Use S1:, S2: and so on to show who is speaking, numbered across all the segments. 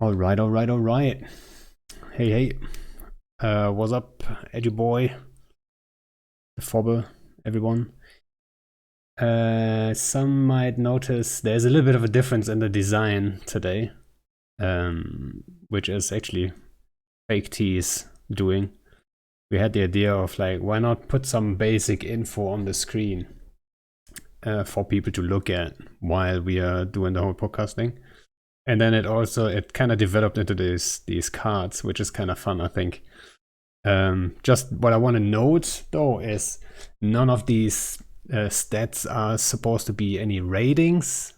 S1: All right, all right, all right. Hey, hey. What's up, Edu boy, the Fobber, everyone? Some might notice there's a little bit of a difference in the design today, which is actually Fake T's doing. We had the idea of like, why not put some basic info on the screen for people to look at while we are doing the whole podcasting. And then it kind of developed into these cards, which is kind of fun, I think. Just what I want to note though is none of these stats are supposed to be any ratings.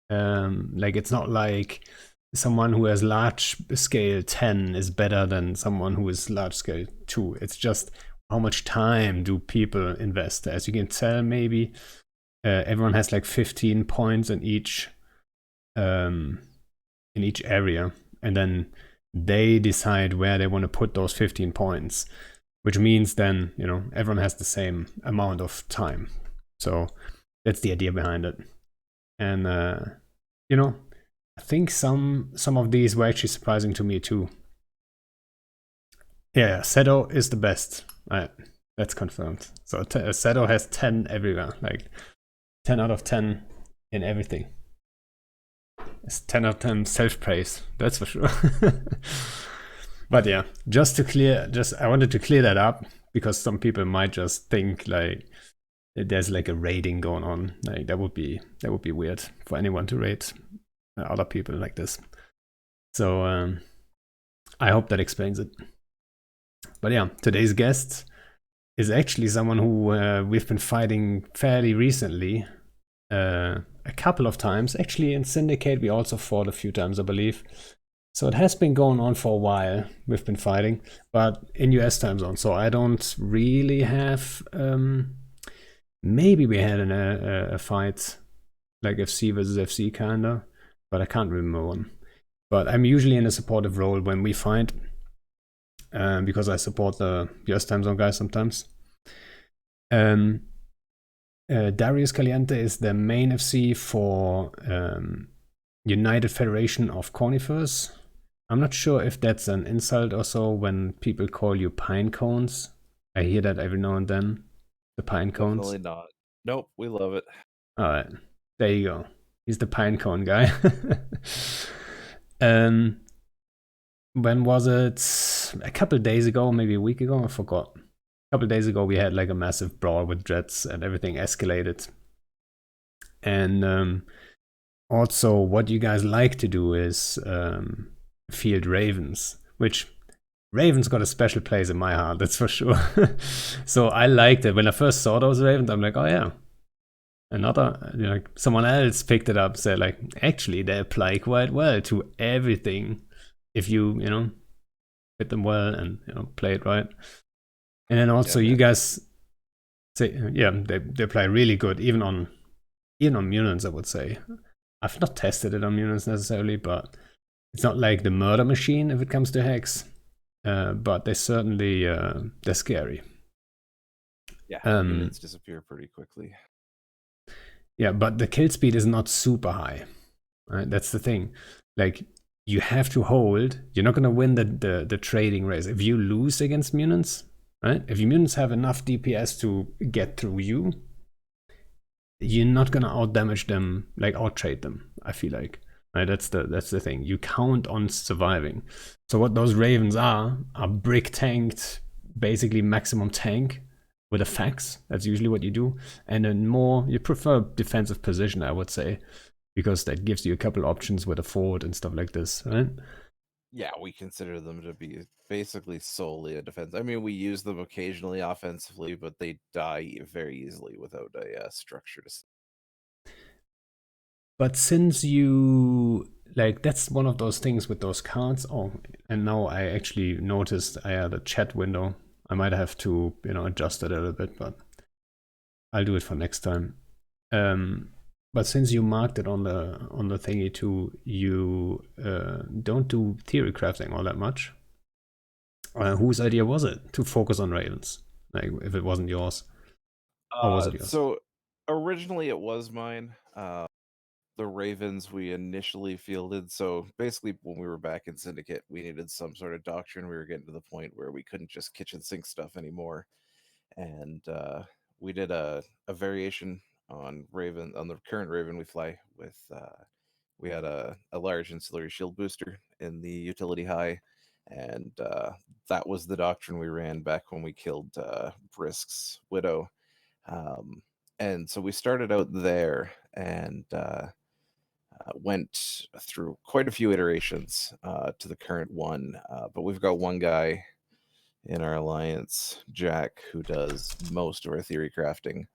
S1: Like it's not like someone who has large scale 10 is better than someone who is large scale 2. It's just how much time do people invest. As you can tell, maybe everyone has like 15 points in each area, and then they decide where they want to put those 15 points, which means then, everyone has the same amount of time. So that's the idea behind it. And, I think some of these were actually surprising to me too. Yeah, Seto is the best. That's confirmed. So Seto has 10 everywhere, like 10 out of 10 in everything. It's 10 out of 10 self-praise, that's for sure. But yeah, I wanted to clear that up because some people might just think like there's like a rating going on. Like that would be weird for anyone to rate other people like this. So I hope that explains it. But yeah, today's guest is actually someone who we've been fighting fairly recently. A couple of times. Actually, in Syndicate, we also fought a few times, I believe. So it has been going on for a while. We've been fighting, but in US time zone. So I don't really have. Maybe we had a fight like FC versus FC kinda, but I can't remember one. But I'm usually in a supportive role when we fight, because I support the US time zone guys sometimes. Darius Caliente is the main FC for United Federation of Conifers. I'm not sure if that's an insult or so when people call you pine cones. I hear that every now and then. The pine cones.
S2: Definitely not. Nope, we love it.
S1: All right, there you go. He's the pine cone guy. When was it? A couple days ago, maybe a week ago. I forgot. A couple days ago, we had like a massive brawl with dreads, and everything escalated. And also, what you guys like to do is field ravens, which ravens got a special place in my heart, that's for sure. So I liked it. When I first saw those ravens, I'm like, oh yeah. Another, someone else picked it up, said like, actually, they apply quite well to everything if you, hit them well and, play it right. And then also you guys say, yeah, they apply really good, even on mutants, I would say. I've not tested it on mutants necessarily, but it's not like the murder machine if it comes to hex. But they certainly they're scary.
S2: Yeah, mutants disappear pretty quickly.
S1: Yeah, but the kill speed is not super high. Right? That's the thing. Like you have to hold. You're not gonna win the trading race if you lose against mutants. Right? If your mutants have enough DPS to get through you, you're not gonna outdamage them, like outtrade them. I feel like, right? That's the thing. You count on surviving. So what those ravens are brick tanked, basically maximum tank with a fax. That's usually what you do, and then you prefer defensive position, I would say, because that gives you a couple options with a forward and stuff like this, right?
S2: Yeah, we consider them to be basically solely a defense. I mean, we use them occasionally offensively, but they die very easily without a structure to.
S1: But since you like, that's one of those things with those cards. Oh, and now I actually noticed I had a chat window. I might have to, adjust it a little bit, but I'll do it for next time. But since you marked it on the thingy too, you don't do theory crafting all that much. Whose idea was it to focus on ravens? Like, if it wasn't yours, or was it yours?
S2: So originally it was mine. the Ravens we initially fielded. So basically, when we were back in Syndicate, we needed some sort of doctrine. We were getting to the point where we couldn't just kitchen sink stuff anymore, and we did a variation on Raven, on the current Raven we fly with. We had a large ancillary shield booster in the utility high, and that was the doctrine we ran back when we killed Brisk's Widow. Um, and so we started out there and went through quite a few iterations to the current one. But we've got one guy in our alliance, Jack, who does most of our theory crafting.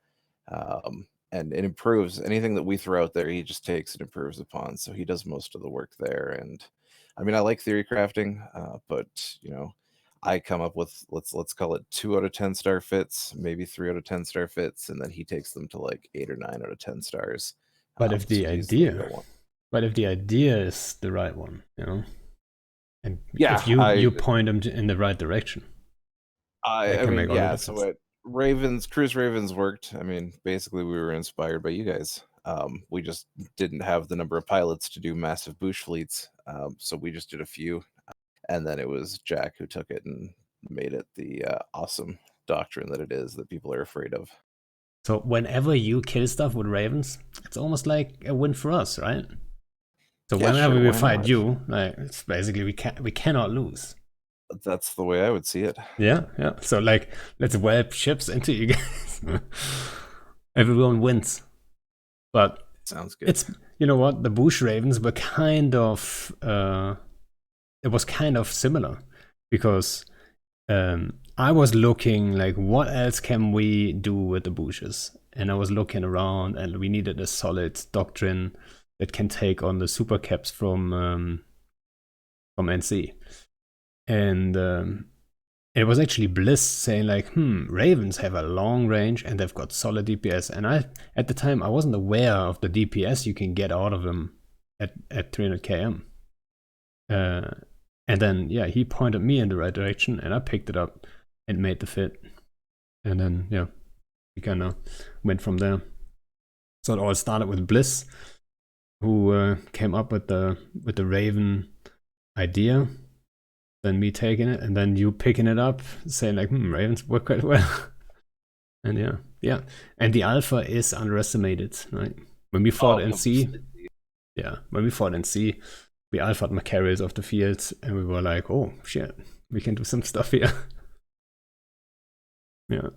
S2: And it improves anything that we throw out there. He just takes and improves upon. So he does most of the work there. And I mean, I like theory crafting, but you know, I come up with let's call it 2 out of 10 star fits, maybe 3 out of 10 star fits, and then he takes them to like 8 or 9 out of 10 stars.
S1: But if the
S2: So he's
S1: idea,
S2: real one.
S1: but if the idea is the right one, you know, and
S2: Yeah,
S1: if you point them in the right direction,
S2: I
S1: can
S2: mean,
S1: make all the
S2: yeah.
S1: difference.
S2: So Cruise Ravens worked. I mean, basically, we were inspired by you guys. We just didn't have the number of pilots to do massive bush fleets, so we just did a few, and then it was Jack who took it and made it the awesome doctrine that it is that people are afraid of.
S1: So whenever you kill stuff with ravens, it's almost like a win for us, right? So
S2: Yeah,
S1: whenever
S2: sure,
S1: we
S2: why
S1: fight
S2: not?
S1: you, like it's basically we cannot lose.
S2: That's the way I would see it.
S1: Yeah, yeah. So like let's whelp ships into you guys. Everyone wins. But
S2: Sounds good.
S1: it's, you know what, the bush ravens were kind of it was kind of similar because I was looking like what else can we do with the bushes, and I was looking around and we needed a solid doctrine that can take on the super caps from NC. And it was actually Bliss saying like, ravens have a long range and they've got solid DPS. And I, at the time, I wasn't aware of the DPS you can get out of them at 300 km. And then, yeah, he pointed me in the right direction and I picked it up and made the fit. And then, yeah, we kind of went from there. So it all started with Bliss, who came up with the Raven idea. Then me taking it, and then you picking it up, saying like, ravens work quite well. And yeah. And the alpha is underestimated, right? When we fought NC, when we fought NC, we alphaed Macarius off the field, and we were like, oh shit, we can do some stuff here. Yeah.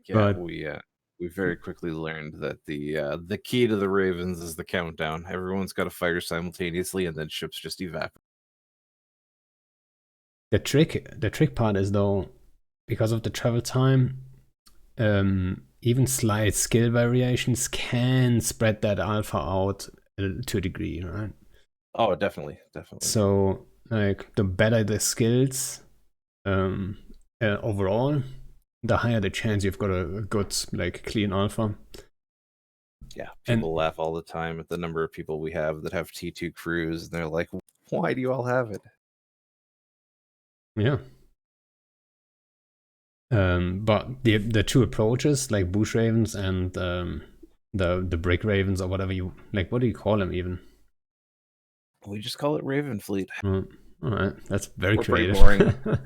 S2: Yeah, we very quickly learned that the key to the Ravens is the countdown. Everyone's got to fire simultaneously, and then ships just evaporate.
S1: The trick part is though, because of the travel time, even slight skill variations can spread that alpha out to a degree, right?
S2: Oh, definitely.
S1: So like the better the skills overall, the higher the chance you've got a good like clean alpha.
S2: Yeah, people laugh all the time at the number of people we have that have T2 crews, and they're like, why do you all have it?
S1: Yeah. But the two approaches, like bush ravens and the brick ravens, or whatever you like, what do you call them even?
S2: We just call it Raven Fleet.
S1: All right, that's very creative.
S2: Pretty boring.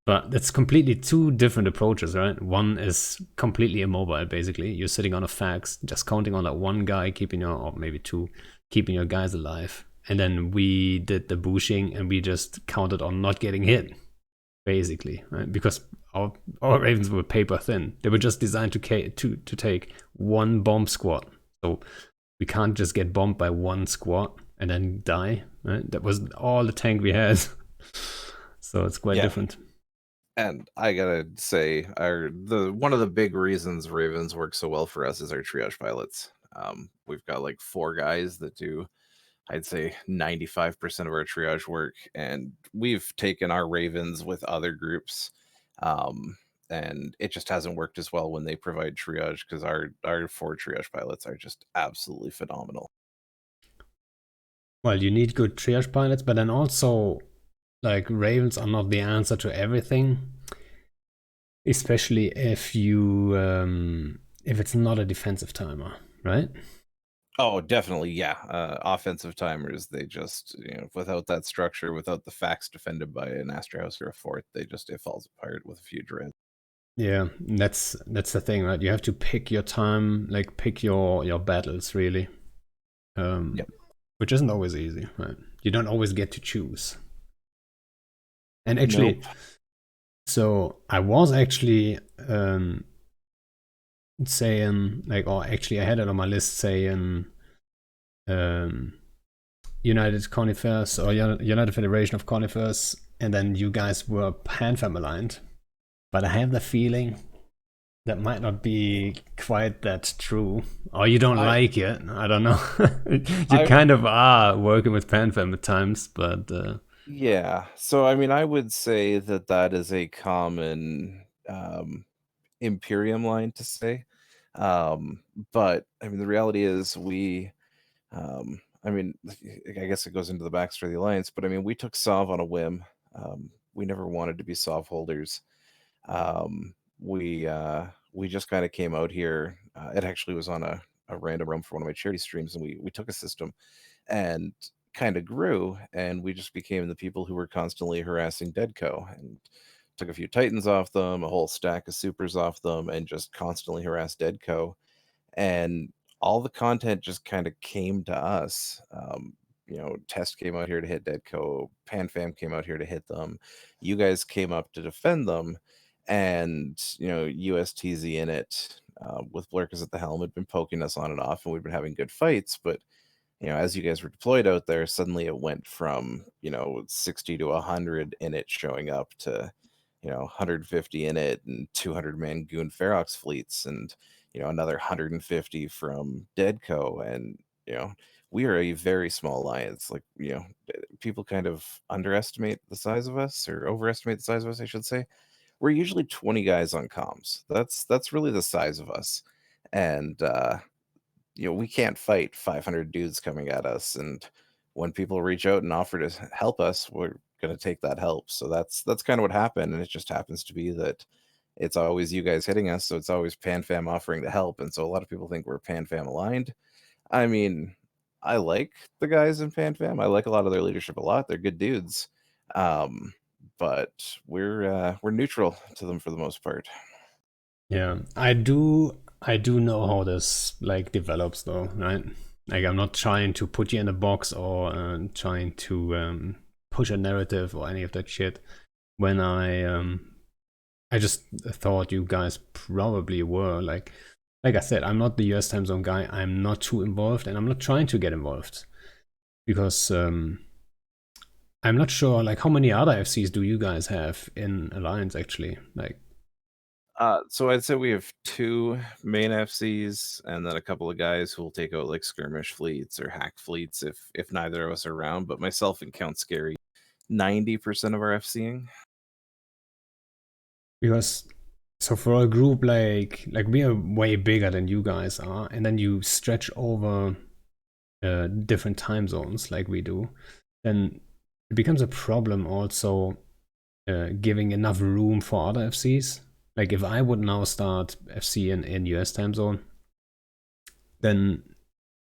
S1: But it's completely two different approaches, right? One is completely immobile, basically. You're sitting on a fax, just counting on that one guy, or maybe two, keeping your guys alive. And then we did the bushing, and we just counted on not getting hit, basically, right? Because our ravens were paper thin. They were just designed to take one bomb squad. So we can't just get bombed by one squad and then die, right? That was all the tank we had. So it's quite different.
S2: And I gotta say, one of the big reasons Ravens work so well for us is our triage pilots. We've got like 4 guys that do, I'd say, 95% of our triage work, and we've taken our Ravens with other groups, and it just hasn't worked as well when they provide triage, because our 4 triage pilots are just absolutely phenomenal.
S1: Well, you need good triage pilots, but then also, like, ravens are not the answer to everything, especially if you if it's not a defensive timer. right?
S2: Oh, definitely, yeah. Offensive timers, they just, without that structure, without the facts defended by an Astra House or a fort, it falls apart with a few dreads.
S1: Yeah, that's the thing, right? You have to pick your time, like pick your battles really,
S2: Yep.
S1: which isn't always easy, right? You don't always get to choose. And actually,
S2: Nope.
S1: so I was actually saying like, or actually I had it on my list saying um, United Conifers or United Federation of Conifers, and then you guys were Pan-Fam aligned. But I have the feeling that might not be quite that true. Or you don't
S2: I
S1: like it. I don't know. You
S2: I
S1: kind of are working with Pan-Fam at times, but
S2: Yeah. So I mean, I would say that that is a common Imperium line to say. Um, but I mean, the reality is I mean, I guess it goes into the backstory of the alliance, but I mean, we took Sov on a whim. We never wanted to be Sov holders. We just kind of came out here. It actually was on a random room for one of my charity streams, and we took a system and kind of grew, and we just became the people who were constantly harassing Deadco, and took a few Titans off them, a whole stack of supers off them, and just constantly harassed Deadco. And all the content just kind of came to us. Test came out here to hit Deadco, PanFam came out here to hit them, you guys came up to defend them, and USTZ in it, with Blurkus at the helm, had been poking us on and off, and we've been having good fights. But as you guys were deployed out there, suddenly it went from 60 to 100 in it showing up to 150 in it, and 200-man Goon Ferox fleets, and another 150 from Deadco. And we are a very small alliance. Like, people kind of underestimate the size of us, or overestimate the size of us, I should say. We're usually 20 guys on comms. That's really the size of us. And we can't fight 500 dudes coming at us. And when people reach out and offer to help us, we're going to take that help. So that's kind of what happened. And it just happens to be that it's always you guys hitting us. So it's always PanFam offering to help. And so a lot of people think we're PanFam aligned. I mean, I like the guys in PanFam. I like a lot of their leadership a lot. They're good dudes. Um, but we're neutral to them for the most part.
S1: yeah, I do know how this like develops though, right? Like I'm not trying to put you in a box or trying to push a narrative or any of that shit. When I just thought you guys probably were like I said, I'm not the US time zone guy. I'm not too involved, and I'm not trying to get involved because I'm not sure like how many other FCs do you guys have in Alliance actually? Like
S2: So I'd say we have two main FCs, and then a couple of guys who will take out like skirmish fleets or hack fleets if neither of us are around. But myself and Count Scary, 90% of our FCing.
S1: because so for a group like we are way bigger than you guys are, and then you stretch over different time zones like we do, then it becomes a problem also giving enough room for other FCs. Like if I would now start FC in US time zone, then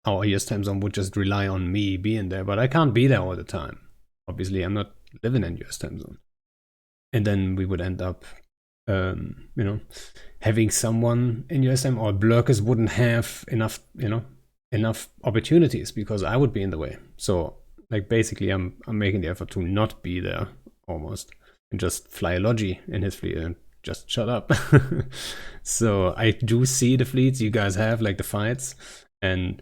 S1: our US time zone would just rely on me being there, but I can't be there all the time. Obviously, I'm not living in US time zone, and then we would end up, having someone in USM, or Blurkers wouldn't have enough opportunities because I would be in the way. So like basically, I'm making the effort to not be there almost, and just fly a Logi in his fleet and just shut up. So I do see the fleets you guys have, like the fights, and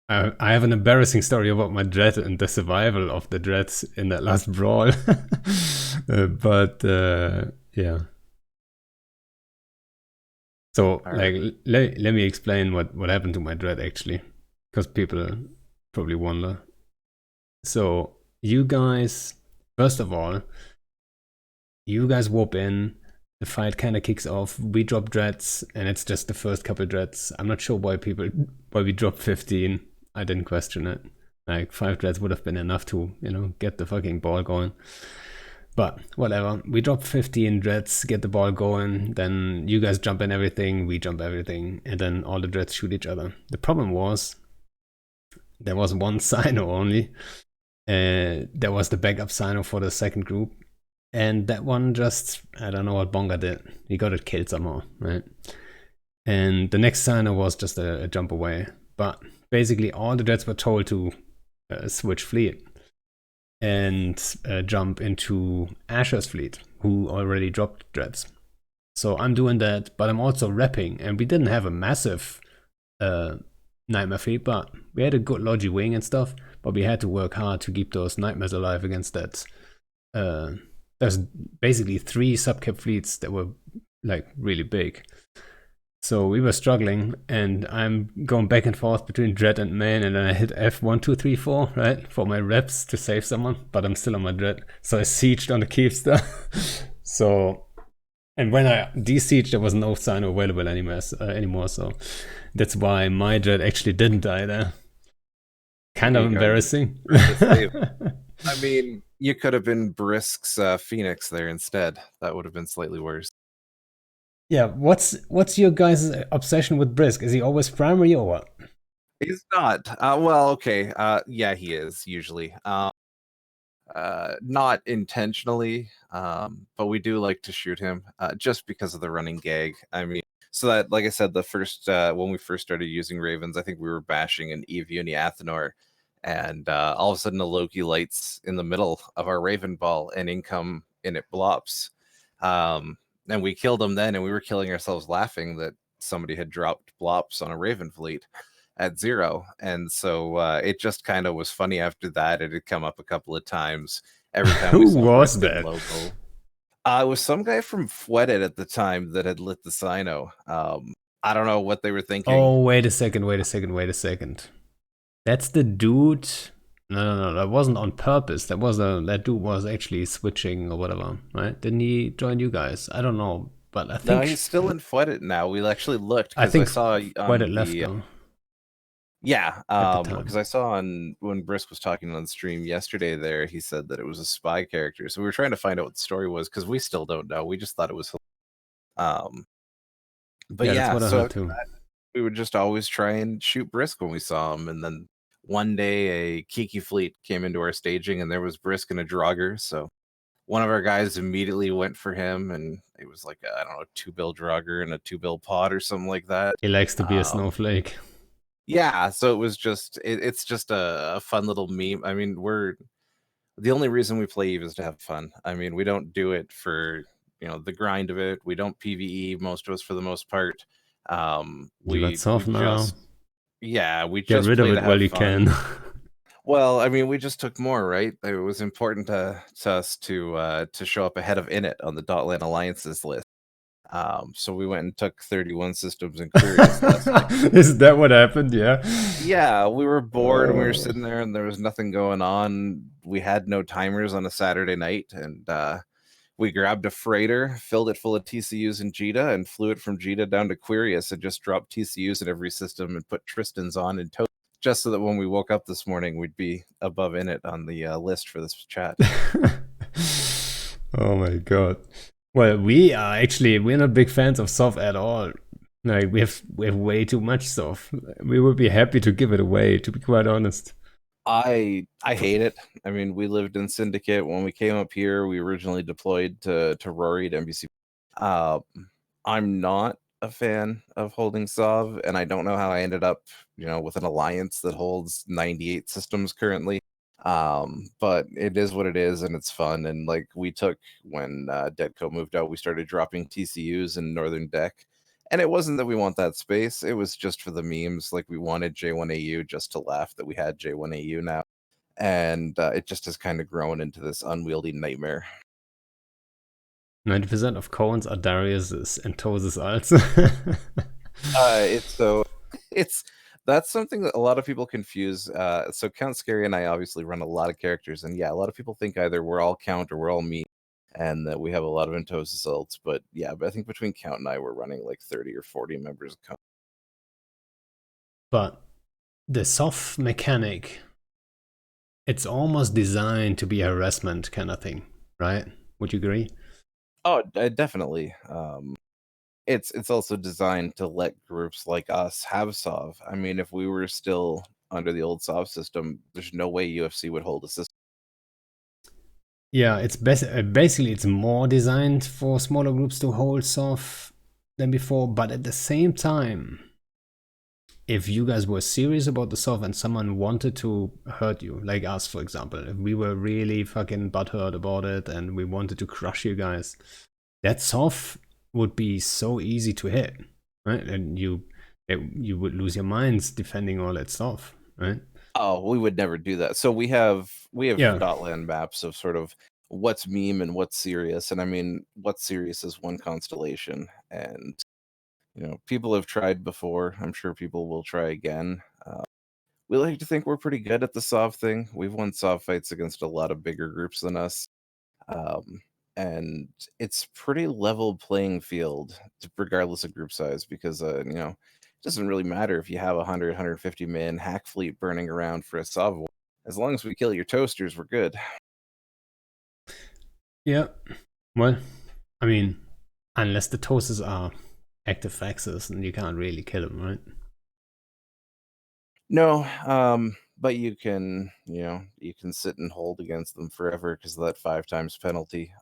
S1: I have an embarrassing story about my dread and the survival of the dreads in that last brawl. But yeah. So
S2: All
S1: like
S2: right.
S1: let me explain what happened to my dread actually, because people probably wonder. So you guys, first of all, you guys warp in. The fight kind of kicks off. We drop dreads, and it's just the first couple dreads. I'm not sure why we dropped 15. I didn't question it. Like 5 dreads would have been enough to get the fucking ball going. But whatever, we drop 15 dreads, get the ball going, then you guys jump in everything, we jump everything, and then all the dreads shoot each other. The problem was, there was one Sino only. There was the backup Sino for the second group. And that one just, I don't know what Bonga did. He got it killed somehow, right? And the next Sino was just a jump away. But basically all the dreads were told to switch fleet and jump into Asher's fleet, who already dropped dreads. So I'm doing that, but I'm also repping, and we didn't have a massive Nightmare fleet, but we had a good Logi wing and stuff, but we had to work hard to keep those Nightmares alive against that. There's basically 3 subcap fleets that were like really big. So we were struggling, and I'm going back and forth between Dread and Man, and then I hit F1, 2, 3, 4, right? For my reps to save someone, but I'm still on my Dread. So I sieged on the Keepster. So, and when I de-sieged, there was no sign available anymore, so that's why my Dread actually didn't die there. Kind of embarrassing.
S2: I mean, you could have been Brisk's Phoenix there instead. That would have been slightly worse.
S1: Yeah, what's your guys' obsession with Brisk? Is he always primary or what?
S2: He's not. Well, okay. Yeah, he is usually. Not intentionally, but we do like to shoot him just because of the running gag. I mean, so that, like I said, the first when we first started using Ravens, I think we were bashing an Eviuni Athenor, and all of a sudden a Loki lights in the middle of our Raven ball, and in it blops. And we killed him then, and we were killing ourselves laughing that somebody had dropped blops on a Raven fleet at 0. And so it just kind of was funny after that. It had come up a couple of times every time we
S1: Who
S2: saw
S1: was
S2: Brisket
S1: that?
S2: logo. It was some guy from Fwedded at the time that had lit the Sino. I don't know what they were thinking.
S1: Oh, wait a second. That's the dude. No, that wasn't on purpose. That dude was actually switching or whatever, right? Didn't he join you guys? I don't know, but I think
S2: No, he's still in Fwedded now. We actually looked
S1: I
S2: because
S1: think
S2: I saw
S1: quite
S2: on
S1: it left
S2: the
S1: though.
S2: yeah,
S1: At the time.
S2: because I saw on when Brisk was talking on stream yesterday there, he said that it was a spy character. So we were trying to find out what the story was because we still don't know. We just thought it was but
S1: Yeah, that's
S2: yeah,
S1: what I
S2: so
S1: heard too.
S2: we would just always try and shoot Brisk when we saw him. And then one day a Kiki fleet came into our staging, and there was Brisk and a Draugr. So one of our guys immediately went for him, and it was like I don't know, 2-bill Draugr and a 2-bill pod or something like that.
S1: He likes to be a snowflake.
S2: Yeah, so it was just it's just a fun little meme. I mean, the only reason we play Eve is to have fun. I mean, we don't do it for the grind of it. We don't PvE, most of us, for the most part.
S1: You got soft now.
S2: We
S1: Get
S2: just
S1: rid of
S2: play
S1: it
S2: to
S1: while
S2: have
S1: you
S2: fun.
S1: can.
S2: Well, I mean, we just took more, right? It was important to us to show up ahead of Init on the Dotland Alliances list. So we went and took 31 systems and queries last night.
S1: Is that what happened? Yeah.
S2: Yeah, we were bored and we were sitting there and there was nothing going on. We had no timers on a Saturday night, and we grabbed a freighter, filled it full of TCUs and Jita, and flew it from Jita down to Quirius and just dropped TCUs in every system and put Tristans on and just so that when we woke up this morning, we'd be above Init on the list for this chat.
S1: Oh my god. Well, we're not big fans of Soft at all. Like we have way too much Soft. We would be happy to give it away, to be quite honest.
S2: I hate it. I mean, we lived in Syndicate. When we came up here, we originally deployed to Rory to NBC. I'm not a fan of holding Sov, and I don't know how I ended up, with an alliance that holds 98 systems currently. But it is what it is, and it's fun. And like we took when Deadco moved out, we started dropping TCUs in Northern Deck. And it wasn't that we want that space. It was just for the memes. Like we wanted J1AU just to laugh that we had J1AU now. And it just has kind of grown into this unwieldy nightmare.
S1: 90% of cones are Darius's and Toes' alts.
S2: That's something that a lot of people confuse. So Count Scary and I obviously run a lot of characters, and yeah, a lot of people think either we're all Count or we're all me, and that we have a lot of Entosis ults. But yeah, I think between Count and I, we're running like 30 or 40 members of Count.
S1: But the soft mechanic, it's almost designed to be a harassment kind of thing, right? Would you agree?
S2: Oh, definitely. It's also designed to let groups like us have SOV. I mean, if we were still under the old SOV system, there's no way UFC would hold a system.
S1: Yeah, it's basically it's more designed for smaller groups to hold soft than before, but at the same time, if you guys were serious about the soft and someone wanted to hurt you, like us, for example, if we were really fucking butthurt about it and we wanted to crush you guys, that soft would be so easy to hit, right? And you would lose your minds defending all that stuff, right?
S2: Oh, we would never do that. So we have
S1: Yeah,
S2: dotland maps of sort of what's meme and what's serious. And I mean, what's serious is one constellation. And people have tried before. I'm sure people will try again. We like to think we're pretty good at the SOV thing. We've won SOV fights against a lot of bigger groups than us. Um, and it's pretty level playing field regardless of group size because it doesn't really matter if you have 150 man hack fleet burning around for a SOV war. As long as we kill your toasters, we're good.
S1: yeah. Well, I mean, unless the toasters are active faxes and you can't really kill them, right?
S2: No, but you can sit and hold against them forever because of that 5 times penalty.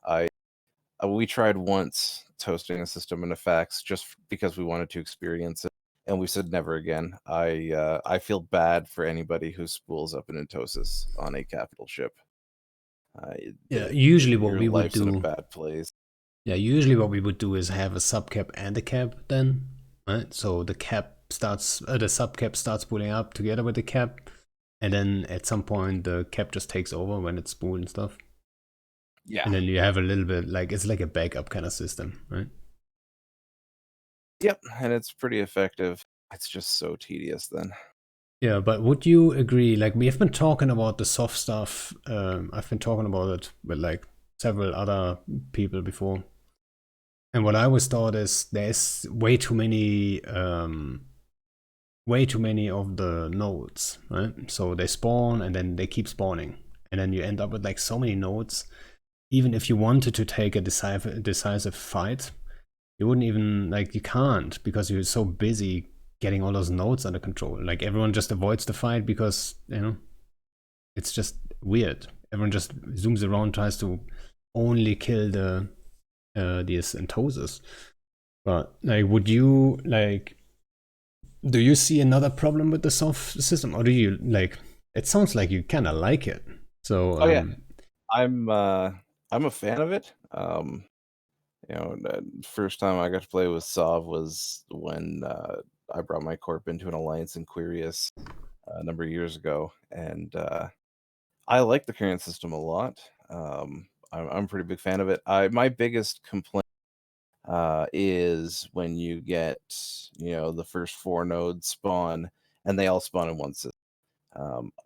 S2: We tried once toasting a system in a fax just because we wanted to experience it, and we said never again. I feel bad for anybody who spools up an Entosis on a capital ship.
S1: Yeah, usually what
S2: Your
S1: we would
S2: life's in a
S1: do,
S2: bad place.
S1: yeah, usually what we would do is have a subcap and a cap then, right? So the subcap starts pulling up together with the cap, and then at some point the cap just takes over when it's spooled and stuff.
S2: Yeah.
S1: And then you have a little bit like it's like a backup kind of system, right?
S2: Yep, and it's pretty effective. It's just so tedious then.
S1: Yeah, but would you agree? Like we have been talking about the soft stuff. I've been talking about it with like several other people before. And what I always thought is there's way too many of the nodes, right? So they spawn and then they keep spawning, and then you end up with like so many nodes. Even if you wanted to take a decisive fight, you wouldn't even like you can't because you're so busy getting all those nodes under control. Like everyone just avoids the fight because it's just weird. Everyone just zooms around, tries to only kill these Entoses. But like, would you like? Do you see another problem with the soft system, or do you like? It sounds like you kind of like it. So
S2: Oh yeah, I'm a fan of it. The first time I got to play with Sov was when I brought my corp into an alliance in Quirius a number of years ago, and I like the current system a lot. I'm a pretty big fan of it. My biggest complaint is when you get the first 4 nodes spawn and they all spawn in one system.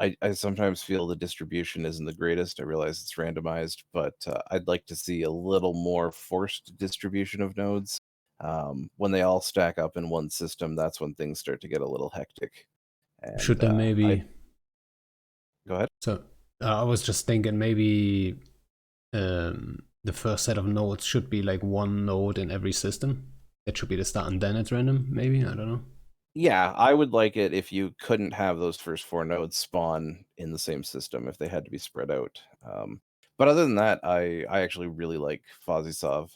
S2: I sometimes feel the distribution isn't the greatest. I realize it's randomized, but I'd like to see a little more forced distribution of nodes. When they all stack up in one system, that's when things start to get a little hectic.
S1: should
S2: And
S1: there
S2: I
S1: maybe?
S2: go ahead.
S1: So I was just thinking maybe the first set of nodes should be like one node in every system. That should be the start, and then it's random. Maybe I don't know.
S2: Yeah, I would like it if you couldn't have those first 4 nodes spawn in the same system if they had to be spread out. But other than that, I actually really like FozzieSov.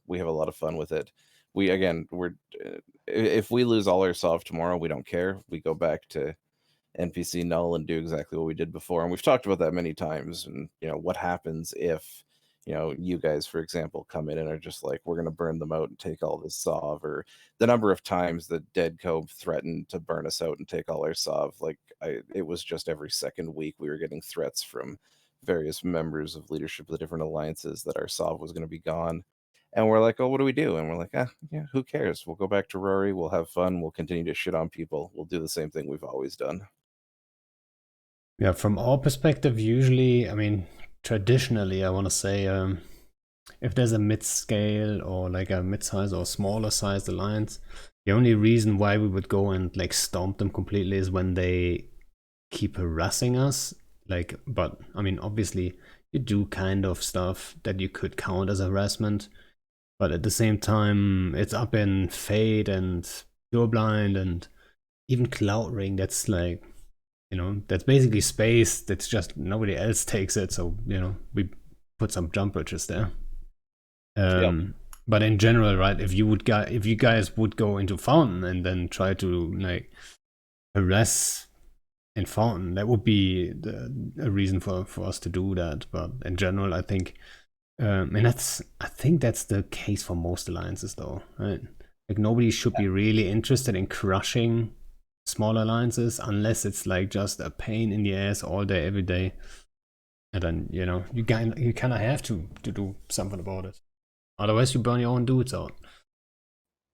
S2: We have a lot of fun with it. If we lose all our Sov tomorrow, we don't care. We go back to NPC null and do exactly what we did before. And we've talked about that many times. And what happens if you guys, for example, come in and are just like, we're going to burn them out and take all this Sov, or the number of times that Dead Cove threatened to burn us out and take all our Sov. Like it was just every second week we were getting threats from various members of leadership of the different alliances that our Sov was going to be gone. And we're like, oh, what do we do? And we're like, yeah, who cares? We'll go back to Rory. We'll have fun. We'll continue to shit on people. We'll do the same thing we've always done.
S1: Yeah, from our perspective, usually, I mean, traditionally, I want to say, if there's a mid-scale or like a mid-size or smaller sized alliance, the only reason why we would go and like stomp them completely is when they keep harassing us. Like, but I mean, obviously, you do kind of stuff that you could count as harassment, but at the same time, it's up in Fade and Pureblind and even Cloud Ring. That's like, that's basically space. That's just nobody else takes it. So we put some jump bridges there.
S2: Yep.
S1: But in general, right? If you guys would go into Fountain and then try to like harass in Fountain, that would be a reason for us to do that. But in general, I think, and I think that's the case for most alliances, though. Right? Like nobody should be really interested in crushing small alliances unless it's like just a pain in the ass all day, every day. And then you kind of have to do something about it. Otherwise, you burn your own dudes out.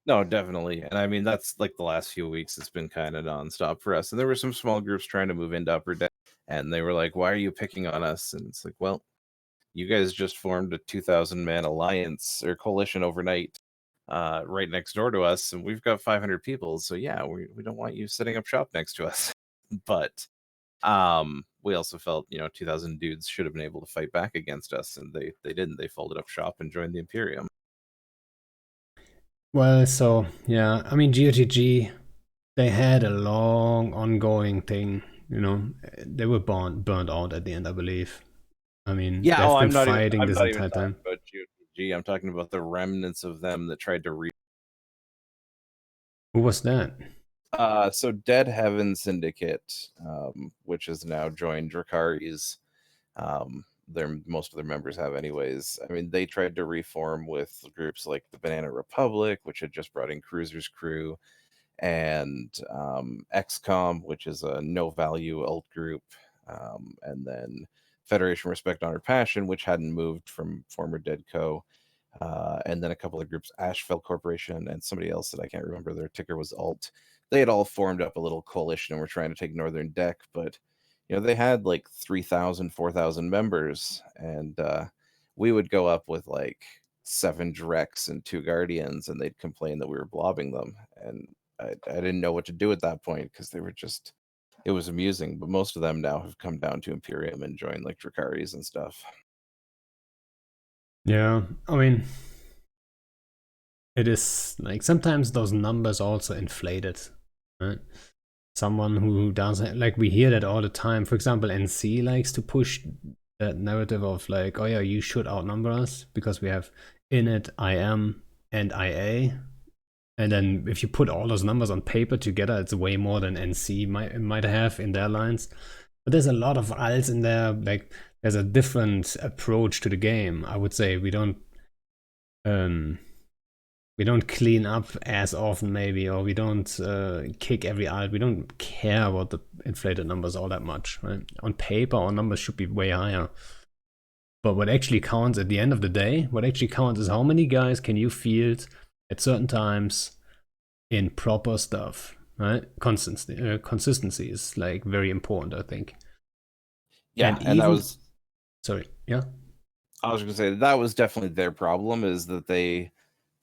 S2: No, definitely. And I mean, that's like the last few weeks, it's been kind of nonstop for us. And there were some small groups trying to move into Upper Deck, and they were like, why are you picking on us? And it's like, well, you guys just formed a 2,000 man alliance or coalition overnight right next door to us, and we've got 500 people. So yeah, we don't want you setting up shop next to us. But we also felt 2,000 dudes should have been able to fight back against us, and they didn't. They folded up shop and joined the Imperium.
S1: Well, so yeah, I mean, GOTG, they had a long ongoing thing. They were burned out at the end, I believe. I mean,
S2: Yeah,
S1: they've been
S2: I'm not even
S1: fighting
S2: I'm
S1: this
S2: not even
S1: entire
S2: talking
S1: time.
S2: about GOTG. I'm talking about the remnants of them that tried to
S1: Who was that?
S2: so Dead Heaven Syndicate, which has now joined Drakari's. Most of their members have anyways. I mean, they tried to reform with groups like the Banana Republic, which had just brought in Cruiser's Crew, and XCOM, which is a no value alt group, and then Federation Respect Honor Passion, which hadn't moved from former Deadco, and then a couple of groups, Asheville Corporation and somebody else that I can't remember. Their ticker was alt. They had all formed up a little coalition and were trying to take Northern Deck, but they had like 3,000, 4,000 members, and we would go up with like 7 Drex and 2 Guardians, and they'd complain that we were blobbing them, and I didn't know what to do at that point because they were just, it was amusing. But most of them now have come down to Imperium and joined like Dracaris and stuff.
S1: Yeah, I mean, it is like sometimes those numbers also inflated, right? Someone who doesn't, like, we hear that all the time. For example, NC likes to push that narrative of like, oh yeah, you should outnumber us because we have Init, IM, and IA. And then if you put all those numbers on paper together, it's way more than NC might have in their lines. But there's a lot of alts in there. Like, there's a different approach to the game. I would say we don't clean up as often, maybe, or we don't kick every alt. We don't care about the inflated numbers all that much, right? On paper, our numbers should be way higher. But what actually counts at the end of the day, what actually counts is how many guys can you field at certain times in proper stuff, right? Consistency is like very important, I think.
S2: Yeah, and
S1: even,
S2: that was,
S1: sorry, yeah.
S2: I was going to say that was definitely their problem, is that they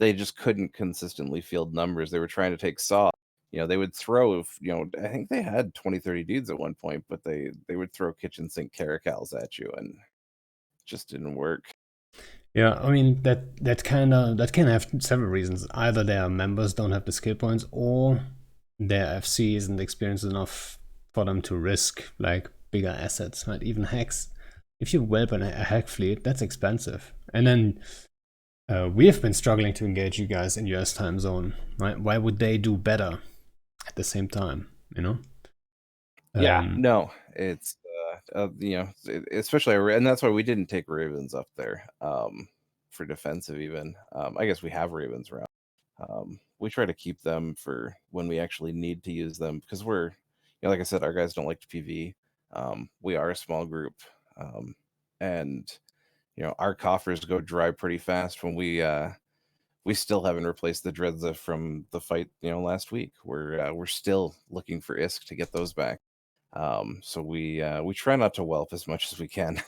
S2: just couldn't consistently field numbers. They were trying to take Saw. They would throw, I think they had 20, 30 dudes at one point, but they would throw kitchen sink caracals at you, and it just didn't work.
S1: Yeah, I mean, that can have several reasons. Either their members don't have the skill points, or their FC isn't experienced enough for them to risk like bigger assets, right? Even hacks. If you weapon a hack fleet, that's expensive. And then we have been struggling to engage you guys in US time zone, right? Why would they do better at the same time,
S2: Yeah, no, it's especially, and that's why we didn't take Ravens up there for defensive even. I guess we have Ravens around. We try to keep them for when we actually need to use them, because we're, like I said, our guys don't like to PV. We are a small group, and our coffers go dry pretty fast when we still haven't replaced the Dreadza from the fight last week. We're still looking for ISK to get those back. So we try not to whelp as much as we can.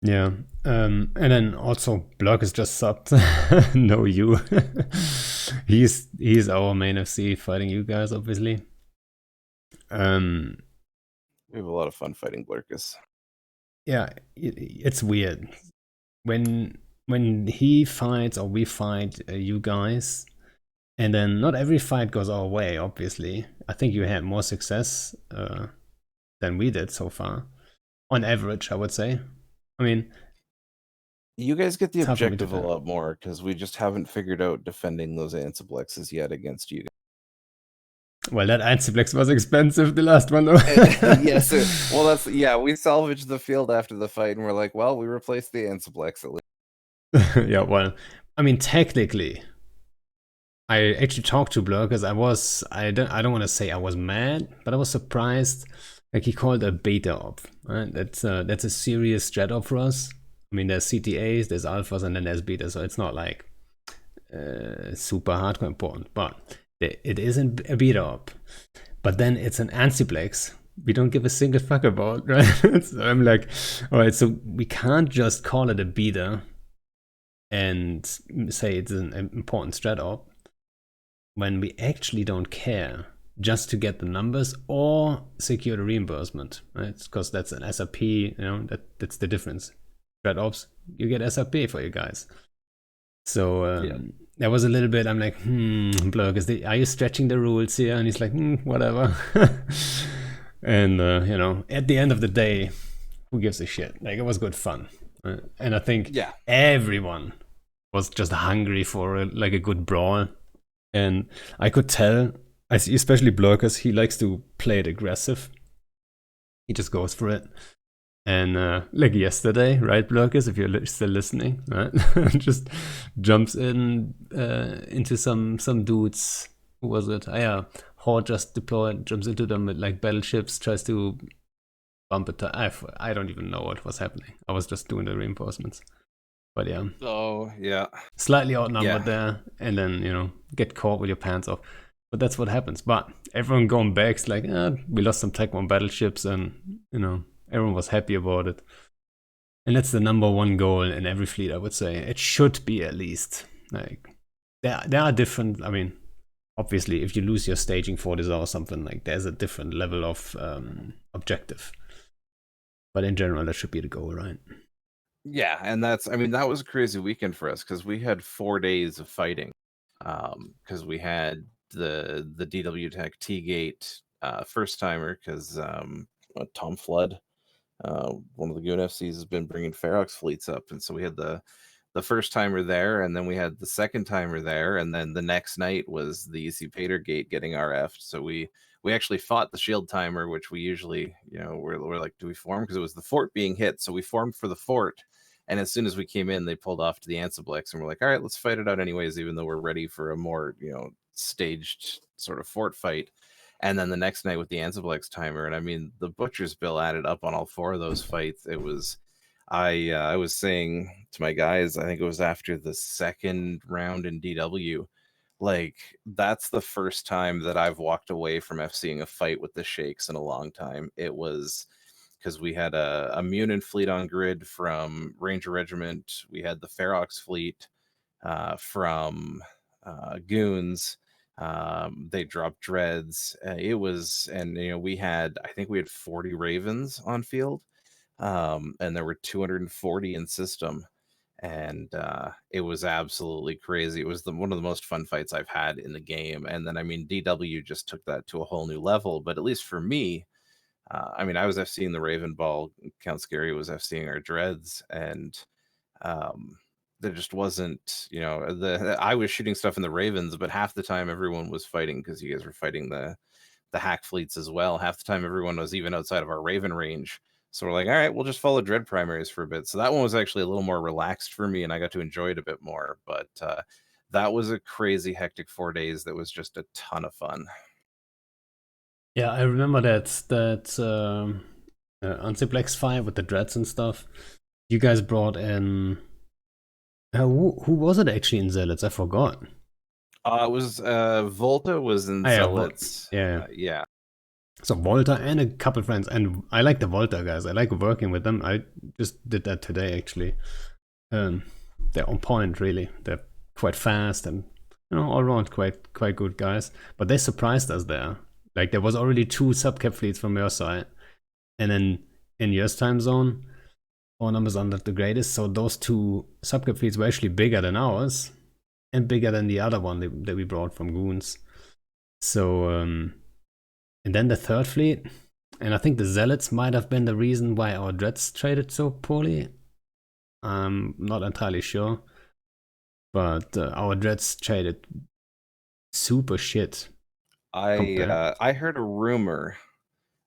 S1: Yeah, and then also Block is just subbed. No, you. he's our main FC fighting you guys, obviously.
S2: We have a lot of fun fighting Blurkus.
S1: Yeah, it's weird when he fights or we fight you guys, and then not every fight goes our way. Obviously, I think you had more success than we did so far, on average. I would say. I mean,
S2: you guys get the
S1: it's hard for me to
S2: objective a
S1: tell.
S2: lot more because we just haven't figured out defending those Ansiblexes yet against you.
S1: Well, that Anziplex was expensive, the last one though.
S2: Yes, well, we salvaged the field after the fight, and we're like, well, we replaced the Ansiblex at least.
S1: Yeah, well, I mean, technically, I actually talked to Blur because I don't want to say I was mad, but I was surprised. Like he called a beta op, right? That's a serious strat op for us. I mean, there's CTAs, there's alphas, and then there's betas, so it's not like super hardcore important, but it isn't a beta op. But then it's an Ansiplex we don't give a single fuck about, right? So I'm like, all right, so we can't just call it a beta and say it's an important strat op when we actually don't care, just to get the numbers or secure the reimbursement, right? Because that's an SRP, that's the difference. Strat ops, you get SRP for you guys. So that was a little bit, I'm like, Blurk, are you stretching the rules here? And he's like, whatever. And, at the end of the day, who gives a shit? Like, it was good fun. And I think everyone was just hungry for a good brawl. And I could tell, especially Blurkus, he likes to play it aggressive. He just goes for it. And like yesterday, right, Blurkus, if you're still listening, right, just jumps into some dudes. Who was it? Horde just deployed, jumps into them with like battleships, tries to bump it. I don't even know what was happening. I was just doing the reinforcements. But yeah.
S2: Oh, yeah.
S1: Slightly outnumbered there, and then, get caught with your pants off. But that's what happens. But everyone going back is like, we lost some Tech 1 battleships, and, everyone was happy about it. And that's the number one goal in every fleet, I would say. It should be, at least. Like, there are different, I mean, obviously, if you lose your staging for this or something, like, there's a different level of objective. But in general, that should be the goal, right?
S2: Yeah, and that was a crazy weekend for us because we had 4 days of fighting. Because we had the DW Tech T-Gate first timer because Tom Flood, one of the Goon FCs, has been bringing Ferox fleets up, and so we had the first timer there, and then we had the second timer there, and then the next night was the EC Pater Gate getting RF'd. So we actually fought the shield timer, which we usually, we're like, do we form? Because it was the fort being hit, so we formed for the fort. And as soon as we came in, they pulled off to the Ansiblex, and we're like, all right, let's fight it out anyways, even though we're ready for a more, staged sort of fort fight. And then the next night with the Ansiblex timer, and I mean, the Butcher's Bill added up on all 4 of those fights. It was, I was saying to my guys, I think it was after the second round in DW, like, that's the first time that I've walked away from FCing a fight with the Shakes in a long time. It was because we had a Munin fleet on grid from Ranger Regiment. We had the Ferox fleet from Goons. They dropped dreads. It was, and we had, I think we had 40 Ravens on field, and there were 240 in system. And it was absolutely crazy. It was one of the most fun fights I've had in the game. And then, I mean, DW just took that to a whole new level. But at least for me, I mean, I was FCing the Raven Ball. Count Scary was FCing our Dreads, and there just wasn't, I was shooting stuff in the Ravens, but half the time everyone was fighting, because you guys were fighting the hack fleets as well. Half the time everyone was even outside of our Raven range. So we're like, all right, we'll just follow Dread primaries for a bit. So that one was actually a little more relaxed for me, and I got to enjoy it a bit more. But that was a crazy hectic 4 days that was just a ton of fun.
S1: Yeah, I remember that Ansiplex fight with the dreads and stuff. You guys brought in who was it actually in Zealots? I forgot.
S2: It was Volta was in Zealots.
S1: Yeah. So Volta and a couple friends, and I like the Volta guys. I like working with them. I just did that today actually. They're on point, really. They're quite fast and all around quite good guys. But they surprised us there. Like, there was already 2 subcap fleets from your side, And then in US time zone, our numbers are not the greatest. So those two subcap fleets were actually bigger than ours and bigger than the other one that we brought from Goons. So, and then the third fleet, and I think the Zealots might have been the reason why our Dreads traded so poorly. I'm not entirely sure. But our Dreads traded super shit.
S2: I heard a rumor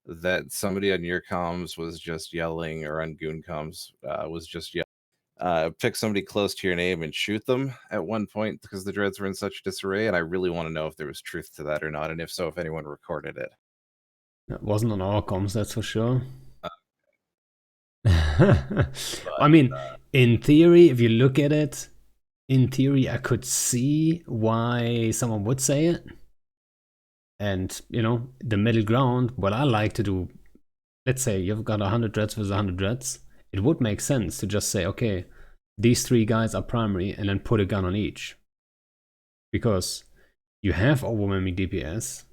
S2: that somebody on your comms was just yelling, or on Goon comms was just yelling, pick somebody close to your name and shoot them at one point because the Dreads were in such disarray. And I really want to know if there was truth to that or not, and if so, if anyone recorded it.
S1: It wasn't on our comms, that's for sure.
S2: Uh,
S1: I mean, in theory, if you look at it, in theory, I could see why someone would say it. And, you know, the middle ground, what I like to do, let's say you've got 100 Dreads versus 100 Dreads, it would make sense to just say, okay, these three guys are primary, and then put a gun on each. Because you have overwhelming DPS,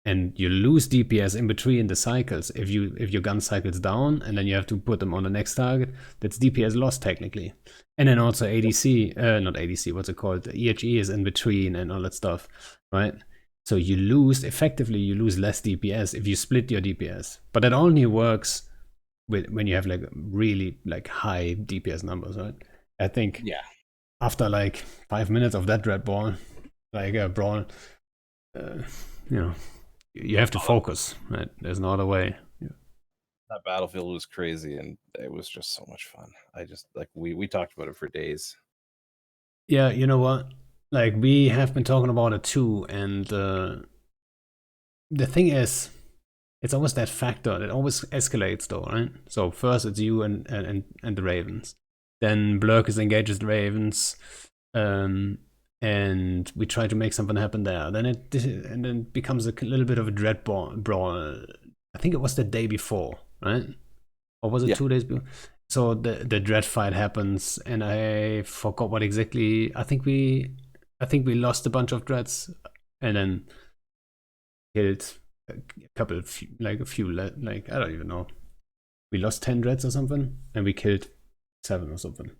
S1: and you lose DPS in between the cycles. If your gun cycles down and then you have to put them on the next target, that's DPS lost technically. And then also ADC, not ADC, what's it called? EHE is in between and all that stuff, right? So you lose, effectively, you lose less DPS if you split your DPS. But that only works when you have like really like high DPS numbers, right? I think after like 5 minutes of that Dread Ball, like a brawl, you know, you have to focus, right? There's no other way.
S2: That battlefield was crazy, and it was just so much fun. I just like we talked about it for days.
S1: Yeah, you know what? Like we have been talking about it too, and the thing is, it's always that factor that always escalates, though, right? So first it's you and the Ravens, then Blurk engages the Ravens, and we try to make something happen there. Then it becomes a little bit of a dread brawl. I think it was the day before, right? Or was it 2 days before? So the dread fight happens, and I forgot what exactly. I think we lost a bunch of dreads, and then killed a couple of a few, like I don't even know. We lost 10 dreads or something, and we killed 7 or something.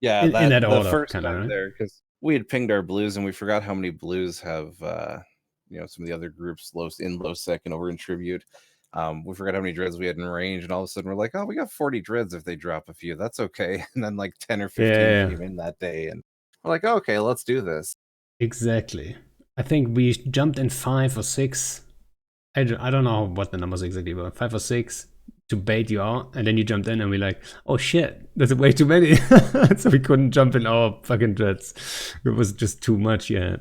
S2: Yeah,
S1: in that
S2: the
S1: order,
S2: first
S1: kind of,
S2: time
S1: right?
S2: there, because we had pinged our blues and we forgot how many blues have some of the other groups in low sec and over in tribute. We forgot how many dreads we had in range, and all of a sudden we're like, oh, we got 40 dreads if they drop a few. That's okay. And then like 10 or 15 came in that day, and we're like, oh, okay, let's do this.
S1: Exactly. I think we jumped in 5 or 6. I don't know what the numbers exactly were. 5 or 6 to bait you out, and then you jumped in, and we're like, oh shit, there's way too many. So we couldn't jump in our fucking dreads. It was just too much. Yeah,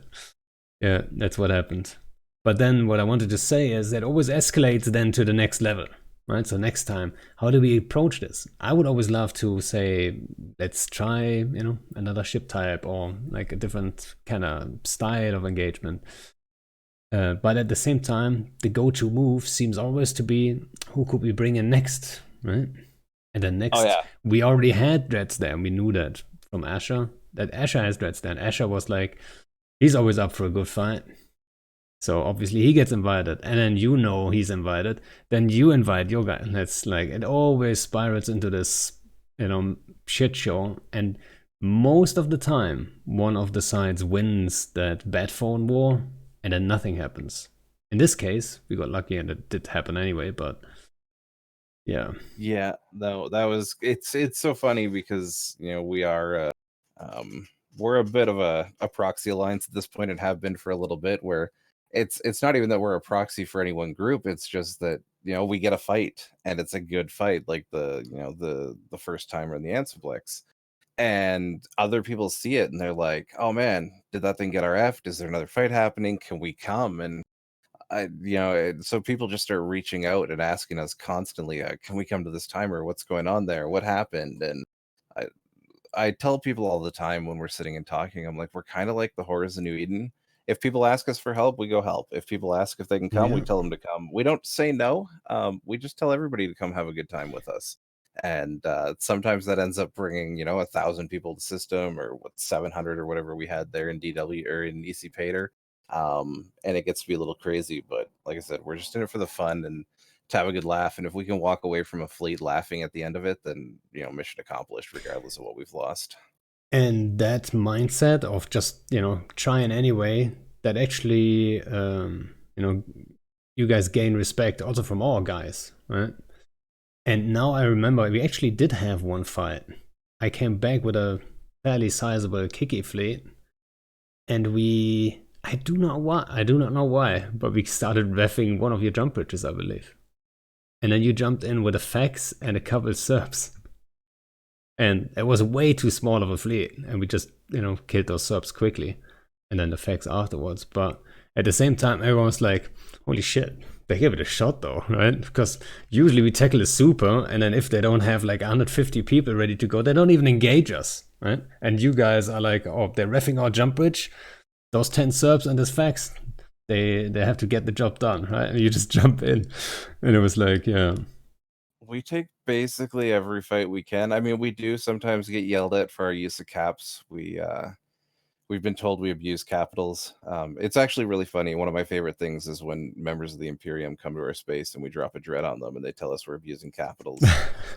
S1: that's what happened. But then what I wanted to say is that always escalates then to the next level, right? So next time, how do we approach this? I would always love to say, let's try, another ship type or like a different kind of style of engagement. But at the same time, the go-to move seems always to be, who could we bring in next, right? And then next, we already had dreads there, and we knew that from Asher, that Asher has dreads there. And Asher was like, he's always up for a good fight. So obviously he gets invited, and then he's invited. Then you invite your guy, and that's like, it always spirals into this, shit show. And most of the time, one of the sides wins that bad phone war, and then nothing happens. In this case, we got lucky, and it did happen anyway. But yeah,
S2: no, that was it's so funny because we are we're a bit of a proxy alliance at this point, and have been for a little bit, where it's not even that we're a proxy for any one group. It's just that we get a fight, and it's a good fight, like the first timer in the Ansiplex, and other people see it and they're like, oh man, did that thing get RF'd? Is there another fight happening? Can we come? And so people just start reaching out and asking us constantly, can we come to this timer? What's going on there? What happened? And I tell people all the time when we're sitting and talking, I'm like, we're kind of like the horrors of New Eden. If people ask us for help, we go help. If people ask if they can come, we tell them to come. We don't say no. We just tell everybody to come have a good time with us. And sometimes that ends up bringing 1,000 people to system, or 700 or whatever we had there in DW or in EC Pater. And it gets to be a little crazy, but like I said, we're just in it for the fun. And to have a good laugh. And if we can walk away from a fleet laughing at the end of it, then mission accomplished, regardless of what we've lost.
S1: And that mindset of just, trying anyway, that actually, you guys gain respect also from our guys, right? And now I remember we actually did have one fight. I came back with a fairly sizable Kiki fleet, and I do not know why, but we started reffing one of your jump bridges, I believe. And then you jumped in with a fax and a couple Serbs. And it was way too small of a fleet, and we just, killed those Serbs quickly, and then the fax afterwards. But at the same time, everyone was like, holy shit, they give it a shot though, right? Because usually we tackle a super, and then if they don't have like 150 people ready to go, they don't even engage us, right? And you guys are like, oh, they're reffing our jump bridge, those 10 Serbs and this fax, they have to get the job done, right? And you just jump in. And it was like, yeah.
S2: We take basically every fight we can. I mean, we do sometimes get yelled at for our use of caps. We've been told we abuse capitals. It's actually really funny. One of my favorite things is when members of the Imperium come to our space and we drop a dread on them and they tell us we're abusing capitals.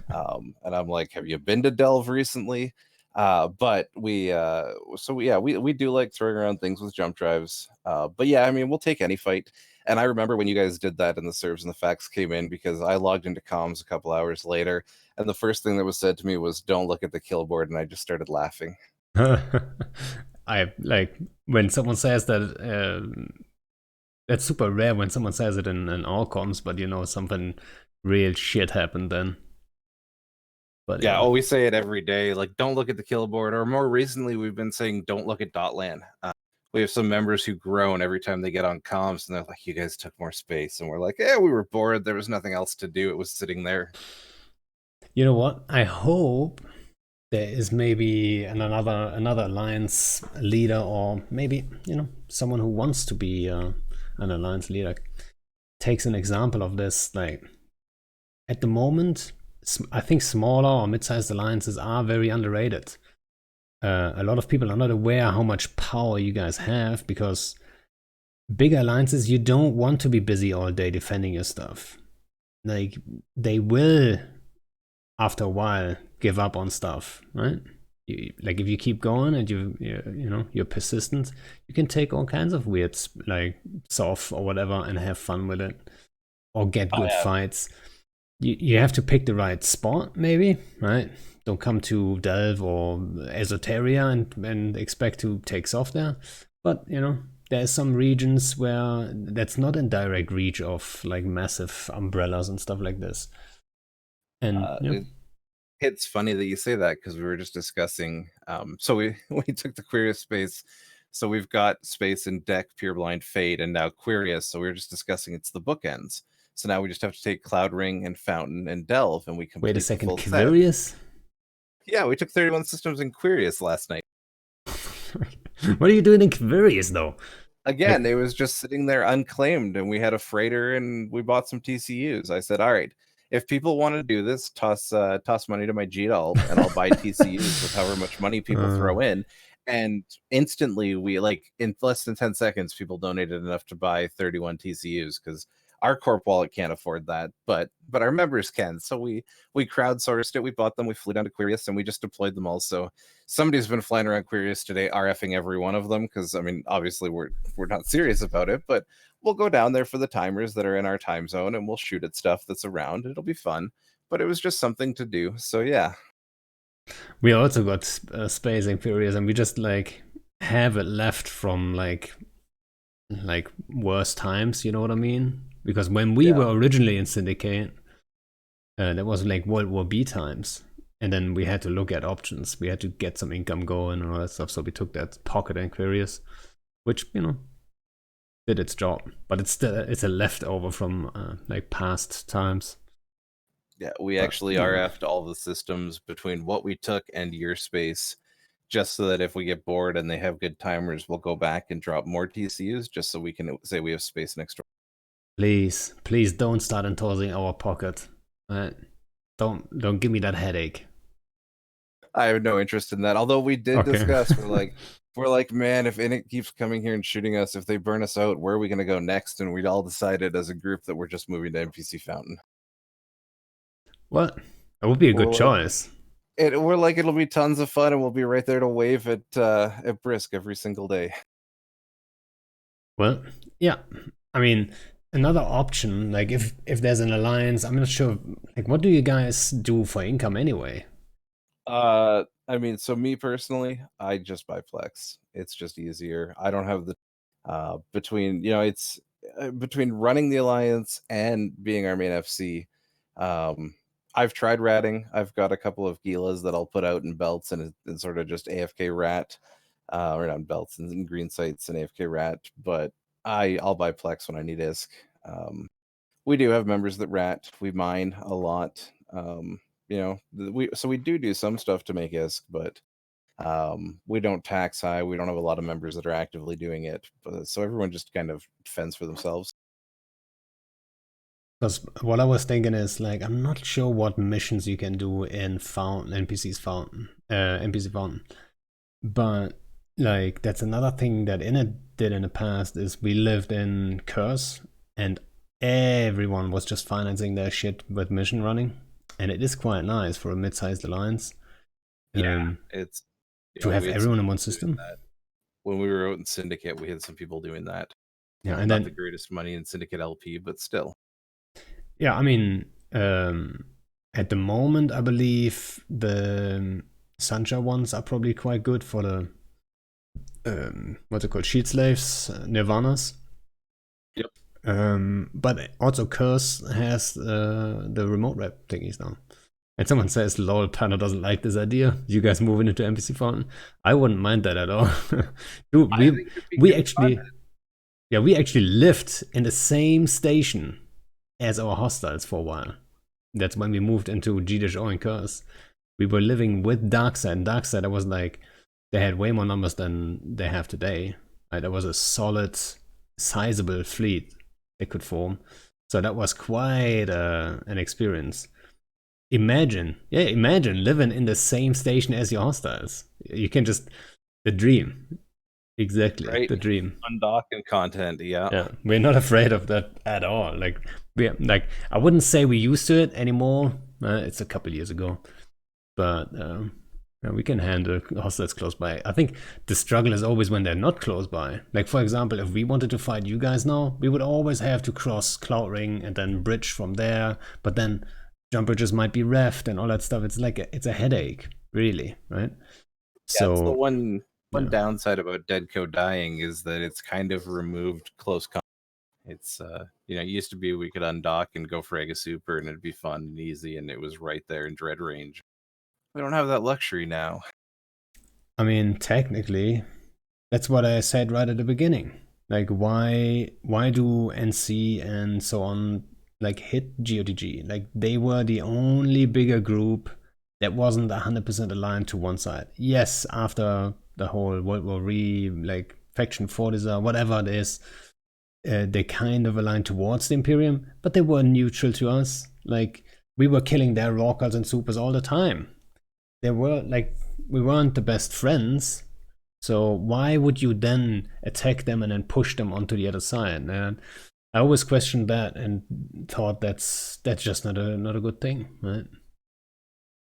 S2: And I'm like, have you been to Delve recently? But we do like throwing around things with jump drives. But yeah, I mean, we'll take any fight. And I remember when you guys did that and the serves and the facts came in, because I logged into comms a couple hours later, and the first thing that was said to me was, don't look at the kill board, and I just started laughing.
S1: I like when someone says that. That's super rare when someone says it in all comms, but something real shit happened then. But
S2: Yeah, we say it every day. Like, don't look at the kill board. Or more recently, we've been saying, don't look at Dotlan. We have some members who groan every time they get on comms, and they're like, you guys took more space. And we're like, yeah, we were bored. There was nothing else to do. It was sitting there.
S1: you know what? I hope there is maybe another alliance leader, or maybe someone who wants to be an alliance leader takes an example of this. Like, at the moment, I think smaller or mid-sized alliances are very underrated. A lot of people are not aware how much power you guys have, because big alliances, you don't want to be busy all day defending your stuff. Like, they will, after a while, give up on stuff, right? Like, if you keep going and you're persistent, you can take all kinds of weird, like soft or whatever, and have fun with it, or get good fights. You have to pick the right spot, maybe, right? Don't come to Delve or Esoteria and expect to take soft there. But there's some regions where that's not in direct reach of like massive umbrellas and stuff like this. And
S2: it's funny that you say that, because we were just discussing. So we took the Quirius space. So we've got space in Deck, Pureblind, Fade, and now Quirius. So we were just discussing it's the bookends. So now we just have to take Cloud Ring and Fountain and Delve, and we complete
S1: wait a second,
S2: the full set.
S1: Quirius?
S2: Yeah, we took 31 systems in Quirius last night.
S1: What are you doing in Quirius though?
S2: Again, it was just sitting there unclaimed, and we had a freighter and we bought some TCUs. I said, all right, if people want to do this, toss money to my GDAL and I'll buy TCUs with however much money people throw in. And instantly, we, like, in less than 10 seconds, people donated enough to buy 31 TCUs, because our corp wallet can't afford that, but our members can. So we crowdsourced it, we bought them, we flew down to Quirius, and we just deployed them all. So somebody's been flying around Quirius today, RFing every one of them, because I mean, obviously we're not serious about it, but we'll go down there for the timers that are in our time zone, and we'll shoot at stuff that's around. It'll be fun, but it was just something to do. So yeah.
S1: We also got space in Quirius, and we just like have it left from like worse times, you know what I mean? Because when we were originally in Syndicate, that was like World War B times. And then we had to look at options. We had to get some income going and all that stuff. So we took that pocket and Quirius, which, did its job. But it's a leftover from like past times.
S2: Yeah, we actually RF'd all the systems between what we took and your space, just so that if we get bored and they have good timers, we'll go back and drop more TCUs, just so we can say we have space next door.
S1: Please don't start endorsing our pocket. Don't give me that headache.
S2: I have no interest in that. Although we did
S1: Okay.
S2: discuss, we're like, man, if Init keeps coming here and shooting us, if they burn us out, where are we gonna go next? And we'd all decided as a group that we're just moving to NPC Fountain.
S1: Well, that would be a good
S2: We're like,
S1: choice.
S2: we're like, it'll be tons of fun, and we'll be right there to wave at Brisk every single day.
S1: Well, yeah. I mean, another option, like if there's an alliance, I'm not sure. Like, what do you guys do for income anyway?
S2: I mean, so me personally, I just buy Plex. It's just easier. I don't have the between it's between running the alliance and being our main FC. I've tried ratting. I've got a couple of Gilas that I'll put out in belts and sort of just AFK rat, or not belts and green sights and AFK rat. But I'll buy Plex when I need ISK. We do have members that rat. We mine a lot. We do some stuff to make ISK, but we don't tax high. We don't have a lot of members that are actively doing it, so everyone just kind of fends for themselves.
S1: Because what I was thinking is like I'm not sure what missions you can do in Fountain NPC Fountain, but like that's another thing that Init did in the past is we lived in Curse and everyone was just financing their shit with mission running, and it is quite nice for a mid-sized alliance.
S2: It's
S1: To have
S2: we had
S1: everyone in one
S2: doing
S1: system.
S2: that. When we were out in Syndicate, we had some people doing that.
S1: Yeah, and
S2: Not
S1: then
S2: the greatest money in Syndicate LP, but still.
S1: yeah, I mean, at the moment, I believe the Sancha ones are probably quite good for the what's it called, Sheet Slaves, Nirvanas.
S2: Yep.
S1: But also Curse has the remote rep thingies now. And someone says, "Lol, Tana doesn't like this idea. You guys moving into NPC Fountain." I wouldn't mind that at all. Dude,
S2: I think it'd be
S1: we
S2: good
S1: actually,
S2: fun.
S1: yeah, we actually lived in the same station as our hostiles for a while. That's when we moved into G-O and Curse. We were living with Darkseid, and Darkseid, I was like, they had way more numbers than they have today. Right? There was a solid, sizable fleet they could form. So that was quite an experience. Imagine living in the same station as your hostiles. You can just, the dream. Exactly,
S2: Right?
S1: the dream.
S2: Undocking content, yeah.
S1: Yeah, we're not afraid of that at all. I wouldn't say we're used to it anymore. It's a couple years ago, but yeah, we can handle hostiles close by. I think the struggle is always when they're not close by. Like for example, if we wanted to fight you guys now, we would always have to cross Cloud Ring and then bridge from there. But then jump bridges might be reft and all that stuff. It's like it's a headache, really, right?
S2: Yeah, it's the
S1: So
S2: one
S1: yeah.
S2: downside about Deadco dying is that it's kind of removed close contact. It's it used to be we could undock and go for Ega Super and it'd be fun and easy and it was right there in dread range. We don't have that luxury now.
S1: I mean, technically, that's what I said right at the beginning. Like, why do NC and so on like hit GOTG? Like, they were the only bigger group that wasn't 100% aligned to one side. Yes, after the whole World War III, like Faction Fortizar, whatever it is, they kind of aligned towards the Imperium, but they were neutral to us. Like, we were killing their Rockers and Supers all the time. They were like, we weren't the best friends, so why would you then attack them and then push them onto the other side? And I always questioned that and thought that's just not a good thing, right?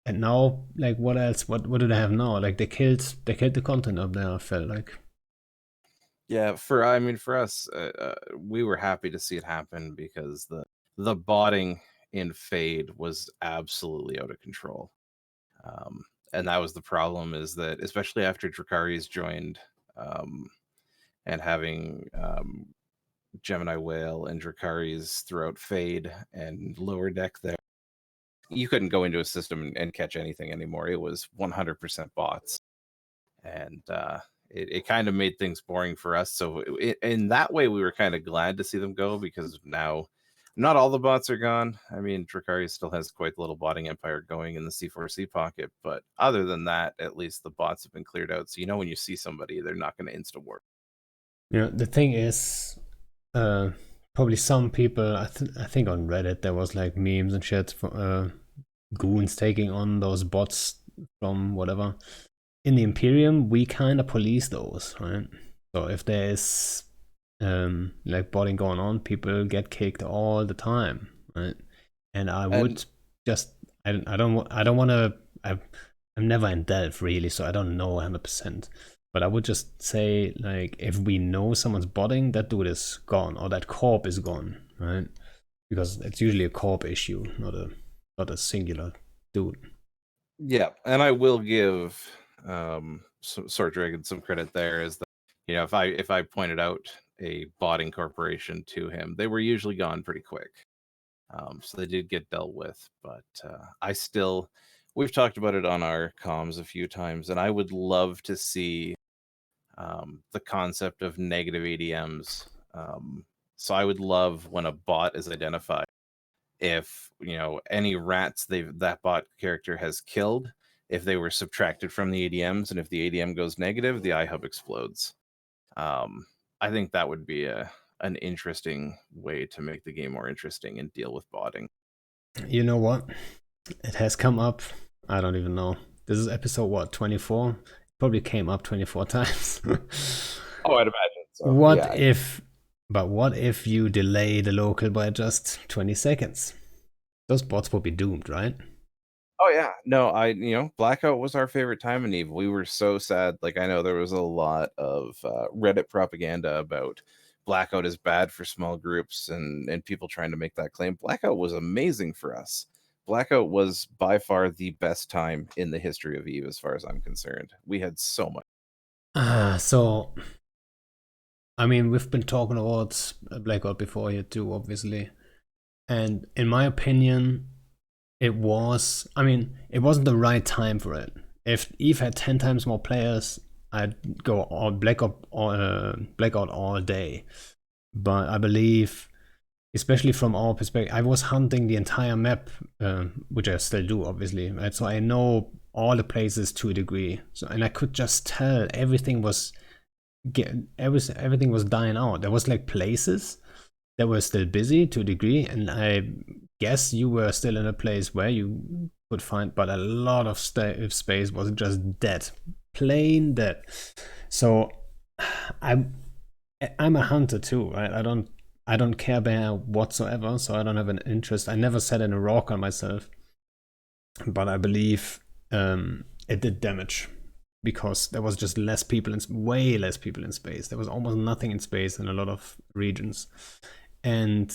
S1: And now, like, what else? What do they have now? Like, they killed the content up there. I felt like.
S2: Yeah, for us, we were happy to see it happen because the botting in Fade was absolutely out of control. And that was the problem, is that especially after Dracarys joined, and having Gemini Whale and Dracarys throughout Fade and Lower Deck there, you couldn't go into a system and catch anything anymore. It was 100% bots. And it kind of made things boring for us. So in that way, we were kind of glad to see them go, because now not all the bots are gone. I mean, Dracarys still has quite the little botting empire going in the C4C pocket, but other than that, at least the bots have been cleared out. So when you see somebody, they're not going to insta warp.
S1: Yeah, the thing is, probably some people, I think on Reddit there was like memes and shit for goons taking on those bots from whatever. In the Imperium, we kind of police those, right? So if there is like botting going on, people get kicked all the time, right? And I
S2: And
S1: would just I don't want to. I'm never in delve really, so I don't know 100%. But I would just say, like, if we know someone's botting, that dude is gone, or that corp is gone, right? Because it's usually a corp issue, not a singular dude.
S2: yeah, and I will give Sword Dragon some credit there, is that, you know, if I pointed out a botting corporation to him, they were usually gone pretty quick. So they did get dealt with, but I still, we've talked about it on our comms a few times, and I would love to see the concept of negative ADMs. So I would love when a bot is identified, if, you know, any rats that bot character has killed, if they were subtracted from the ADMs, and if the ADM goes negative, the iHub explodes. I think that would be an interesting way to make the game more interesting and deal with botting.
S1: You know what? It has come up. I don't even know. This is episode what, 24? Probably came up 24 times.
S2: Oh, I'd imagine so.
S1: What if you delay the local by just 20 seconds? Those bots will be doomed, right?
S2: Oh yeah, no, Blackout was our favorite time in EVE. We were so sad. Like, I know there was a lot of Reddit propaganda about Blackout is bad for small groups, and people trying to make that claim. Blackout was amazing for us. Blackout was by far the best time in the history of EVE, as far as I'm concerned. We had so much.
S1: So, I mean, we've been talking about Blackout before here too, obviously. And in my opinion, it wasn't the right time for it. If Eve had 10 times more players, I'd go all Blackout all day. But I believe, especially from our perspective, I was hunting the entire map, which I still do, obviously, right? So I know all the places to a degree. So, and I could just tell everything was dying out. There was like places that were still busy to a degree, and I guess you were still in a place where you could find, but a lot of space was just dead, plain dead. So I'm a hunter too, right? I don't care bear whatsoever, so I don't have an interest. I never set in a rock on myself, but I believe it did damage because there was just way less people in space. There was almost nothing in space in a lot of regions, and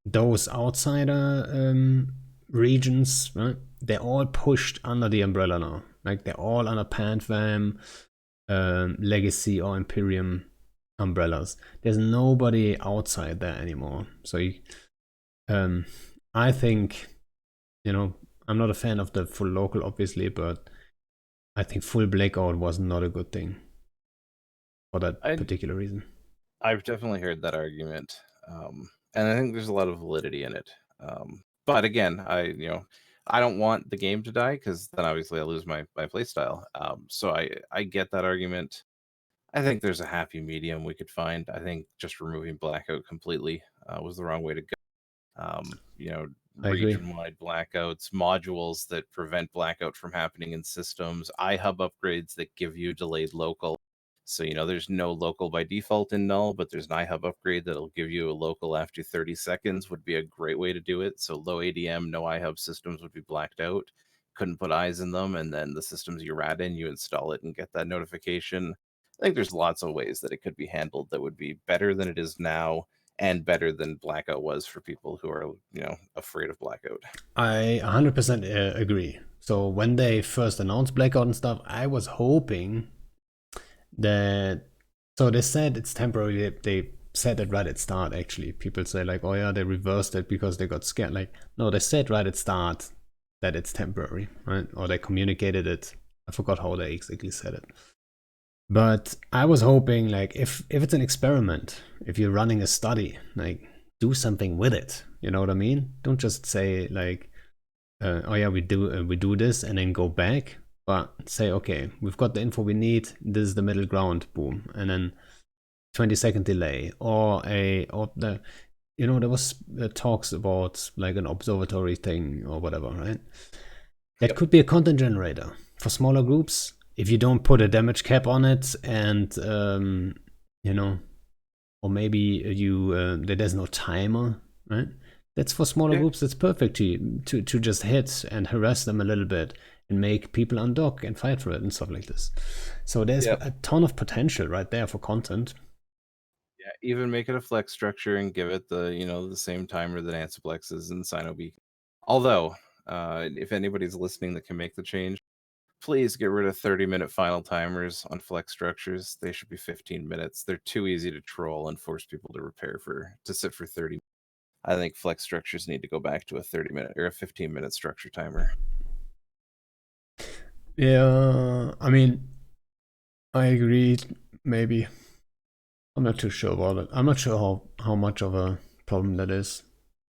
S1: those outsider regions, right? They're all pushed under the umbrella now. Like they're all under Panfam, Legacy, or Imperium umbrellas. There's nobody outside there anymore. So I think, I'm not a fan of the full local, obviously, but I think full Blackout was not a good thing for that particular reason.
S2: I've definitely heard that argument, and I think there's a lot of validity in it. But again, I don't want the game to die, because then obviously I lose my playstyle. So I get that argument. I think there's a happy medium we could find. I think just removing Blackout completely was the wrong way to go. Region-wide blackouts, modules that prevent blackout from happening in systems, iHub upgrades that give you delayed local. So, there's no local by default in null, but there's an iHub upgrade that'll give you a local after 30 seconds would be a great way to do it. So low ADM, no iHub systems would be blacked out. Couldn't put eyes in them, and then the systems you rat in, you install it and get that notification. I think there's lots of ways that it could be handled that would be better than it is now, and better than Blackout was for people who are, afraid of Blackout.
S1: I 100% agree. So when they first announced Blackout and stuff, I was hoping that, so they said it's temporary. They said it right at start, actually. People say like, oh yeah, they reversed it because they got scared. Like, no, they said right at start that it's temporary, right? Or they communicated it. I forgot how they exactly said it. But I was hoping, like, if it's an experiment, if you're running a study, like, do something with it. You know what I mean? Don't just say like, oh yeah, we do this and then go back. But say, okay, we've got the info we need. This is the middle ground. Boom, and then 20-second delay, or there was talks about like an observatory thing or whatever, right? That could be a content generator for smaller groups. If you don't put a damage cap on it, and you know, or maybe there's no timer, right? That's for smaller
S2: Yeah.
S1: groups. That's perfect to just hit and harass them a little bit and make people undock and fight for it and stuff like this. So there's
S2: Yep.
S1: a ton of potential right there for content.
S2: Yeah, even make it a flex structure and give it the the same timer that Ansiplex is and Sinobeacon. Although, if anybody's listening that can make the change, please get rid of 30-minute final timers on flex structures. They should be 15 minutes. They're too easy to troll and force people to sit for 30. I think flex structures need to go back to a 30-minute or a 15-minute structure timer.
S1: Yeah, I mean, I agree. Maybe I'm not too sure about it. I'm not sure how much of a problem that is.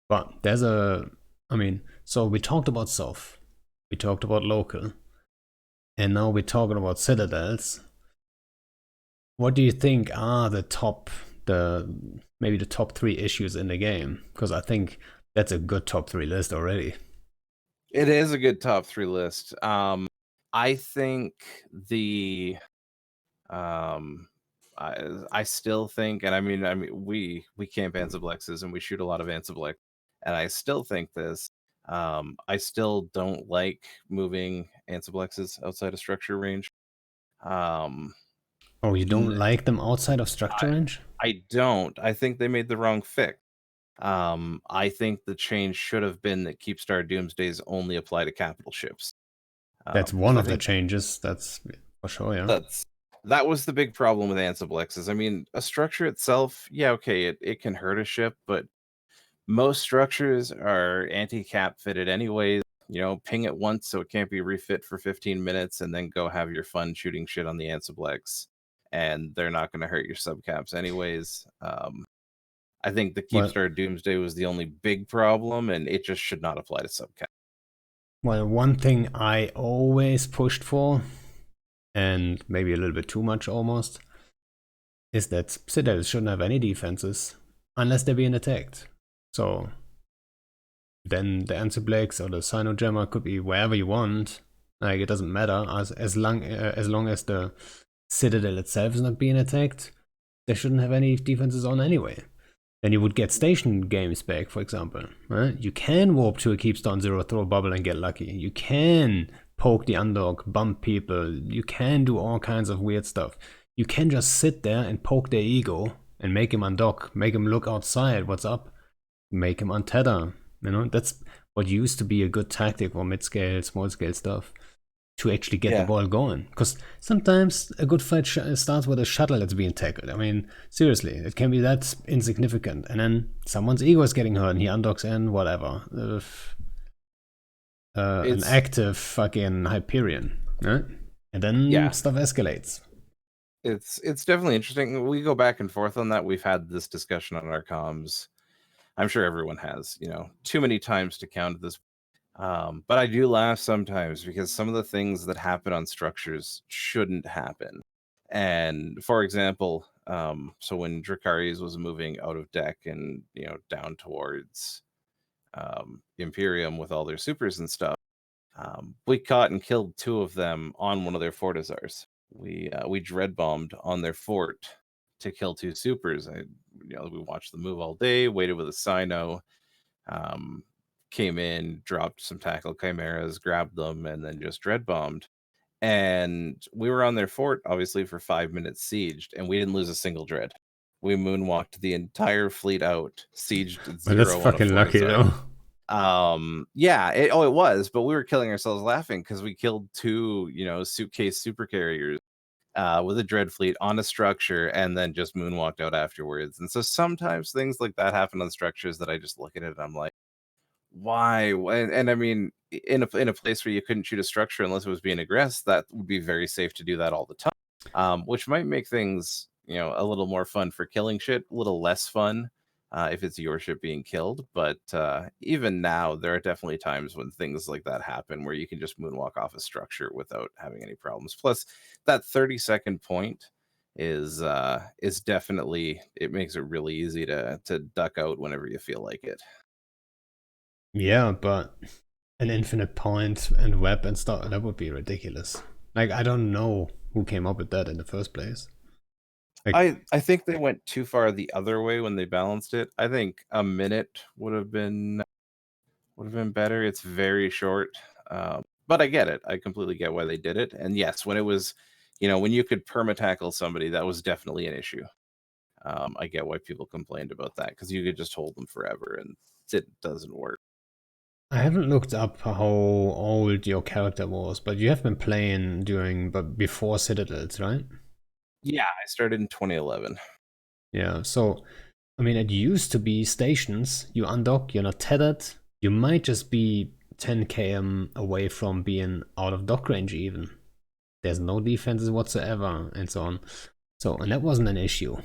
S1: But I mean, so we talked about South, we talked about local, and now we're talking about citadels. What do you think are maybe the top 3 issues in the game? Because I think that's a good top 3 list already.
S2: It is a good top 3 list. I think the I still think, and we camp Ansiblexes and we shoot a lot of Ansiblex, and I still think this. I still don't like moving Ansiblexes outside of structure range. Um,
S1: Oh, you don't
S2: n-
S1: like them outside of structure
S2: I,
S1: range?
S2: I don't. I think they made the wrong fix. I think the change should have been that Keepstar Doomsdays only apply to capital ships.
S1: That's one
S2: Because I
S1: of the
S2: think
S1: changes. That's for sure. Yeah.
S2: that was the big problem with Ansiblexes. I mean, a structure itself, yeah, okay, it can hurt a ship, but most structures are anti-cap fitted anyways. Ping it once so it can't be refit for 15 minutes and then go have your fun shooting shit on the Ansiblex. And they're not going to hurt your subcaps anyways. I think the
S1: Well,
S2: Keepstar Doomsday was the only big problem, and it just should not apply to subcap.
S1: well, one thing I always pushed for, and maybe a little bit too much almost, is that citadels shouldn't have any defenses unless they're being attacked. So then the Ansiblex or the Sinojammer could be wherever you want. Like, it doesn't matter as long as the citadel itself is not being attacked. They shouldn't have any defenses on anyway. Then you would get station games back, for example. Right? You can warp to a Keepstone Zero, throw a bubble, and get lucky. You can poke the underdog, bump people. You can do all kinds of weird stuff. You can just sit there and poke their ego and make him undock, make him look outside, what's up, make him untether. That's what used to be a good tactic for mid-scale, small-scale stuff to actually get the
S2: Yeah.
S1: ball going. Because sometimes a good fight starts with a shuttle that's being tackled. I mean, seriously, it can be that insignificant. And then someone's ego is getting hurt and he undocks in, whatever. An
S2: It's
S1: active fucking Hyperion. Right? And then stuff escalates.
S2: it's definitely interesting. We go back and forth on that. We've had this discussion on our comms. I'm sure everyone has, too many times to count at this. But I do laugh sometimes because some of the things that happen on structures shouldn't happen. And for example, so when Dracarys was moving out of deck and down towards Imperium with all their supers and stuff, we caught and killed 2 of them on one of their Fortizars. We dread bombed on their fort to kill 2 supers. We watched them move all day, waited with a Sino, um, came in, dropped some tackle chimeras, grabbed them, and then just dread bombed. And we were on their fort, obviously, for 5 minutes sieged, and we didn't lose a single dread. We moonwalked the entire fleet out, sieged
S1: But that's
S2: 0 on a
S1: fucking lucky,
S2: Fortizar.
S1: though.
S2: Yeah, it was, but we were killing ourselves laughing because we killed 2, suitcase super carriers with a dread fleet on a structure and then just moonwalked out afterwards. And so sometimes things like that happen on structures that I just look at it and I'm like, why? And I mean, in a place where you couldn't shoot a structure unless it was being aggressed, that would be very safe to do that all the time, which might make things a little more fun for killing shit, a little less fun if it's your ship being killed. But even now, there are definitely times when things like that happen where you can just moonwalk off a structure without having any problems. Plus, that 30-second point is definitely, it makes it really easy to duck out whenever you feel like it.
S1: Yeah, but an infinite point and web and stuff. That would be ridiculous. Like, I don't know who came up with that in the first place. Like,
S2: I think they went too far the other way when they balanced it. I think a minute would have been better. It's very short, but I get it. I completely get why they did it. And yes, when it was, when you could perma tackle somebody, that was definitely an issue. I get why people complained about that because you could just hold them forever, and it doesn't work.
S1: I haven't looked up how old your character was, but you have been playing but before Citadels, right?
S2: Yeah, I started in 2011.
S1: Yeah, so I mean, it used to be stations. You undock, you're not tethered. You might just be 10 km away from being out of dock range, even. There's no defenses whatsoever, and so on. So, and that wasn't an issue.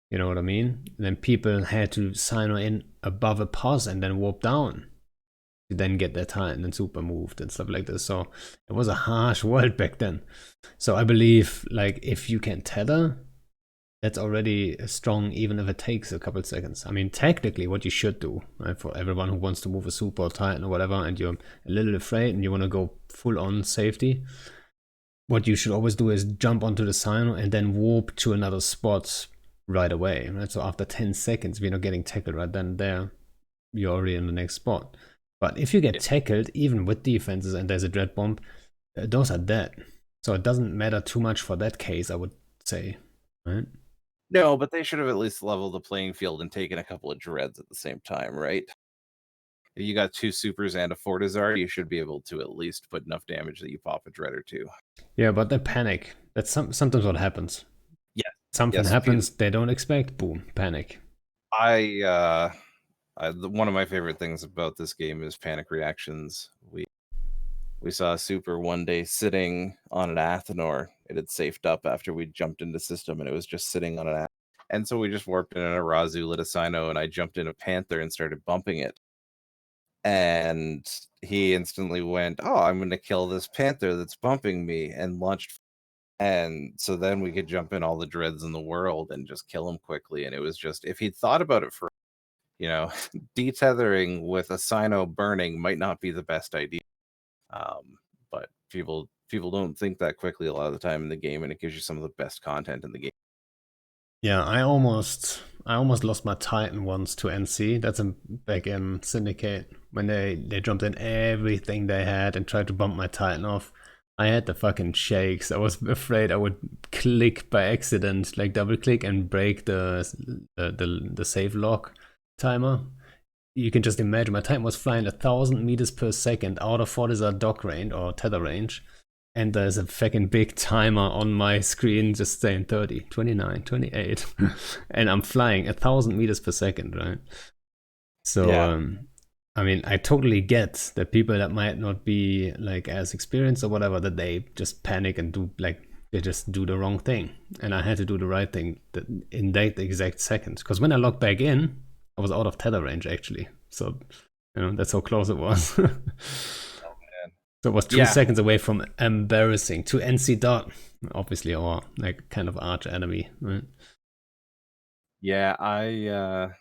S1: You know what I mean? And then people had to sign in above a pass and then warp down to then get their Titan and super moved and stuff like this. So it was a harsh world back then. So I believe, like, if you can tether, that's already strong, even if it takes a couple seconds. I mean, technically, what you should do, right, for everyone who wants to move a super or Titan or whatever, and you're a little afraid and you want to go full on safety, what you should always do is jump onto the Sino and then warp to another spot right away. Right? So after 10 seconds, if you're not getting tackled right then and there, you're already in the next spot. But if you get tackled, even with defenses and there's a dread bomb, those are dead. So it doesn't matter too much for that case, I would say. Right?
S2: No, but they should have at least leveled the playing field and taken a couple of dreads at the same time, right? If you got 2 supers and a Fortizar, you should be able to at least put enough damage that you pop a dread or 2.
S1: Yeah, but they panic. That's sometimes what happens.
S2: Yeah.
S1: Something happens they don't expect, boom, panic.
S2: One of my favorite things about this game is panic reactions. We saw a super one day sitting on an Athenor. It had safed up after we jumped into system, and it was just sitting on an Athenor. And so we just warped in an Arazu, lit a Sino, and I jumped in a Panther and started bumping it. And he instantly went, "Oh, I'm going to kill this Panther that's bumping me," and launched. And so then we could jump in all the dreads in the world and just kill him quickly. And it was just, if he'd thought about it for, detethering with a Sino burning might not be the best idea. But people don't think that quickly a lot of the time in the game, and it gives you some of the best content in the game.
S1: Yeah, I almost lost my Titan once to NC. That's back in Syndicate when they jumped in everything they had and tried to bump my Titan off. I had the fucking shakes. I was afraid I would click by accident, like double click and break the save lock timer. You can just imagine my Titan was flying 1,000 meters per second out of Fortizar dock range or tether range. And there's a fucking big timer on my screen just saying 30, 29, 28. And I'm flying 1,000 meters per second, right? So, yeah. I mean, I totally get that people that might not be like as experienced or whatever, that they just panic and they just do the wrong thing. And I had to do the right thing in that exact second. Because when I logged back in, I was out of tether range actually. So, that's how close it was. So it was 2 seconds away from embarrassing to NC Dot, obviously our like kind of arch enemy, right?
S2: Yeah, I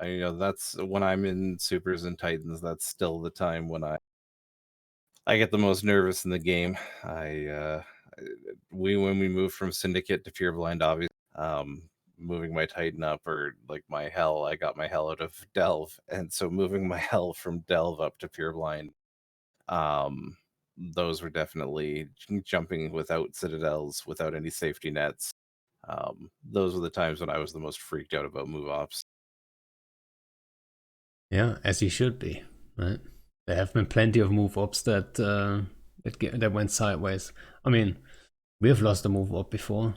S2: that's when I'm in supers and titans. That's still the time when I get the most nervous in the game. When we moved from Syndicate to Pureblind, obviously, moving my Titan up, or like my Hell, I got my Hell out of Delve, and so moving my Hell from Delve up to Pureblind, those were definitely jumping without citadels, without any safety nets. Those were the times when I was the most freaked out about move ops.
S1: Yeah, as you should be, right? There have been plenty of move ops that went sideways. I mean, we have lost a move op before,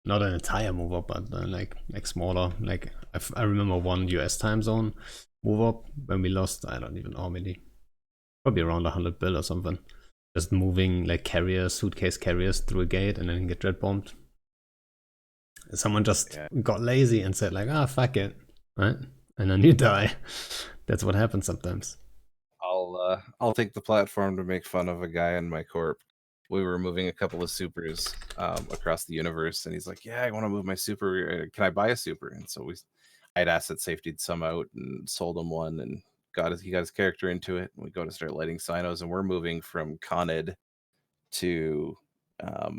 S1: not an entire move op, but like smaller. Like I remember one US time zone move op when we lost. I don't even know how many, probably around 100 bill or something. Just moving like suitcase carriers through a gate and then get dread bombed. Someone just got lazy and said like, fuck it, right? And then you die. That's what happens sometimes.
S2: I'll take the platform to make fun of a guy in my corp. We were moving a couple of supers across the universe, and he's like, "Yeah, I want to move my super. Can I buy a super?" And so I'd asset safetied some out and sold him one, and he got his character into it. We go to start lighting sinos, and we're moving from Conid to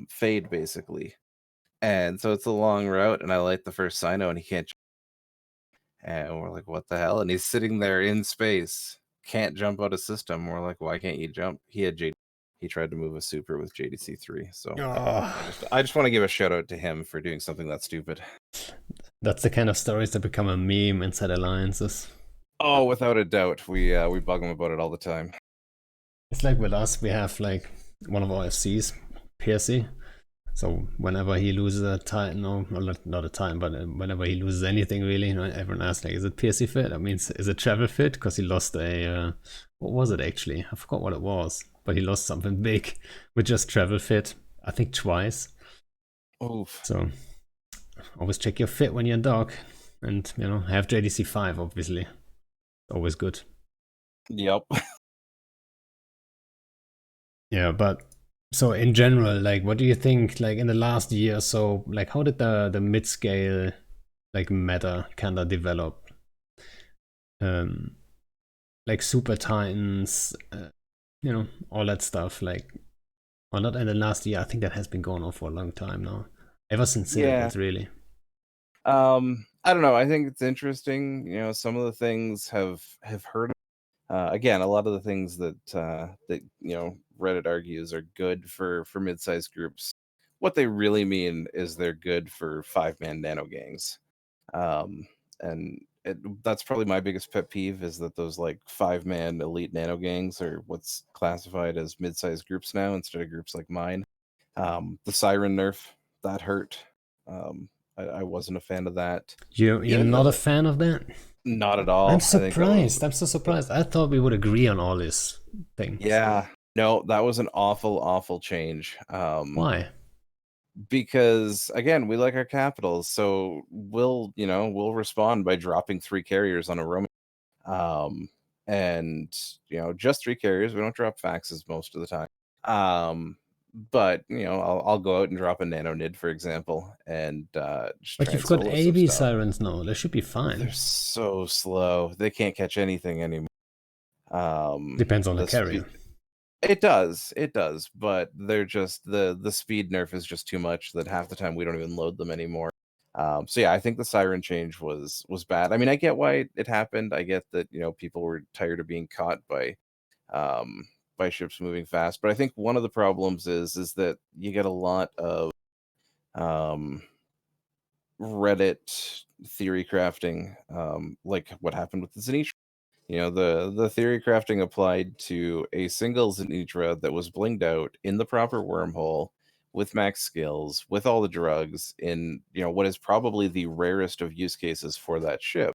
S2: Fade basically. And so it's a long route, and I light the first sino, and he can't. And we're like, what the hell? And he's sitting there in space, can't jump out of system. We're like, why can't you jump? He had he tried to move a super with JDC3. So
S1: Oh,
S2: I just want to give a shout out to him for doing something that stupid.
S1: that's the kind of stories that become a meme inside alliances.
S2: Oh, without a doubt, we bug him about it all the time.
S1: It's like with us, we have like one of our FCs, Piercy. So whenever he loses a Titan, or not a Titan, but whenever he loses anything really, everyone asks like, is it Piercy fit? I mean, is it travel fit? Because he lost a, what was it actually? I forgot what it was, but he lost something big with just travel fit, I think twice.
S2: Oof.
S1: So always check your fit when you're in dog, and have JDC 5 obviously. Always good.
S2: Yep.
S1: Yeah, but so in general, like, what do you think? Like in the last year or so, like, how did the mid scale like meta kind of develop? Like Super Titans, all that stuff. Like, well, not in the last year. I think that has been going on for a long time now. Ever since Citadels, really.
S2: I don't know. I think it's interesting. Some of the things have heard. Again, a lot of the things that Reddit argues are good for mid-sized groups. What they really mean is they're good for 5-man nano gangs, and that's probably my biggest pet peeve is that those like 5-man elite nano gangs are what's classified as mid-sized groups now instead of groups like mine. The Siren nerf that hurt. I wasn't a fan of that.
S1: You're not a fan of that?
S2: Not at all.
S1: I'm surprised. I'm so surprised. I thought we would agree on all these things.
S2: Yeah. No, that was an awful change.
S1: Why?
S2: Because again, we like our capitals, so we'll respond by dropping 3 carriers on a roaming. And just 3 carriers. We don't drop faxes most of the time. But I'll go out and drop a nano nid, for example, and just
S1: But
S2: try
S1: you've
S2: and
S1: got
S2: solo some
S1: AB
S2: stuff.
S1: sirens now. They should be fine.
S2: They're so slow. They can't catch anything anymore.
S1: Depends on the carrier.
S2: It does, but they're just the speed nerf is just too much that half the time we don't even load them anymore. So yeah, I think the siren change was bad. I mean, I get why it happened. I get that people were tired of being caught by ships moving fast. But I think one of the problems is that you get a lot of Reddit theory crafting, like what happened with the Zenitra. The theory crafting applied to a single Zenitra that was blinged out in the proper wormhole with max skills, with all the drugs in what is probably the rarest of use cases for that ship.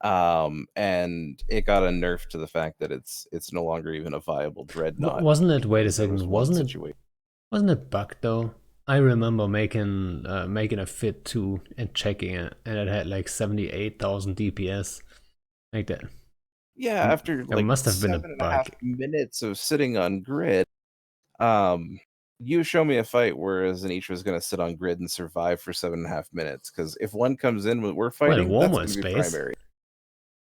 S2: And it got a nerf to the fact that it's no longer even a viable dreadnought.
S1: Wasn't it? Wait a second. Wasn't it bugged though? I remember making a fit too and checking it, and it had like 78,000 DPS, like that.
S2: Yeah, after
S1: it must have been a bug.
S2: 7.5 minutes of sitting on grid, you show me a fight where Zenitra is going to sit on grid and survive for 7.5 minutes. Because if one comes in when we're fighting, that's going to be primary.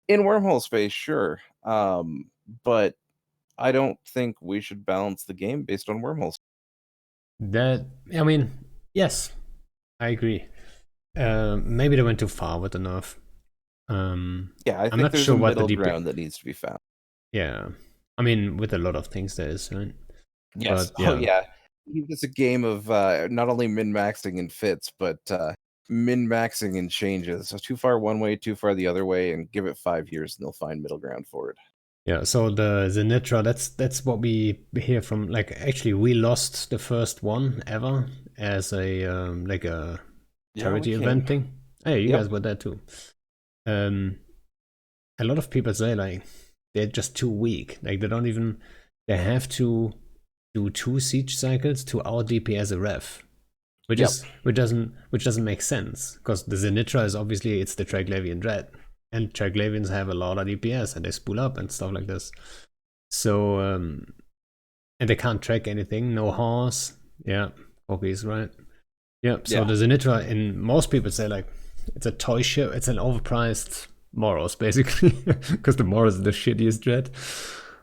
S2: In wormhole space, sure, but I don't think we should balance the game based on wormholes.
S1: Yes, I agree. Maybe they went too far with the nerf.
S2: Yeah, I think there's a middle ground that needs to be found.
S1: Yeah, I mean, with a lot of things there is, right?
S2: Yes. But, yeah. Oh yeah, it's a game of not only min-maxing in fits, but min-maxing in changes. So too far one way, too far the other way, and give it 5 years, and they'll find middle ground for it.
S1: Yeah. So the Zenitra, that's what we hear from. Like, actually, we lost the first one ever as a like a charity event thing. Hey, you guys were there too. A lot of people say like they're just too weak. Like they have to do 2 siege cycles to out DPS a ref, which doesn't make sense because the Zenitra is obviously it's the Triglavian Dread, and Triglavians have a lot of DPS and they spool up and stuff like this. So and they can't track anything. No horse. Yeah, cookies, right? Yeah. So the Zenitra, and most people say like it's a toy ship. It's an overpriced Moros, basically, because the Moros are the shittiest dread.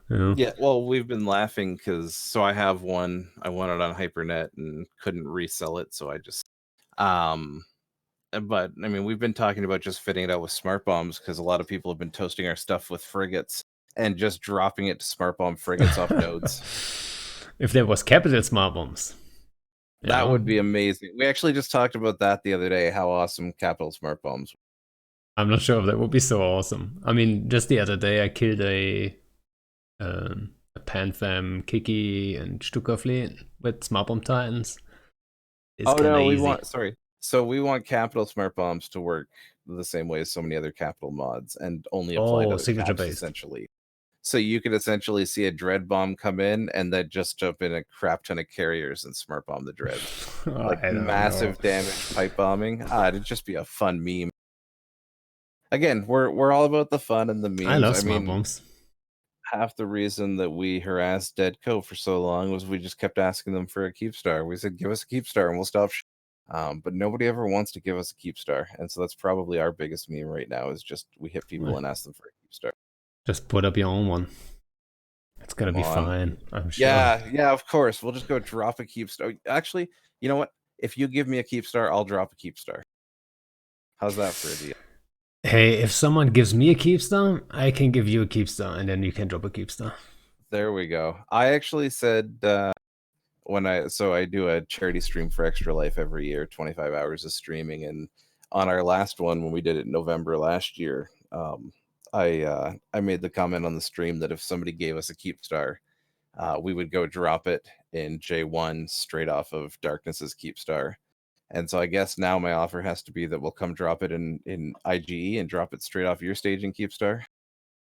S1: You know?
S2: Yeah, well, we've been laughing because I have one. I won it on Hypernet and couldn't resell it, so I just but I mean, we've been talking about just fitting it out with smart bombs because a lot of people have been toasting our stuff with frigates and just dropping it to smart bomb frigates off nodes.
S1: If there was capital smart bombs,
S2: That would be amazing. We actually just talked about that the other day, how awesome capital smart bombs.
S1: I'm not sure if that would be so awesome. I mean, just the other day I killed a Panfam, Kiki, and Stuka fleet with smart bomb titans. It's
S2: Oh no, we
S1: easy.
S2: want So we want capital smart bombs to work the same way as so many other capital mods and only apply to other
S1: signature
S2: caps,
S1: based.
S2: essentially. So you could essentially see a dread bomb come in and then just jump in a crap ton of carriers and smart bomb the dread. Like massive damage pipe bombing. It'd just be a fun meme. Again, we're all about the fun and the memes.
S1: I love smart bombs.
S2: Half the reason that we harassed Deadco for so long was we just kept asking them for a keep star. We said, give us a keep star and we'll stop. But nobody ever wants to give us a keep star. And so that's probably our biggest meme right now is just we hit people and ask them for a keep star.
S1: Just put up your own one. It's going to be fine, I'm sure.
S2: Yeah, of course. We'll just go drop a keep star. Actually, you know what? If you give me a keep star, I'll drop a keep star. How's that for a deal?
S1: Hey, if someone gives me a keep star, I can give you a keep star, and then you can drop a keep star.
S2: There we go. I actually said when I do a charity stream for Extra Life every year, 25 hours of streaming, and on our last one when we did it in November last year, I made the comment on the stream that if somebody gave us a keep star, we would go drop it in J1 straight off of Darkness's keep star. And so I guess now my offer has to be that we'll come drop it in IGE and drop it straight off your staging keep star.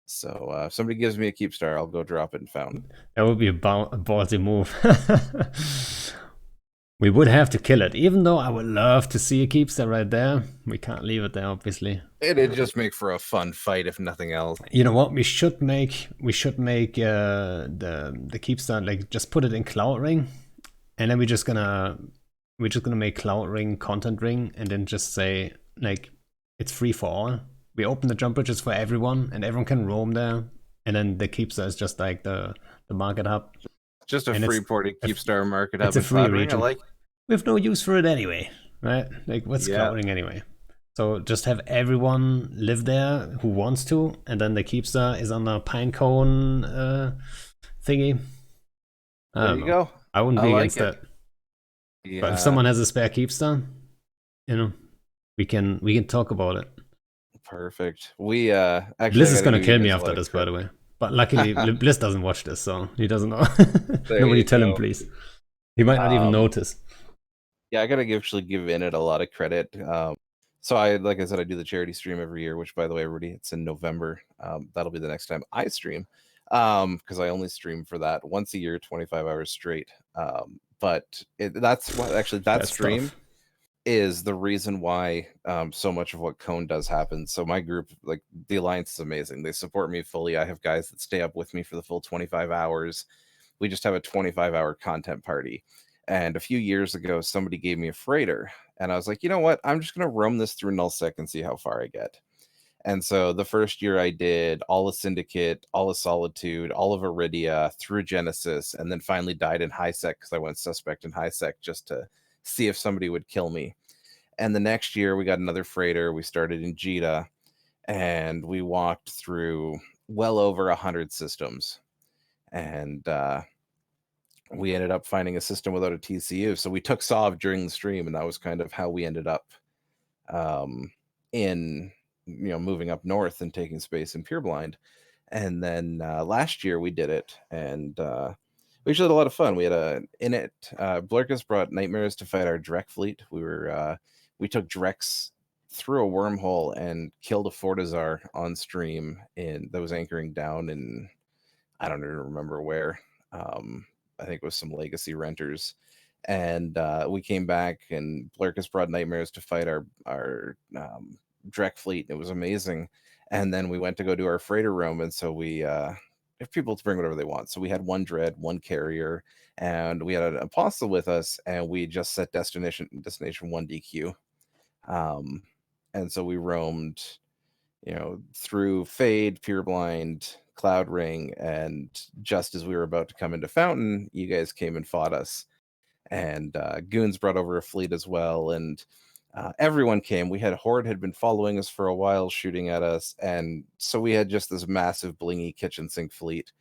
S2: So if somebody gives me a keep star, I'll go drop it in Fountain.
S1: That would be a ballsy move. We would have to kill it, even though I would love to see a keep star right there. We can't leave it there, obviously.
S2: It'd just make for a fun fight, if nothing else.
S1: You know what? We should make the keep star, like, just put it in Cloud Ring, and then we're just gonna make Cloud Ring content ring, and then just say, like, it's free for all. We open the jump bridges for everyone, and everyone can roam there. And then the keep star is just like the market hub.
S2: Just a free ported keep star market hub.
S1: It's a free region. We have no use for it anyway, right? Like, what's Cloud Ring anyway? So just have everyone live there who wants to, and then the keep star is on the pinecone thingy.
S2: There you go.
S1: I wouldn't be against that. Yeah. But if someone has a spare keep star, you know, we can talk about it.
S2: Perfect. We actually
S1: Bliss is gonna kill me after this, by the way. But luckily, Bliss doesn't watch this, so he doesn't know. Nobody tell him, please. He might not even notice.
S2: Yeah, I gotta actually give Init a lot of credit. So like I said, I do the charity stream every year, which, by the way, everybody, it's in November. That'll be the next time I stream, because I only stream for that once a year, 25 hours straight. But that stream is the reason why so much of what Cone does happen. So my group, like the Alliance, is amazing. They support me fully. I have guys that stay up with me for the full 25 hours. We just have a 25-hour content party. And a few years ago, somebody gave me a freighter, and I was like, you know what? I'm just going to roam this through nullsec and see how far I get. And so the first year I did all of Syndicate, all of Solitude, all of Iridia through Genesis, and then finally died in high sec because I went suspect in high sec just to see if somebody would kill me. And the next year we got another freighter. We started in Jita, and we walked through well over 100 systems. And we ended up finding a system without a TCU. So we took Sov during the stream, and that was kind of how we ended up in, moving up north and taking space in Pureblind. And then last year we did it, and we actually had a lot of fun. We had Blurkus brought Nightmares to fight our Drek fleet. We took Dreks through a wormhole and killed a Fortizar on stream that was anchoring down in, I don't even remember where. I think it was some legacy renters. And we came back, and Blurkus brought Nightmares to fight our Drek fleet. It was amazing. And then we went to go do our freighter roam, and so we have people to bring whatever they want. So we had one dread, one carrier, and we had an apostle with us, and we just set destination 1 DQ. And so we roamed through Fade, Pureblind, Cloud Ring, and just as we were about to come into Fountain, you guys came and fought us. And Goons brought over a fleet as well, and everyone came. We had Horde had been following us for a while, shooting at us, and so we had just this massive blingy kitchen sink fleet,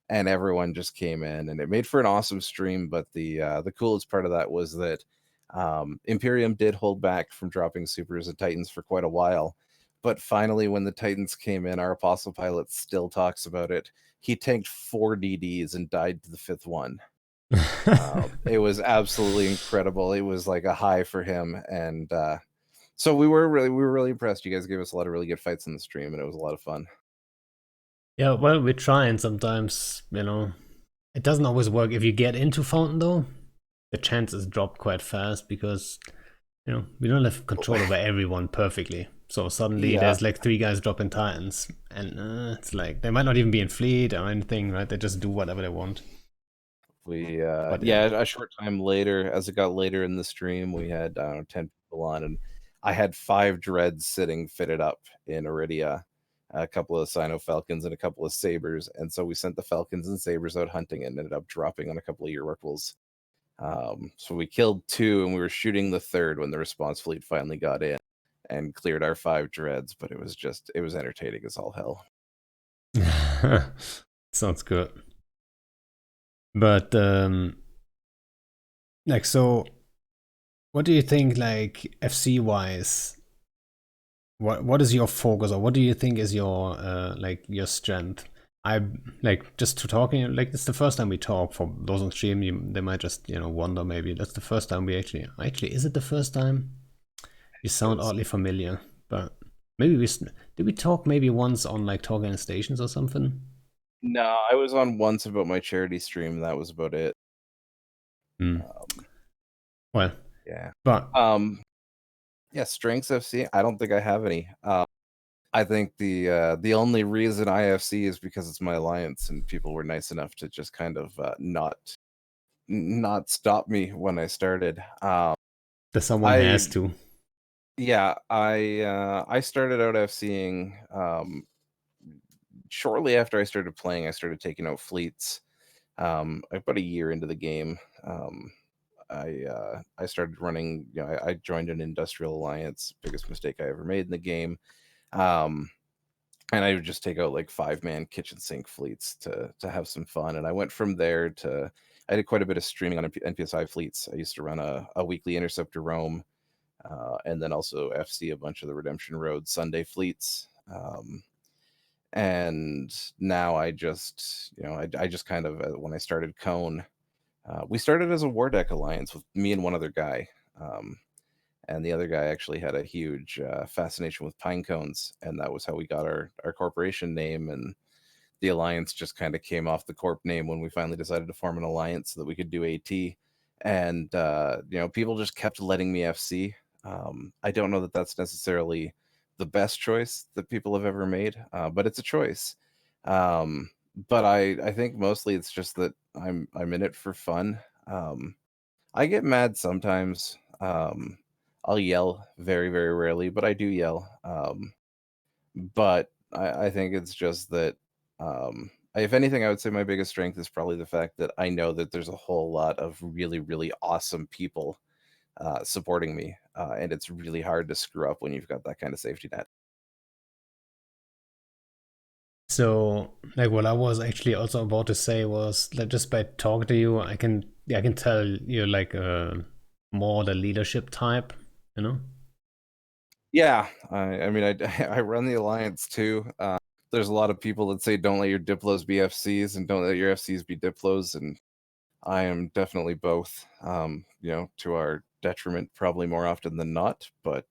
S2: and everyone just came in, and it made for an awesome stream. But the coolest part of that was that Imperium did hold back from dropping supers and Titans for quite a while. But finally, when the Titans came in, our Apostle Pilot still talks about it. He tanked 4 DDs and died to the 5th one. It was absolutely incredible. It was like a high for him, and so we were really impressed. You guys gave us a lot of really good fights in the stream, and it was a lot of fun.
S1: Yeah, well, we try, and sometimes, it doesn't always work. If you get into Fountain, though, the chances drop quite fast because, we don't have control over everyone perfectly. So suddenly there's like 3 guys dropping Titans, and it's like they might not even be in fleet or anything, right? They just do whatever they want.
S2: A short time later, as it got later in the stream, we had 10 people on, and I had 5 dreads sitting fitted up in Iridia, a couple of Sino Falcons and a couple of Sabers, and so we sent the Falcons and Sabers out hunting and ended up dropping on a couple of Urquals. So we killed 2, and we were shooting the 3rd when the response fleet finally got in and cleared our 5 dreads, but it was entertaining as all hell.
S1: Sounds good. But so what do you think, like, FC wise, what is your focus, or what do you think is your your strength? I like, just to talking, like, it's the first time we talk. For those on stream, they might just wonder, maybe that's the first time we actually is it the first time? You sound oddly familiar, but maybe did we talk maybe once on like Talking Stations or something?
S2: No, I was on once about my charity stream, and that was about it.
S1: Well,
S2: yeah,
S1: but
S2: strengths FC. I don't think I have any. I think the only reason IFC is because it's my alliance, and people were nice enough to just kind of not stop me when I started.
S1: someone has to.
S2: Yeah, I started out FCing shortly after I started playing. I started taking out fleets. About a year into the game, I started running. I joined an industrial alliance. Biggest mistake I ever made in the game. And I would just take out like 5-man kitchen sink fleets to have some fun. And I went from there to I did quite a bit of streaming on NPSI fleets. I used to run a weekly Interceptor Roam, and then also FC a bunch of the Redemption Road Sunday fleets. And now I just I just kind of when I started Cone, we started as a War Deck alliance with me and one other guy. And the other guy actually had a huge fascination with pine cones, and that was how we got our corporation name. And the alliance just kind of came off the corp name when we finally decided to form an alliance so that we could do AT. And people just kept letting me FC. I don't know that that's necessarily the best choice that people have ever made, but it's a choice. But I think mostly it's just that I'm in it for fun. I get mad sometimes. I'll yell very, very rarely, but I do yell. But I think it's just that, if anything, I would say my biggest strength is probably the fact that I know that there's a whole lot of really, really awesome people supporting me. And it's really hard to screw up when you've got that kind of safety net.
S1: So, like, what I was actually also about to say was that just by talking to you, I can tell you're like more the leadership type,
S2: Yeah, I mean, I run the alliance too. There's a lot of people that say don't let your Diplos be FCs and don't let your FCs be Diplos, and I am definitely both. To our detriment, probably more often than not, but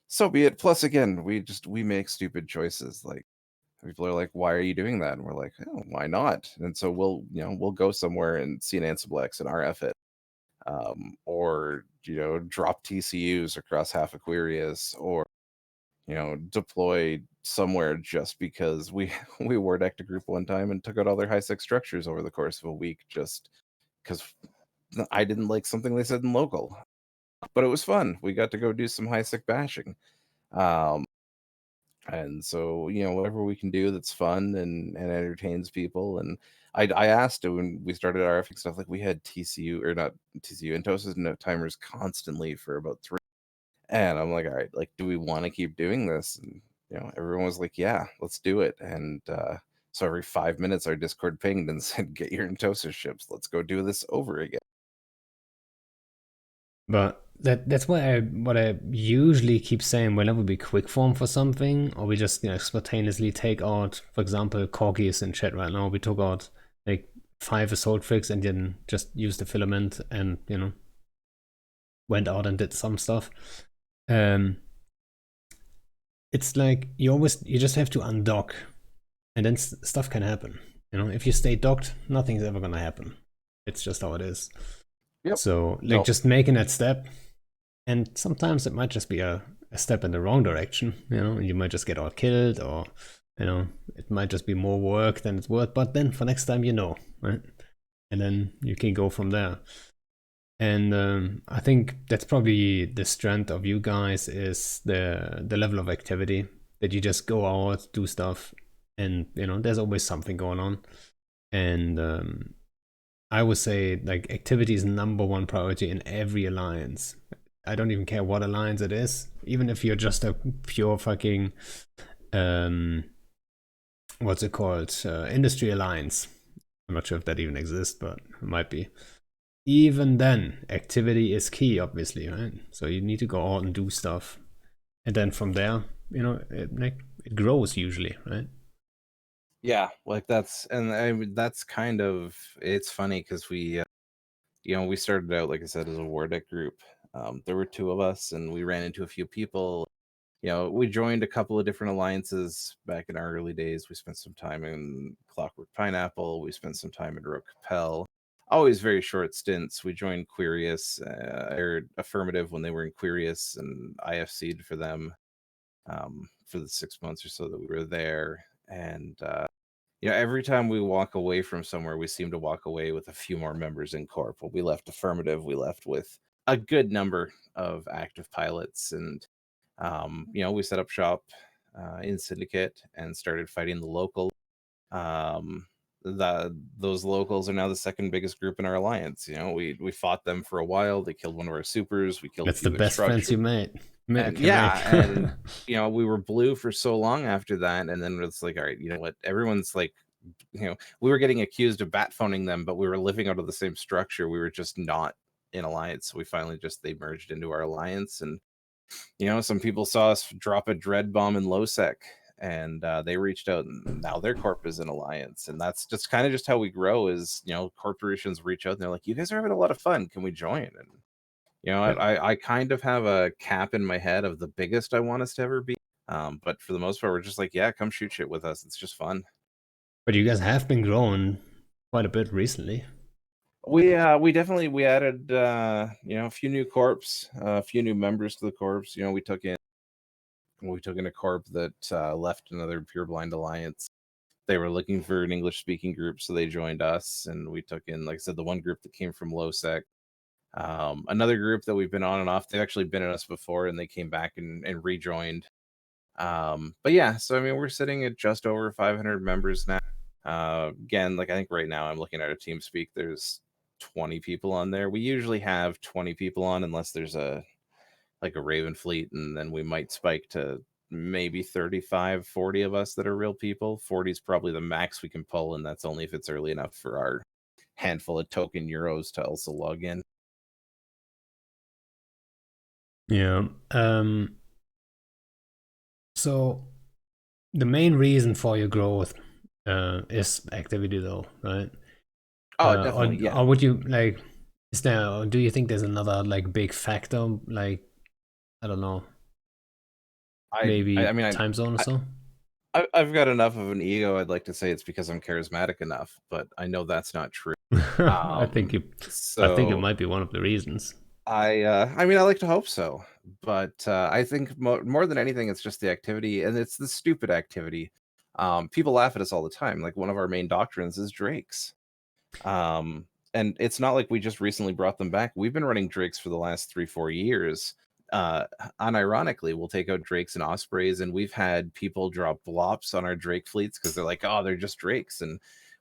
S2: so be it. Plus, again, we make stupid choices. Like, people are like, "Why are you doing that?" And we're like, "Oh, why not?" And so we'll go somewhere and see an Ansible X and RF it, or drop TCUs across half Aquarius, or deploy somewhere just because we war decked a group one time and took out all their high sec structures over the course of a week just because I didn't like something they said in local. But it was fun. We got to go do some high sec bashing. And so, whatever we can do that's fun and entertains people. And I asked it when we started our RFing stuff, like we had TCU or not TCU and Toasters note timers constantly for about 3. And I'm like, all right, like, do we want to keep doing this? And everyone was like, yeah, let's do it. And so every 5 minutes, our Discord pinged and said, get your Toasters ships. Let's go do this over again.
S1: But that's what I usually keep saying whenever we quick form for something, or we just spontaneously take out, for example, Corgis in chat right now. We took out like 5 assault frigs and then just used the filament and went out and did some stuff. It's like you just have to undock, and then stuff can happen. If you stay docked, nothing's ever gonna happen. It's just how it is.
S2: Yep.
S1: So like just making that step, and sometimes it might just be a step in the wrong direction, and you might just get all killed, or it might just be more work than it's worth. But then for next time, right? And then you can go from there. And I think that's probably the strength of you guys is the level of activity that you just go out, do stuff, and there's always something going on. And I would say like activity is number one priority in every alliance. I don't even care what alliance it is, even if you're just a pure fucking what's it called, industry alliance. I'm not sure if that even exists, but it might be. Even then, activity is key, obviously, right? So you need to go out and do stuff, and then from there, it grows usually, right?
S2: Yeah, like that's kind of, it's funny because we we started out, like I said, as a war deck group. There were 2 of us, and we ran into a few people. We joined a couple of different alliances back in our early days. We spent some time in Clockwork Pineapple. We spent some time in Rogue Capel. Always very short stints. We joined Quirius, or Affirmative when they were in Quirius, and IFC'd for them for the 6 months or so that we were there. And every time we walk away from somewhere, we seem to walk away with a few more members in Corp. When we left Affirmative, we left with a good number of active pilots. And we set up shop in Syndicate and started fighting the local. Those locals are now the second biggest group in our alliance. We fought them for a while. They killed one of our supers. We killed
S1: That's
S2: a few
S1: the best friends you made.
S2: and and we were blue for so long after that, and then it's like, all right, you know what? Everyone's like, we were getting accused of bat phoning them, but we were living out of the same structure. We were just not in alliance. So we finally they merged into our alliance, and some people saw us drop a dread bomb in Lowsec, and they reached out, and now their corp is in alliance. And that's just kind of just how we grow. Is corporations reach out and they're like, you guys are having a lot of fun, can we join? And I kind of have a cap in my head of the biggest I want us to ever be. But for the most part, we're just like, yeah, come shoot shit with us. It's just fun.
S1: But you guys have been growing quite a bit recently.
S2: We added a few new corps, a few new members to the corps. We took in a corp that left another Pureblind alliance. They were looking for an English speaking group, so they joined us, and we took in, like I said, the one group that came from Lowsec. Another group that we've been on and off, they've actually been in us before, and they came back and rejoined. But yeah, so I mean, we're sitting at just over 500 members now. Again, like I think right now I'm looking at a TeamSpeak, there's 20 people on there. We usually have 20 people on unless there's a Raven fleet, and then we might spike to maybe 35, 40 of us that are real people. 40 is probably the max we can pull, and that's only if it's early enough for our handful of token euros to also log in.
S1: Yeah. So the main reason for your growth is activity, though, right?
S2: Oh, definitely. Yeah.
S1: Or would you like? Do you think there's another like big factor? Like, I don't know. Maybe time zone or so.
S2: I've got enough of an ego. I'd like to say it's because I'm charismatic enough, but I know that's not true.
S1: I think it might be one of the reasons.
S2: I mean, I like to hope so, but I think more than anything, it's just the activity, and it's the stupid activity. People laugh at us all the time. Like, one of our main doctrines is Drakes. And it's not like we just recently brought them back. We've been running Drakes for the last 3-4 years. unironically, we'll take out drakes and ospreys, and we've had people drop blops on our drake fleets because they're like, oh, they're just drakes, and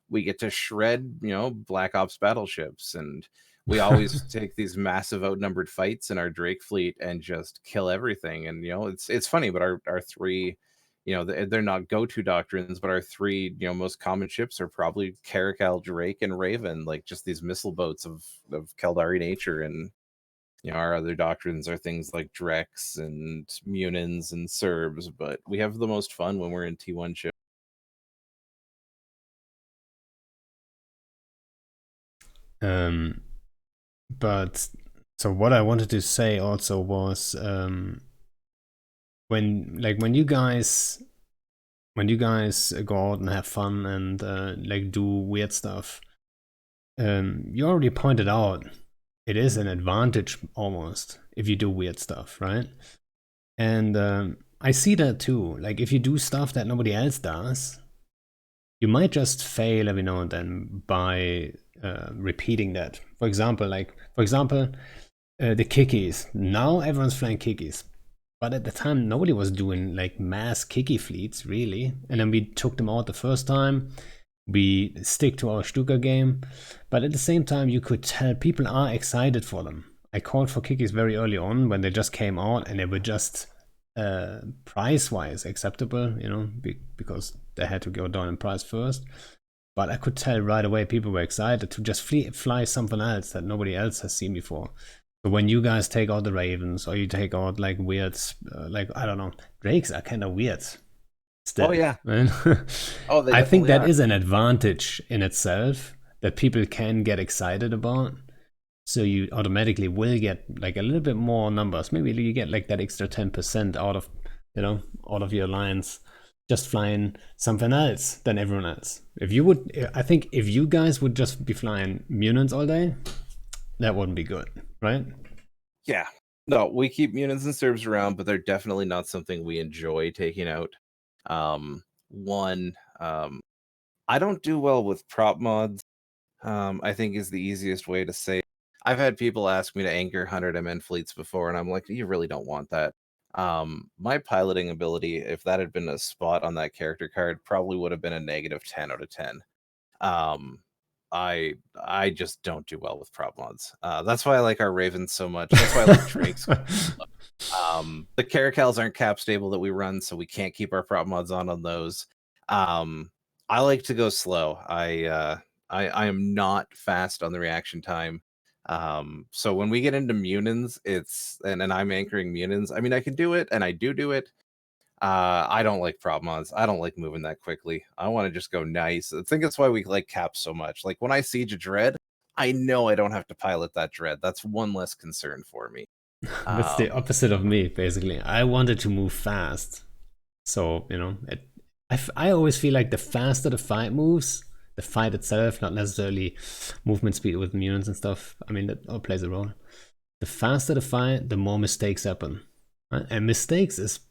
S2: we get to shred, Black Ops battleships, and we always take these massive outnumbered fights in our drake fleet and just kill everything. And it's funny, but our three, they're not go-to doctrines, but our three, most common ships are probably Caracal, Drake, and Raven, like just these missile boats of Keldari nature. And our other doctrines are things like Drex and Munins and Serbs, but we have the most fun when we're in T1 ship.
S1: But so what I wanted to say also was, when you guys go out and have fun and like do weird stuff, you already pointed out it is an advantage almost if you do weird stuff, right? And I see that too. Like if you do stuff that nobody else does, you might just fail every now and then by repeating that. For example, the kikis. Now everyone's flying kikis. But at the time, nobody was doing like mass kiki fleets, really. And then we took them out the first time. We stick to our Stuka game. But at the same time, you could tell people are excited for them. I called for kikis very early on when they just came out, and they were just price-wise acceptable, because they had to go down in price first. But I could tell right away people were excited to just fly something else that nobody else has seen before. So when you guys take out the Ravens, or you take out like weird, like I don't know, Drakes are kind of weird. Still,
S2: oh yeah,
S1: right?
S2: oh, they
S1: I think that
S2: are.
S1: is an advantage in itself that people can get excited about. So you automatically will get like a little bit more numbers. Maybe you get like that extra 10% out of your alliance just flying something else than everyone else. I think if you guys would just be flying Munins all day, that wouldn't be good, right?
S2: Yeah. No, we keep Munins and Serbs around, but they're definitely not something we enjoy taking out. I don't do well with prop mods. I think is the easiest way to say it. I've had people ask me to anchor 100 MN fleets before, and I'm like, you really don't want that. My piloting ability, if that had been a spot on that character card, probably would have been a negative 10 out of 10. I just don't do well with prop mods. That's why I like our Ravens so much. That's why I like Drakes. The Caracals aren't cap stable that we run, so we can't keep our prop mods on those. I like to go slow. I am not fast on the reaction time. So when we get into Munins, and I'm anchoring Munins. I mean, I can do it, and I do it. I don't like prop mods. I don't like moving that quickly. I want to just go nice. I think that's why we like caps so much. Like when I siege a dread, I know I don't have to pilot that dread. That's one less concern for me.
S1: That's the opposite of me, basically. I wanted to move fast. So, I always feel like the faster the fight moves, the fight itself, not necessarily movement speed with mutants and stuff. I mean, that all plays a role. The faster the fight, the more mistakes happen. Right? And mistakes is,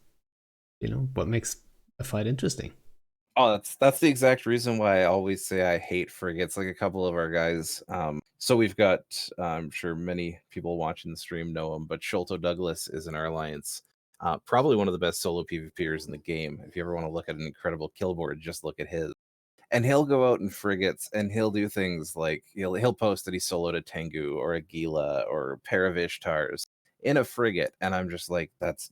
S1: what makes a fight interesting.
S2: Oh, that's the exact reason why I always say I hate frigates. Like a couple of our guys. So we've got, I'm sure many people watching the stream know him, but Sholto Douglas is in our alliance. Probably one of the best solo PvPers in the game. If you ever want to look at an incredible kill board, just look at his. And he'll go out in frigates and he'll do things like he'll post that he soloed a Tengu or a Gila or a pair of Ishtars in a frigate, and I'm just like, that's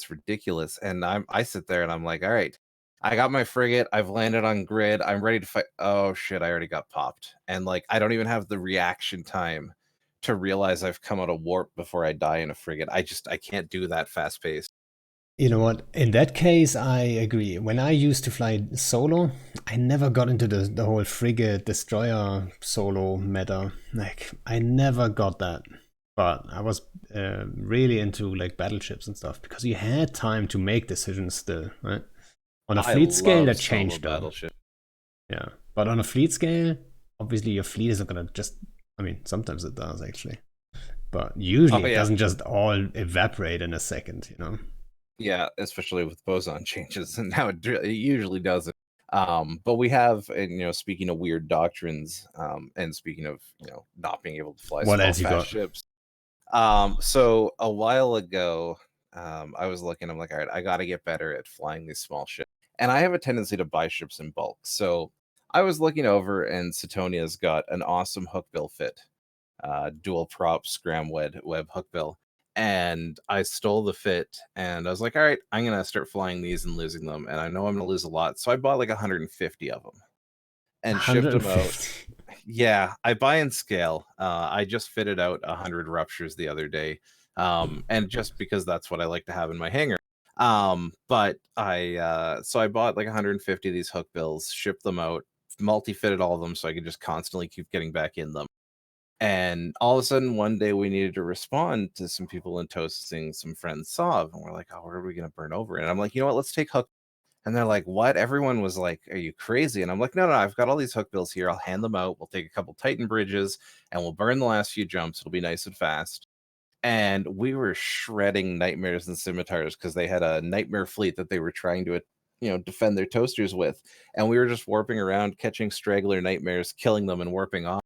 S2: ridiculous. And I sit there and I'm like, all right, I got my frigate, I've landed on grid, I'm ready to fight. Oh shit, I already got popped. And like I don't even have the reaction time to realize I've come out of warp before I die in a frigate. I can't do that fast paced.
S1: You know what? In that case, I agree. When I used to fly solo, I never got into the whole frigate destroyer solo meta. Like, I never got that. But I was really into like battleships and stuff because you had time to make decisions still, right? On a fleet scale, that changed
S2: battleship.
S1: Yeah, but on a fleet scale, obviously your fleet isn't gonna just. I mean, sometimes it does actually, but usually it doesn't just all evaporate in a second,
S2: Yeah, especially with boson changes, and now it usually doesn't. But we have, and speaking of weird doctrines, and speaking of not being able to fly
S1: what
S2: small
S1: else you
S2: fast
S1: got?
S2: ships, So a while ago, I was looking, I'm like, all right, I got to get better at flying these small ships. And I have a tendency to buy ships in bulk. So I was looking over, and Setonia's got an awesome hookbill fit, dual prop scram web hookbill. And I stole the fit, and I was like, all right, I'm going to start flying these and losing them. And I know I'm going to lose a lot. So I bought like 150 of them and shipped them out.
S1: 150.
S2: Yeah, I buy and scale. I just fitted out 100 ruptures the other day, and just because that's what I like to have in my hangar. But so I bought like 150 of these hook bills, shipped them out, multi-fitted all of them so I could just constantly keep getting back in them. And all of a sudden, one day we needed to respond to some people in toasting some friends Sov, and we're like, oh, where are we gonna burn over? And I'm like, you know what? Let's take hook. And they're like, what? Everyone was like, are you crazy? And I'm like, no, I've got all these hook bills here. I'll hand them out. We'll take a couple Titan bridges and we'll burn the last few jumps. It'll be nice and fast. And we were shredding nightmares and scimitars because they had a nightmare fleet that they were trying to, defend their toasters with. And we were just warping around, catching straggler nightmares, killing them and warping off.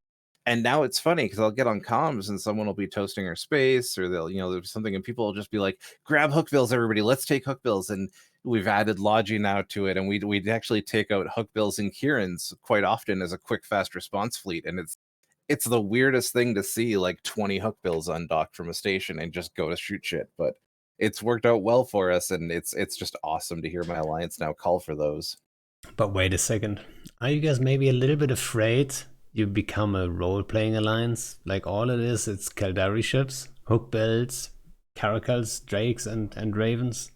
S2: And now it's funny because I'll get on comms and someone will be toasting our space, or they'll, there's something, and people will just be like, grab hook bills, everybody, let's take hook bills. And we've added Logi now to it, and we'd actually take out hook bills and Kieran's quite often as a quick, fast response fleet. And it's the weirdest thing to see like 20 hook bills undocked from a station and just go to shoot shit. But it's worked out well for us, and it's just awesome to hear my alliance now call for those.
S1: But wait a second. Are you guys maybe a little bit afraid you become a role-playing alliance? Like all it is, it's Caldari ships, hook bells, caracals, drakes, and ravens.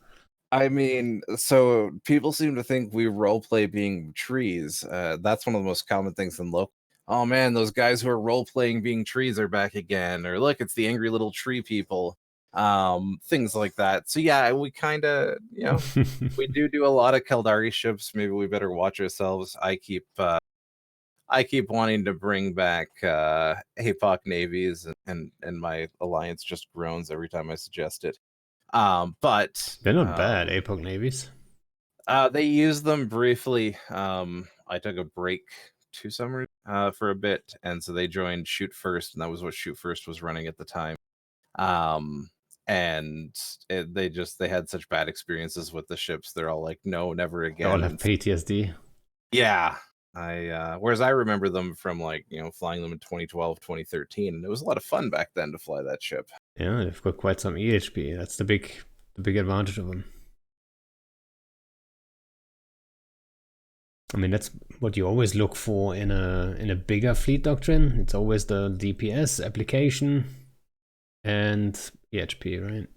S2: I mean, so people seem to think we role play being trees. That's one of the most common things in local. Oh man, those guys who are role playing being trees are back again. Or look, it's the angry little tree people. Things like that. So yeah, we kind of, we do a lot of Caldari ships. Maybe we better watch ourselves. I keep wanting to bring back APOC navies, and my alliance just groans every time I suggest it. But
S1: They're not bad, APOC navies.
S2: they use them briefly. I took a break 2 summers for a bit, and so they joined Shoot First, and that was what Shoot First was running at the time. And they had such bad experiences with the ships. They're all like, no, never
S1: They all
S2: again.
S1: have PTSD.
S2: Yeah. Whereas I remember them from like, flying them in 2012, 2013, and it was a lot of fun back then to fly that ship.
S1: Yeah, they've got quite some EHP. That's the big advantage of them. I mean, that's what you always look for in a bigger fleet doctrine. It's always the DPS application and EHP, right?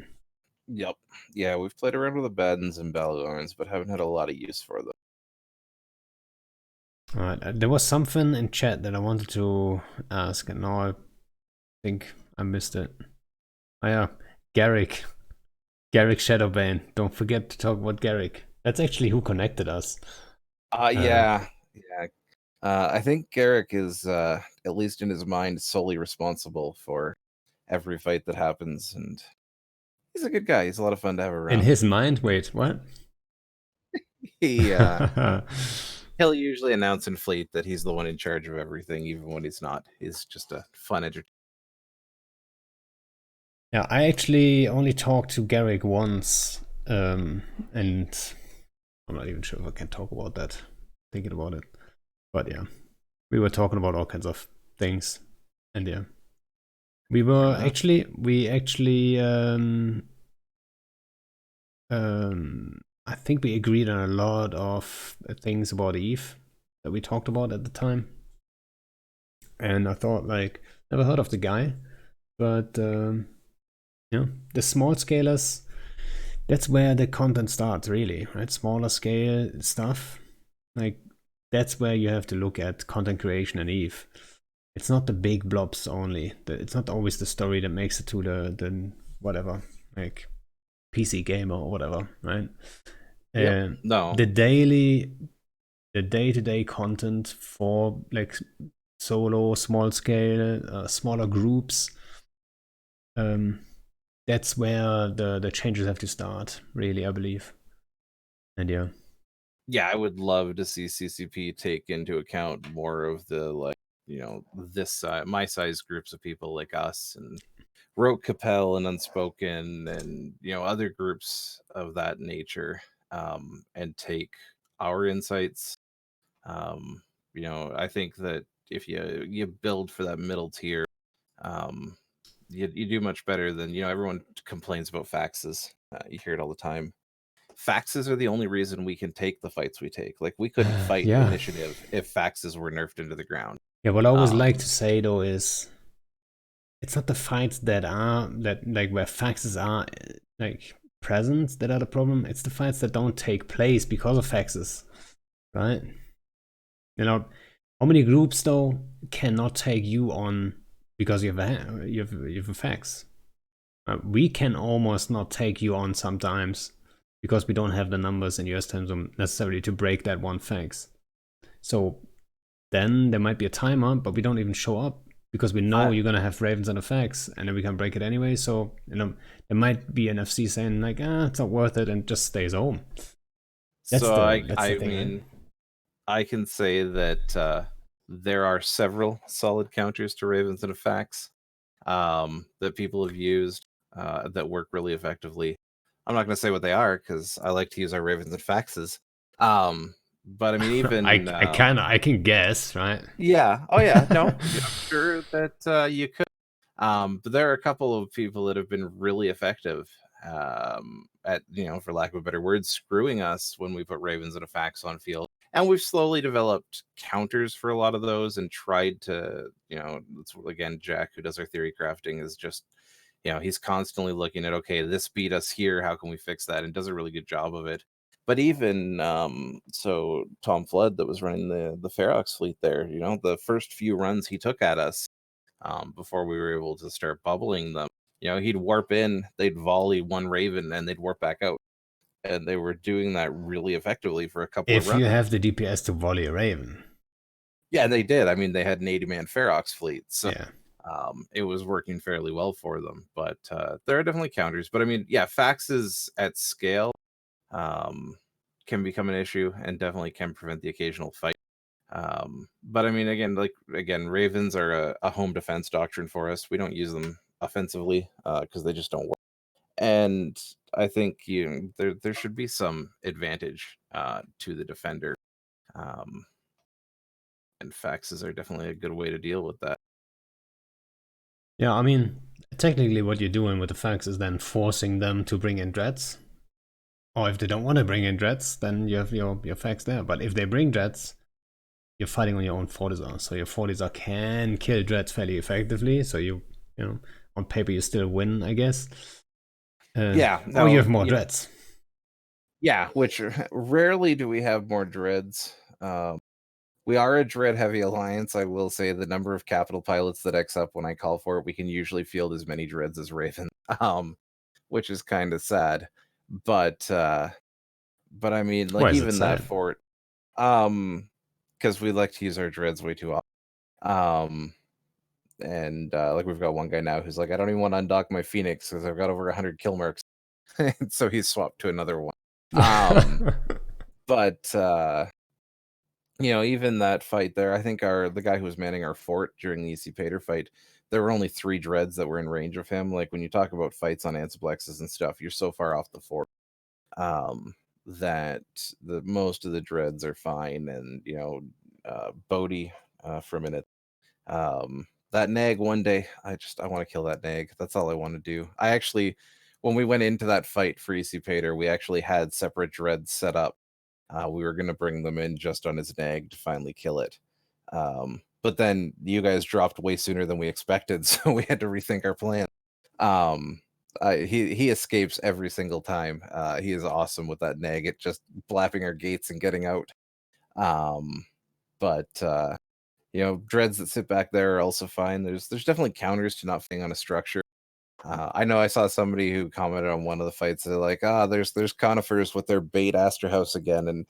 S2: Yep. Yeah, we've played around with the Baddens and Balagorns, but haven't had a lot of use for them.
S1: All right. There was something in chat that I wanted to ask, and now I think I missed it. Oh yeah, Garrick Shadowbane. Don't forget to talk about Garrick. That's actually who connected us.
S2: Yeah. I think Garrick is, at least in his mind, solely responsible for every fight that happens, and he's a good guy. He's a lot of fun to have around.
S1: In his mind? Wait, what?
S2: He'll usually announce in Fleet that he's the one in charge of everything, even when he's not. He's just a fun entertainer.
S1: Yeah, I actually only talked to Garrick once, and I'm not even sure if I can talk about that, thinking about it. But yeah, we were talking about all kinds of things, and yeah, we actually I think we agreed on a lot of things about Eve that we talked about at the time. And I thought, like, never heard of the guy, but yeah, the small scalers, that's where the content starts, really, right? Smaller scale stuff, like that's where you have to look at content creation in Eve. It's not the big blobs only. It's not always the story that makes it to the whatever, like PC gamer or whatever, right?
S2: No.
S1: The day-to-day content for like solo, small scale, smaller groups, that's where the changes have to start, really, I believe. And
S2: yeah, I would love to see CCP take into account more of the, like, this my size groups of people like us, and Rote Capel and Unspoken and other groups of that nature, and take our insights. um, I think that if you build for that middle tier, um, you do much better than everyone complains about faxes. You hear it all the time. Faxes are the only reason we can take the fights we take. Like, we couldn't fight
S1: Yeah.
S2: initiative if faxes were nerfed into the ground.
S1: Yeah, what I always like
S2: Um,
S1: to say though is it's not the fights that are that like where faxes are like present that are the problem. It's the fights that don't take place because of faxes, right? You know, how many groups though cannot take you on because you have a fax? We can almost not take you on sometimes because we don't have the numbers in US time zone necessarily to break that one fax. So then there might be a timer, but we don't even show up because we know you're gonna have Ravens and effects, and then we can break it anyway. So there might be an FC saying like, it's not worth it, and just stays home. That's
S2: so
S1: the
S2: I
S1: that's the
S2: I
S1: thing, right?
S2: mean, I can say that there are several solid counters to Ravens and Fax, that people have used, that work really effectively. I'm not going to say what they are because I like to use our Ravens and Faxes. But I mean, even
S1: I can guess, right?
S2: yeah, oh yeah, no, yeah, I'm sure that you could. But there are a couple of people that have been really effective, at, for lack of a better word, screwing us when we put Ravens and a fax on field. And we've slowly developed counters for a lot of those and tried to, that's, again, Jack, who does our theory crafting, is just, he's constantly looking at, okay, this beat us here. How can we fix that? And does a really good job of it. But even so, Tom Flood, that was running the Ferox fleet there, the first few runs he took at us, before we were able to start bubbling them. He'd warp in, they'd volley one Raven, and they'd warp back out. And they were doing that really effectively for a couple of
S1: If
S2: runs.
S1: you have the DPS to volley a Raven,
S2: Yeah, they did. I mean, they had an 80-man Ferox fleet, so
S1: yeah.
S2: it was working fairly well for them. But there are definitely counters. But I mean, yeah, faxes at scale, um, can become an issue and definitely can prevent the occasional fight. But I mean, again, Ravens are a home defense doctrine for us. We don't use them offensively because they just don't work. And I think there should be some advantage to the defender, um, and faxes are definitely a good way to deal with that.
S1: Yeah, I mean, technically what you're doing with the fax is then forcing them to bring in dreads. Or if they don't want to bring in dreads, then you have your fax there. But if they bring dreads, you're fighting on your own Fortizar. So your Fortizar can kill dreads fairly effectively. So you know, on paper you still win, I guess.
S2: Yeah,
S1: Or you
S2: no,
S1: have more dreads.
S2: yeah, which rarely do we have more dreads. We are a dread heavy alliance. I will say the number of capital pilots that X up when I call for it, we can usually field as many dreads as Raven, which is kind of sad. But I mean,
S1: Why
S2: like,
S1: is it
S2: even that
S1: sad?
S2: fort, because we like to use our dreads way too often. And like, we've got one guy now who's like, I don't even want to undock my Phoenix because I've got over 100 kill marks. So he's swapped to another one. But even that fight there, I think the guy who was manning our fort during the EC Pater fight, there were only 3 dreads that were in range of him. Like, when you talk about fights on Ansiblexes and stuff, you're so far off the fort, that the most of the dreads are fine. And Bodhi, for a minute, that nag one day, I want to kill that nag. That's all I want to do. I actually, when we went into that fight for EC Pater, we actually had separate dreads set up. We were going to bring them in just on his nag to finally kill it. But then you guys dropped way sooner than we expected, so we had to rethink our plan. He escapes every single time. He is awesome with that nag at just blapping our gates and getting out. But dreads that sit back there are also fine. There's definitely counters to not being on a structure. I know I saw somebody who commented on one of the fights. They're like, there's conifers with their bait Astra House again. And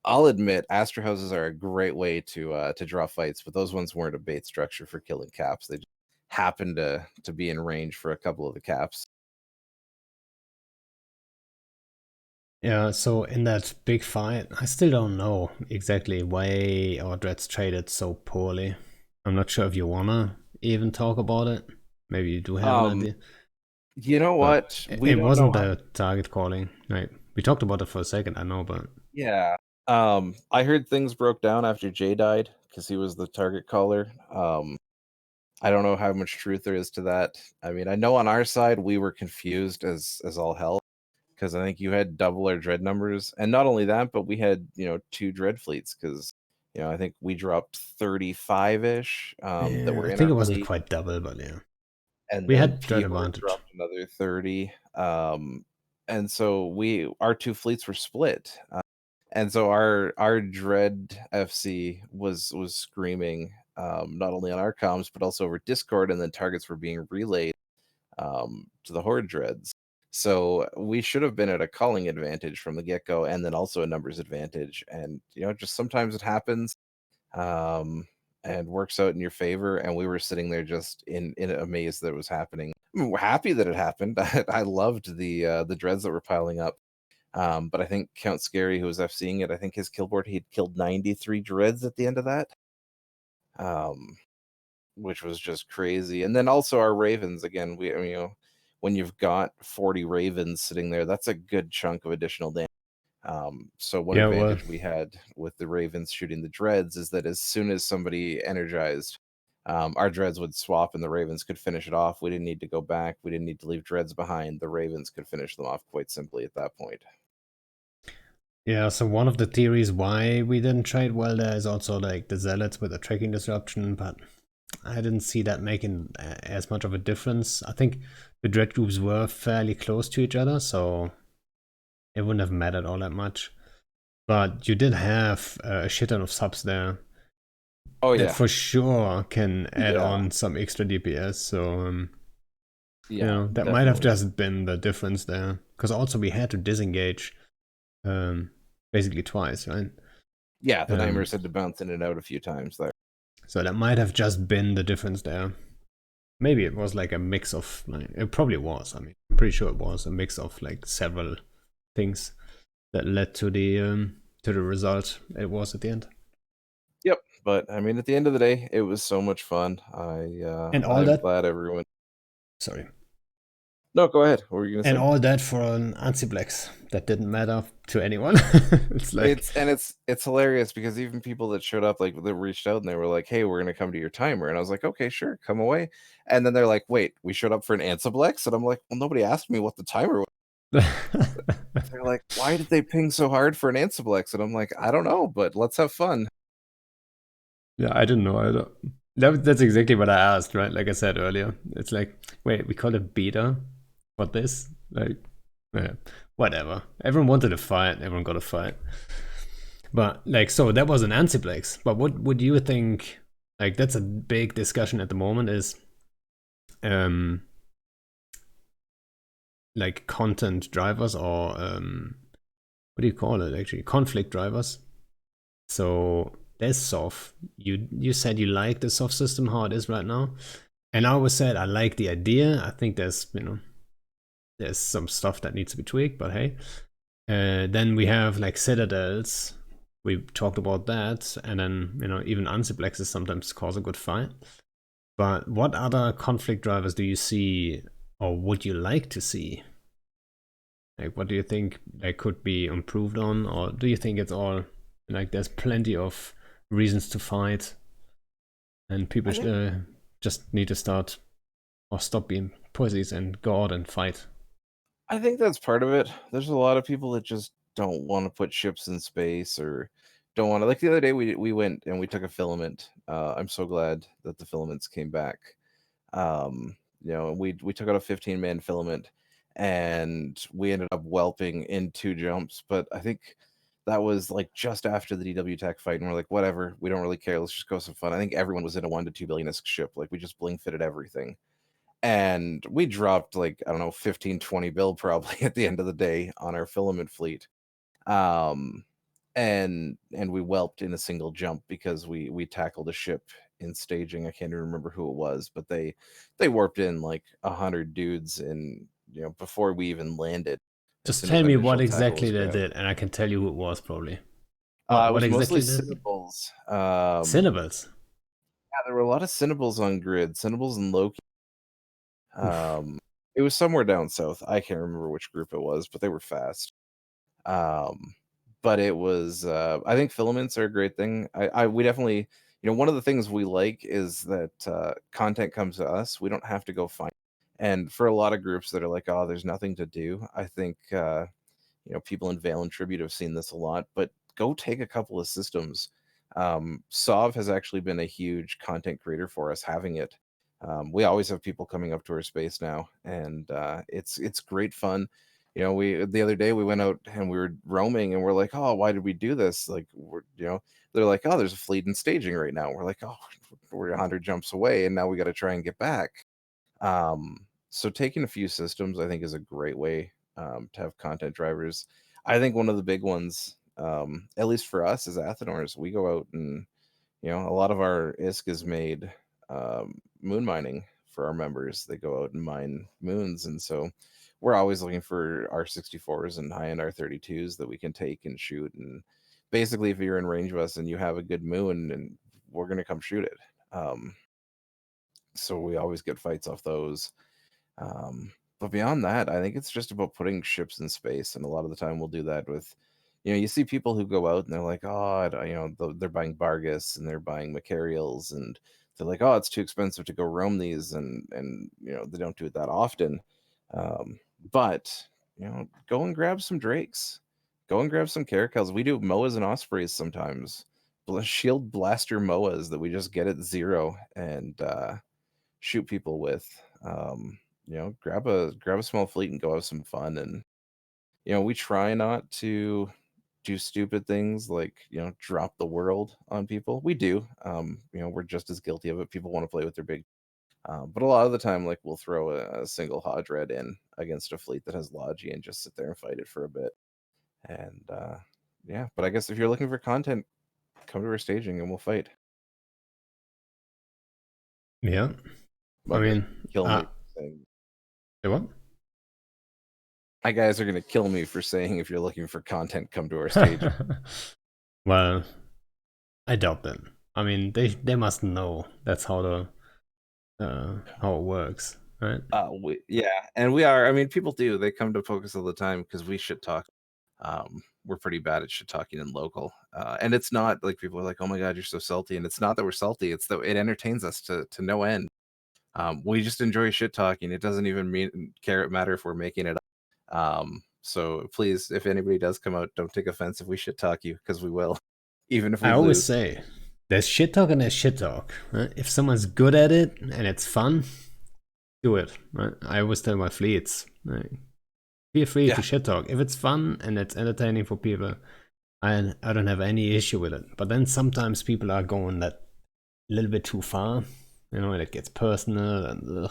S2: I'll admit, Astra Houses are a great way to draw fights, but those ones weren't a bait structure for killing caps. They just happened to be in range for a couple of the caps.
S1: Yeah, so in that big fight, I still don't know exactly why our dreads traded so poorly. I'm not sure if you wanna even talk about it. Maybe you do have an
S2: Um,
S1: idea.
S2: you know
S1: But
S2: what? We
S1: it
S2: don't know
S1: wasn't
S2: how.
S1: the target calling. Like we talked about it for a second, I know, but
S2: Yeah. I heard things broke down after Jay died because he was the target caller. I don't know how much truth there is to that. I mean, I know on our side we were confused as all hell because I think you had double our dread numbers, and not only that, but we had two dread fleets because I think we dropped 35 ish that
S1: yeah,
S2: were
S1: I
S2: in
S1: think
S2: our
S1: it wasn't
S2: fleet,
S1: quite double, but yeah,
S2: and
S1: we
S2: then
S1: had dread
S2: P-Horde
S1: advantage.
S2: dropped another 30. And so our two fleets were split. And so our Dread FC was screaming not only on our comms but also over Discord, and then targets were being relayed to the Horde Dreads. So we should have been at a calling advantage from the get go, and then also a numbers advantage. And just sometimes it happens um, and works out in your favor. And we were sitting there just in amaze that it was happening. I mean, we're happy that it happened. I loved the dreads that were piling up. But I think Count Scary, who was FCing it, I think his kill board, he'd killed 93 dreads at the end of that, um, which was just crazy. And then also our Ravens, again, I mean, when you've got 40 Ravens sitting there, that's a good chunk of additional damage. So one
S1: Yeah, well,
S2: advantage we had with the Ravens shooting the dreads is that as soon as somebody energized, our dreads would swap and the Ravens could finish it off. We didn't need to go back. We didn't need to leave dreads behind. The Ravens could finish them off quite simply at that point.
S1: yeah. So one of the theories why we didn't trade well there is also like the zealots with the tracking disruption, but I didn't see that making as much of a difference. I think the dread groups were fairly close to each other, so it wouldn't have mattered all that much. But you did have a shit ton of subs there
S2: Oh
S1: that
S2: yeah,
S1: for sure can add
S2: yeah,
S1: on some extra DPS. So
S2: yeah,
S1: that might have
S2: definitely.
S1: just been the difference there. Because also we had to disengage um, basically twice, right?
S2: Yeah, the
S1: Um,
S2: Nightmares had to bounce in and out a few times there.
S1: so that might have just been the difference there. Maybe it was like a mix of, like, it probably was. I mean, I'm pretty sure it was a mix of like several things that led to the result it was at the end.
S2: Yep, but I mean, at the end of the day, it was so much fun.
S1: And all
S2: I'm
S1: that,
S2: glad everyone.
S1: sorry,
S2: No, go ahead. What were you gonna
S1: and
S2: say?
S1: all that for an anti-blacks that didn't matter to anyone. It's like,
S2: It's hilarious because even people that showed up, like, they reached out and they were like, "Hey, we're gonna come to your timer," and I was like, "Okay, sure, come away." And then they're like, "Wait, we showed up for an Ansiblex," and I'm like, "Well, nobody asked me what the timer was." They're like, "Why did they ping so hard for an Ansiblex?" And I'm like, "I don't know, but let's have fun."
S1: yeah, I don't know. I don't. That's exactly what I asked, right? Like I said earlier, it's like, wait, we call it beta for this? Like, yeah, whatever. Everyone wanted a fight. Everyone got a fight. But like, so that was an antiplex. But what would you think? Like, that's a big discussion at the moment. Is um like content drivers or what do you call it? Actually, conflict drivers. So there's soft. You said you like the soft system how it is right now, and I always said I like the idea. I think there's some stuff that needs to be tweaked, but hey. Then we have like citadels. We talked about that, and then even ansiplexes sometimes cause a good fight. But what other conflict drivers do you see, or would you like to see? Like, what do you think like could be improved on, or do you think it's all like there's plenty of reasons to fight, and people
S2: I think
S1: just need to start or stop being pussies and go out and fight?
S2: I think that's part of it. There's a lot of people that just don't want to put ships in space or don't want to. Like the other day, we went and we took a filament. I'm so glad that the filaments came back. We took out a 15-man filament, and we ended up whelping in 2 jumps. But I think that was like just after the DW Tech fight, and we're like, whatever, we don't really care. Let's just go have some fun. I think everyone was in a 1 to 2 billion ship. Like we just bling fitted everything, and we dropped like I don't know 15 20 bill probably at the end of the day on our filament fleet. um and we whelped in a single jump because we tackled a ship in staging. I can't even remember who it was, but they warped in like 100 dudes and before we even landed, as
S1: Just
S2: soon as
S1: tell
S2: that
S1: me what
S2: initial tackle
S1: exactly
S2: was
S1: they
S2: grabbed.
S1: did, and I can tell you who it was probably.
S2: It
S1: What
S2: was mostly
S1: exactly did?
S2: Cinnables.
S1: Cinnables.
S2: Yeah, there were a lot of Cinnables on grid, Cinnables and Loki. It was somewhere down south. I can't remember which group it was, but they were fast. Um, but it was, I think filaments are a great thing. We definitely, one of the things we like is that content comes to us. We don't have to go find. And for a lot of groups that are like, oh, there's nothing to do, I think people in Vale and Tribute have seen this a lot, but go take a couple of systems. Sov has actually been a huge content creator for us having it. We always have people coming up to our space now, and it's great fun. We the other day we went out and we were roaming, and we're like, oh, why did we do this? Like, they're like, oh, there's a fleet in staging right now. We're like, oh, we're 100 jumps away, and now we got to try and get back. So taking a few systems, I think, is a great way to have content drivers. I think one of the big ones, at least for us as Athenors, we go out and a lot of our ISK is made moon mining for our members. They go out and mine moons, and so we're always looking for R64s and high-end R32s that we can take and shoot. And basically, if you're in range of us and you have a good moon, and we're gonna come shoot it. So we always get fights off those. But beyond that, I think it's just about putting ships in space, and a lot of the time we'll do that with, you see people who go out and they're like, oh, they're buying Bargus and they're buying Macarials, and they're like, oh, it's too expensive to go roam these, and they don't do it that often. But go and grab some Drakes, go and grab some Caracals. We do Moas and Ospreys sometimes, shield blaster Moas that we just get at 0 and shoot people with. Grab a small fleet and go have some fun. And we try not to do stupid things like drop the world on people. We do. We're just as guilty of it. People want to play with their big, but a lot of the time, like, we'll throw a single Hodred in against a fleet that has Logi and just sit there and fight it for a bit. And yeah, but I guess if you're looking for content, come to our staging and we'll fight.
S1: Yeah.
S2: But
S1: I mean,
S2: kill me.
S1: Say what?
S2: My guys are gonna kill me for saying if you're looking for content, come to our stage.
S1: Well, I doubt that. I mean, they must know that's how it works, right?
S2: And we are. I mean, people do. They come to Focus all the time because we shit talk. We're pretty bad at shit talking in local, and it's not like people are like, "Oh my god, you're so salty," and it's not that we're salty. It's that it entertains us to no end. We just enjoy shit talking. It doesn't even matter if we're making it up. So please, if anybody does come out, don't take offense if we shit talk you, because we will, even if we lose.
S1: I always say, there's shit talk and there's shit talk. Right? If someone's good at it and it's fun, do it. Right? I always tell my fleets, right? Feel free to shit talk. If it's fun and it's entertaining for people, I don't have any issue with it. But then sometimes people are going that little bit too far. And it gets personal and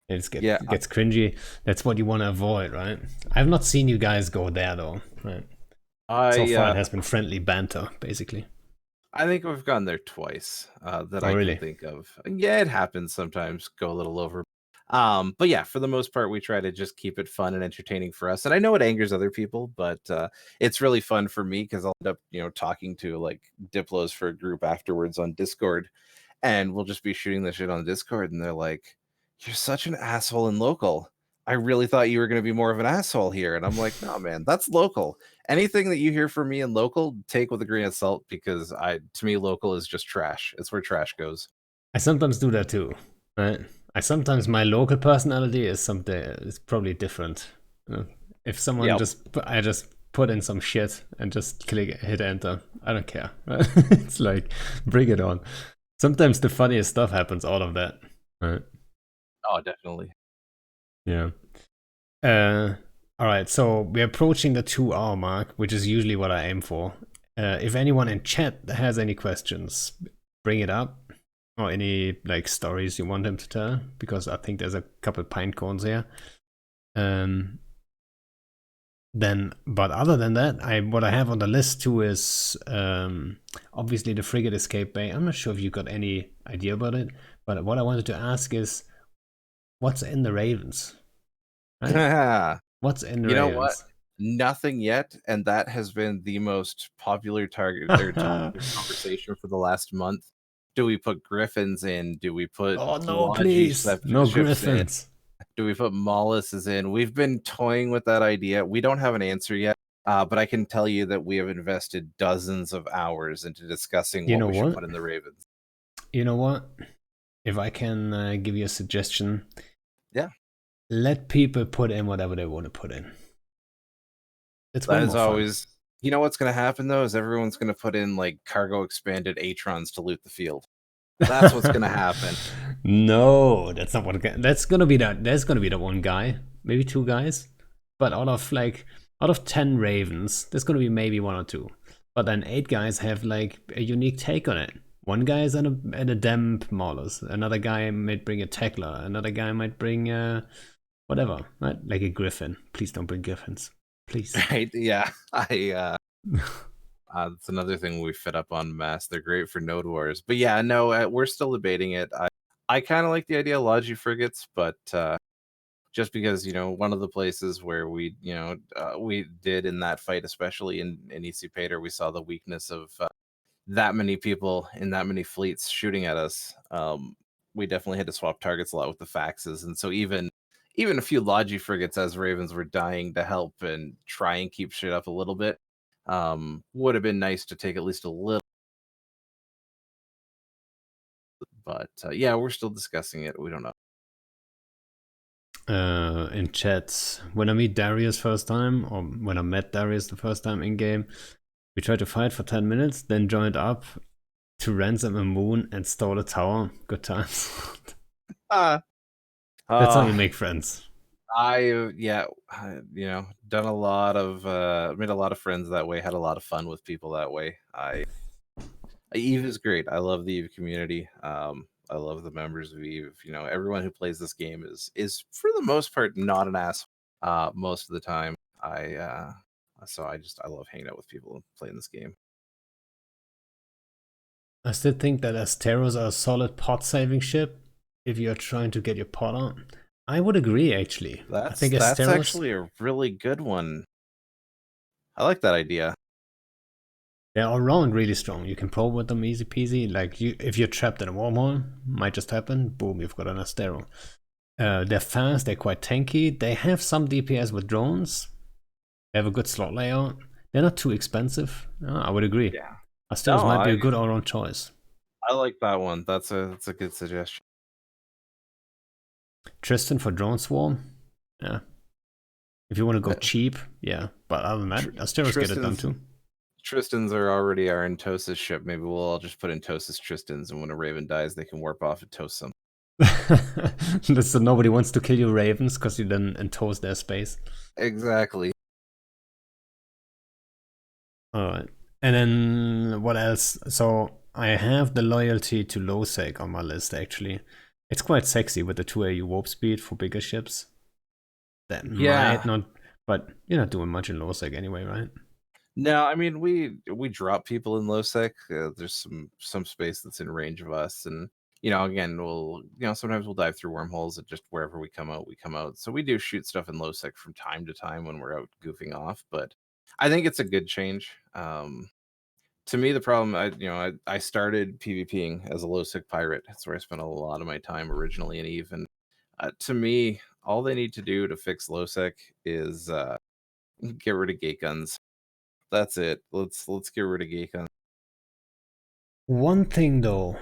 S1: it gets cringy. That's what you want to avoid, right? I've not seen you guys go there though, right? So far it has been friendly banter, basically.
S2: I think we've gone there twice that I can think of. Yeah, it happens sometimes, go a little over. But yeah, for the most part, we try to just keep it fun and entertaining for us. And I know it angers other people, but it's really fun for me because I'll end up, talking to like Diplos for a group afterwards on Discord. And we'll just be shooting the shit on Discord, and they're like, "You're such an asshole in local. I really thought you were going to be more of an asshole here." And I'm like, "No, man, that's local. Anything that you hear from me in local, take with a grain of salt, because to me, local is just trash. It's where trash goes."
S1: I sometimes do that too, right? My local personality is probably different. If someone I just put in some shit and just hit enter, I don't care. Right? It's like, bring it on. Sometimes the funniest stuff happens out of that, right?
S2: Oh, definitely.
S1: Yeah. All right, so we're approaching the 2-hour mark, which is usually what I aim for. If anyone in chat has any questions, bring it up, or any like stories you want them to tell, because I think there's a couple pine cones here. But other than that, what I have on the list too is obviously the frigate escape bay. I'm not sure if you got any idea about it, but what I wanted to ask is, what's in the Ravens? Right? What's in the Ravens?
S2: You know what? Nothing yet, and that has been the most popular topic of conversation for the last month. Do we put Griffins in? Do we put
S1: no, please, no Griffins.
S2: Do we put mollusks in? We've been toying with that idea. We don't have an answer yet, but I can tell you that we have invested dozens of hours into discussing
S1: You
S2: what
S1: know
S2: we should
S1: what?
S2: put in the ravens.
S1: You know what? If I can give you a suggestion,
S2: Yeah,
S1: let people put in whatever they want to put in. It's way
S2: that is
S1: more fun.
S2: always. You know what's going to happen though is everyone's going to put in like cargo expanded Atrons to loot the field. That's what's going to happen.
S1: No, that's not what. That's gonna be that. There's gonna be the one guy, maybe two guys, but out of 10 ravens, there's gonna be maybe one or two. But then 8 guys have like a unique take on it. One guy is in a damp maulers. Another guy might bring a tackler. Another guy might bring whatever, right? Like a griffin. Please don't bring griffins, please.
S2: Right? Yeah. That's another thing we fit up on mass. They're great for node wars. But yeah, no, we're still debating it. I kind of like the idea of Logi frigates, but just because, one of the places where we did in that fight, especially in EC Pater, we saw the weakness of that many people in that many fleets shooting at us. We definitely had to swap targets a lot with the faxes. And so even a few Logi frigates as Ravens were dying to help and try and keep shit up a little bit. Would have been nice to take at least a little, but yeah, we're still discussing it. We don't know.
S1: In chats, when I meet Darius first time, or when I met Darius the first time in game, we tried to fight for 10 minutes, then joined up to ransom a moon and stole a tower. Good times. That's how you make friends.
S2: Done a lot of made a lot of friends that way, had a lot of fun with people that way. Eve is great. I love the Eve community. I love the members of Eve. Everyone who plays this game is for the most part not an ass. Most of the time, I love hanging out with people playing this game.
S1: I still think that Asteros are a solid pot saving ship if you're trying to get your pot on. I would agree, actually. I think
S2: That's actually a really good one. I like that idea.
S1: They're all around really strong. You can probe with them easy peasy. Like if you're trapped in a wormhole, might just happen. Boom, you've got an Astero. They're fast. They're quite tanky. They have some DPS with drones. They have a good slot layout. They're not too expensive. I would agree.
S2: Yeah,
S1: Asteros might be a good all-round choice.
S2: I like that one. That's a good suggestion.
S1: Tristan for drone swarm. Yeah. If you want to go cheap, yeah. But other than that, Asteros get it done too.
S2: Tristans are already our Entosis ship. Maybe we'll all just put Entosis Tristans, and when a Raven dies, they can warp off and toast them.
S1: So nobody wants to kill your Ravens because you then entoast their space.
S2: Exactly.
S1: Alright. And then what else? So I have the loyalty to low-sec on my list, actually. It's quite sexy with the 2 AU warp speed for bigger ships. That might not, but you're not doing much in low-sec anyway, right?
S2: No, I mean we drop people in low sec. There's some space that's in range of us, and again we'll sometimes we'll dive through wormholes and just wherever we come out. So we do shoot stuff in low sec from time to time when we're out goofing off, but I think it's a good change. To me, the problem I started PvPing as a low sec pirate. That's where I spent a lot of my time originally in Eve, and to me, all they need to do to fix low sec is get rid of gate guns. That's it. Let's get rid of gate guns.
S1: One thing though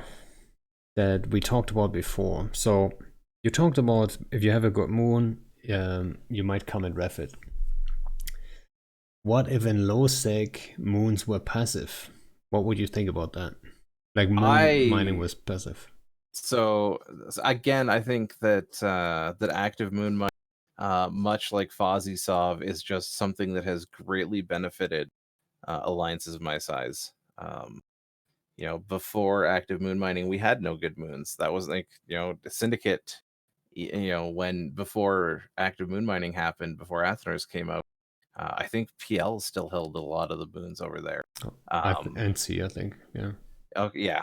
S1: that we talked about before. So you talked about if you have a good moon, you might come and ref it. What if in low sec moons were passive? What would you think about that? Like moon mining was passive.
S2: So again, I think that that active moon mining, much like Fozzie Sov, is just something that has greatly benefited alliances of my size. Before active moon mining, we had no good moons. That was like, the Syndicate, when before active moon mining happened, before Athenors came out, I think PL still held a lot of the moons over there.
S1: And C, I think, yeah.
S2: Okay, yeah.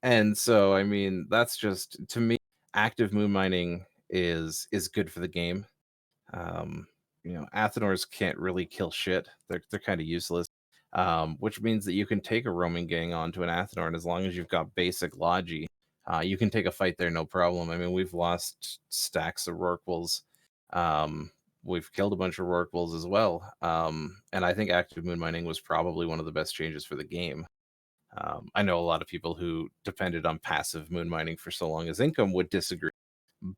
S2: And so, I mean, that's just, to me, active moon mining is good for the game. Athenors can't really kill shit. They're kind of useless. Which means that you can take a roaming gang onto an Athenor, and as long as you've got basic logi, You can take a fight there, no problem. I mean, we've lost stacks of Rorquals. Um, we've killed a bunch of Rorquals as well. And I think active moon mining was probably one of the best changes for the game. I know a lot of people who depended on passive moon mining for so long as income would disagree,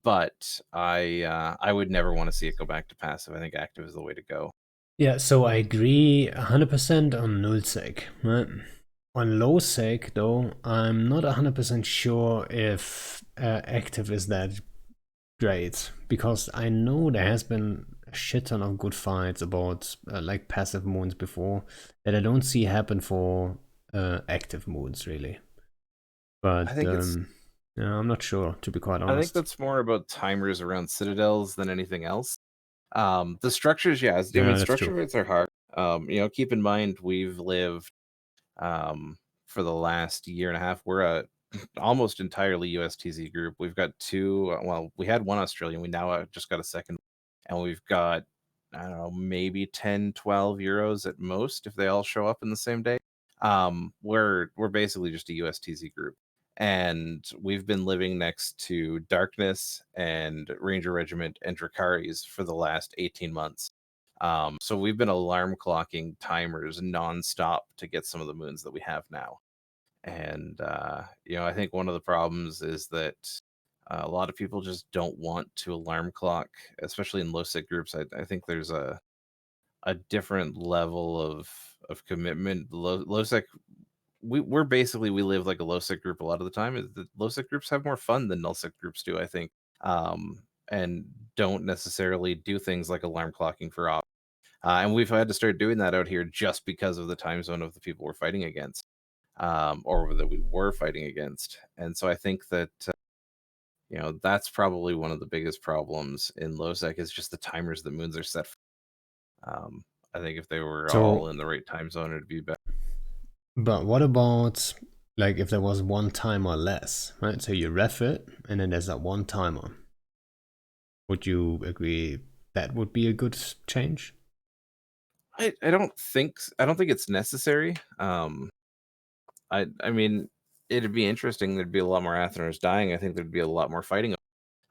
S2: but I would never want to see it go back to passive. I think active is the way to go.
S1: Yeah, so I agree 100% on nullsec, right? On lowsec, though, I'm not 100% sure if active is that great, because I know there has been a shit ton of good fights about like passive moons before that I don't see happen for active moons really.
S2: I
S1: But
S2: think it's
S1: yeah, I'm not sure, to be quite
S2: I think
S1: honest.
S2: that's more about timers around citadels than anything else. The structures, yeah, I mean,
S1: Yeah, that's true.
S2: structure fights are hard. Keep in mind we've lived for the last year and a half. We're a almost entirely USTZ group. We've got two. Well, we had one Australian. We now just got a second, and we've got I don't know, maybe 10, 12 euros at most if they all show up in the same day. We're basically just a USTZ group, and we've been living next to Darkness and Ranger Regiment and Dracaris for the last 18 months. So we've been alarm clocking timers nonstop to get some of the moons that we have now. And I think one of the problems is that a lot of people just don't want to alarm clock, especially in low sec groups. I think there's a different level of commitment. Low sec, we're basically we live like a low sec group a lot of the time. Is the low sec groups have more fun than null sec groups do, I think, and don't necessarily do things like alarm clocking for op. And we've had to start doing that out here just because of the time zone of the people we're fighting against, or that we were fighting against. And so I think that that's probably one of the biggest problems in low sec is just the timers that moons are set for. I think if they were all
S1: So,
S2: in the right time zone, it'd be better.
S1: but what about like if there was one timer less, right? So you ref it, and then there's that one timer. Would you agree that would be a good change?
S2: I don't think it's necessary. I mean, it'd be interesting. There'd be a lot more Atheners dying. I think there'd be a lot more fighting.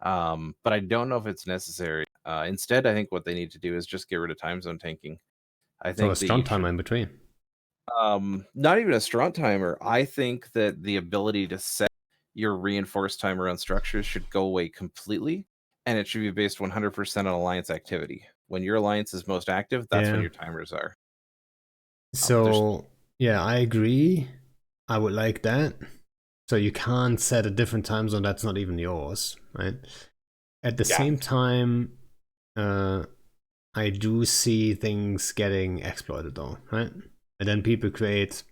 S2: But I don't know if it's necessary. Instead, I think what they need to do is just get rid of time zone tanking. I
S1: So a
S2: think that
S1: strong
S2: you
S1: timer
S2: should
S1: in between.
S2: not even a strong timer. I think that the ability to set your reinforced timer on structures should go away completely, and it should be based 100% on alliance activity. When your alliance is most active, that's when
S1: Yeah.
S2: your timers are. There's
S1: So yeah, I agree. I would like that. So you can't set a different time zone that's not even yours, right? At the
S2: Yeah,
S1: same time, uh, I do see things getting exploited though, right? And then people create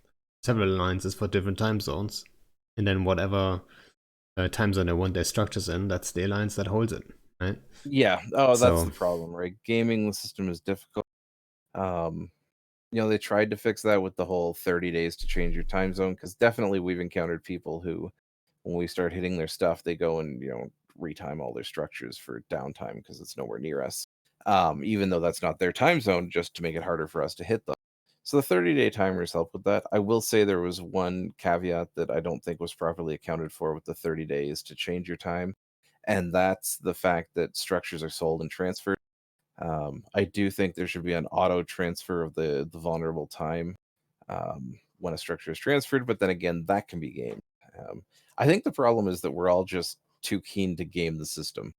S1: several alliances for different time zones, and then whatever time zone they want their structures in, that's the alliance that holds it, right?
S2: yeah. Oh, that's
S1: So
S2: the problem, right? Gaming the system is difficult. Um, they tried to fix that with the whole 30 days to change your time zone because definitely we've encountered people who, when we start hitting their stuff, they go and retime all their structures for downtime because it's nowhere near us. Even though that's not their time zone, just to make it harder for us to hit them. So the 30-day timers help with that. I will say there was one caveat that I don't think was properly accounted for with the 30 days to change your time, and that's the fact that structures are sold and transferred. I do think there should be an auto transfer of the vulnerable time when a structure is transferred, but then again, that can be gamed. I think the problem is that we're all just too keen to game the system.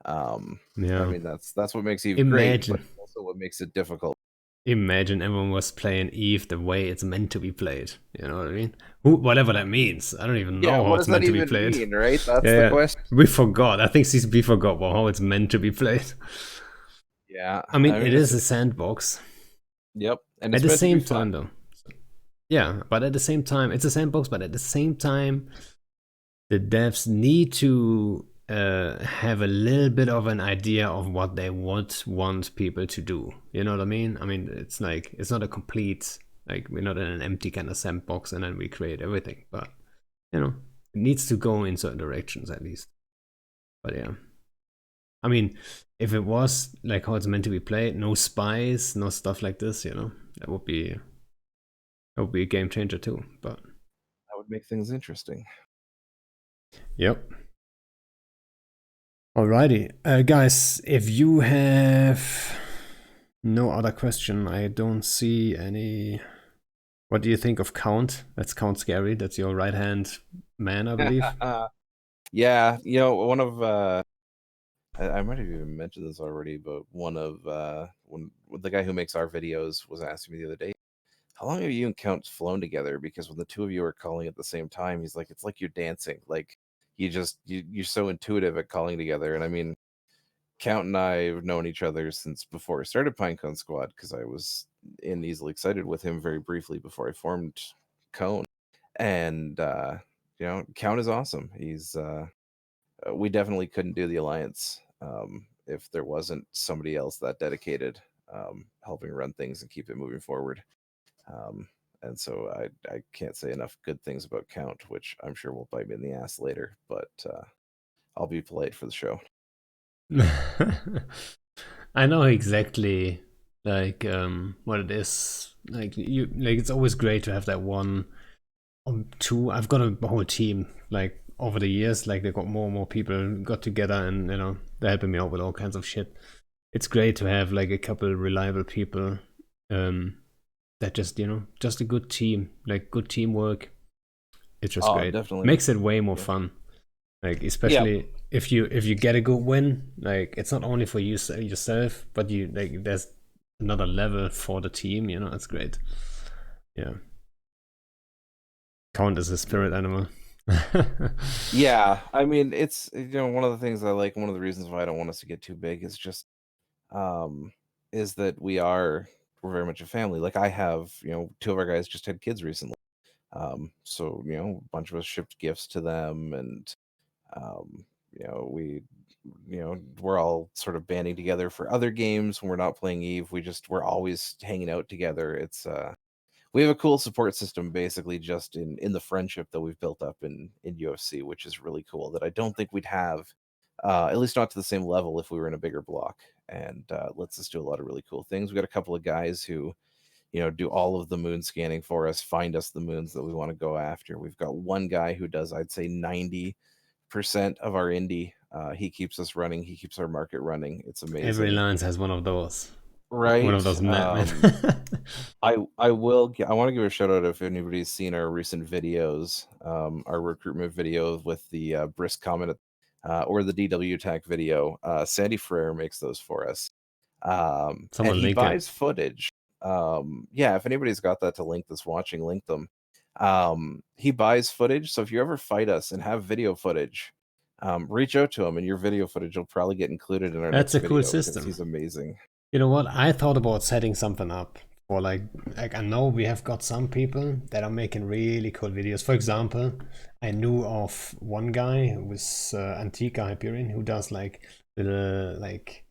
S2: I
S1: yeah,
S2: mean, that's what makes Eve great, but
S1: imagine
S2: also what makes it difficult.
S1: imagine everyone was playing Eve the way it's meant to be played. You know what I mean? Whatever that means. I don't even
S2: Yeah,
S1: know how
S2: what
S1: it's
S2: does that
S1: meant to be
S2: even
S1: played.
S2: mean, right? That's the
S1: Yeah,
S2: question.
S1: we forgot. I think CCP forgot how it's meant to be played.
S2: Yeah,
S1: I mean,
S2: I
S1: it
S2: mean,
S1: is a sandbox.
S2: yep, and
S1: At
S2: it's
S1: the
S2: meant to be
S1: same
S2: fun.
S1: time, though. Yeah, but at the same time, it's a sandbox, but at the same time, the devs need to have a little bit of an idea of what they want people to do. You know what I mean? I mean, it's like it's not a complete like we're not in an empty kind of sandbox and then we create everything, but it needs to go in certain directions at least. But yeah, I mean, if it was like how it's meant to be played, no spies, no stuff like this, that would be a game changer too. But
S2: That would make things interesting.
S1: Yep. Alrighty. Guys, if you have no other question, I don't see any. What do you think of Count? That's Count Scary. That's your right hand man, I believe.
S2: Yeah, one of I might have even mentioned this already, but one of when the guy who makes our videos was asking me the other day, how long have you and Count flown together? Because when the two of you are calling at the same time, he's like, it's like you're dancing. Like you're so intuitive at calling together. And I mean, Count and I have known each other since before I started Pinecone Squad, because I was in Easily Excited with him very briefly before I formed Cone. And Count is awesome. He's we definitely couldn't do the alliance if there wasn't somebody else that dedicated, helping run things and keep it moving forward. And so I can't say enough good things about Count, which I'm sure will bite me in the ass later, but I'll be polite for the show.
S1: I know exactly like what it is. Like it's always great to have that one or two. I've got a whole team like over the years. Like they got more and more people got together, and they're helping me out with all kinds of shit. It's great to have like a couple reliable people. That just a good team, like good teamwork. It's just
S2: Oh,
S1: great.
S2: definitely.
S1: Makes it way more
S2: Yeah.
S1: fun. Like
S2: Yeah.
S1: especially if you get a good win, like it's not only for you yourself, but you like there's another level for the team. It's great. Yeah, Count as a spirit animal.
S2: Yeah. I mean, it's one of the things I like, one of the reasons why I don't want us to get too big is just um is that we're very much a family. Like I have, two of our guys just had kids recently. So, a bunch of us shipped gifts to them, and um, we we're all sort of banding together for other games when we're not playing Eve. We're always hanging out together. It's we have a cool support system, basically, just in the friendship that we've built up in UFC, which is really cool, that I don't think we'd have, at least not to the same level, if we were in a bigger block. And lets us do a lot of really cool things. We've got a couple of guys who do all of the moon scanning for us, find us the moons that we want to go after. We've got one guy who does, I'd say, 90% of our indie. He keeps us running. He keeps our market running. It's
S1: Every
S2: amazing.
S1: Alliance has one of those. One of
S2: Right.
S1: those madmen.
S2: I want to give a shout out if anybody's seen our recent videos, our recruitment video with the brisk comment, or the DW attack video. Sandy Frere makes those for us, and
S1: Someone
S2: he
S1: link it.
S2: buys footage. Yeah, if anybody's got that to link that's watching, link them. He buys footage, so if you ever fight us and have video footage, reach out to him, and your video footage will probably get included in our
S1: That's
S2: next
S1: a cool
S2: video, because
S1: system.
S2: he's amazing.
S1: You know what? I thought about setting something up for like I know we have got some people that are making really cool videos. For example, I knew of one guy who was Antica Hyperion who does like little like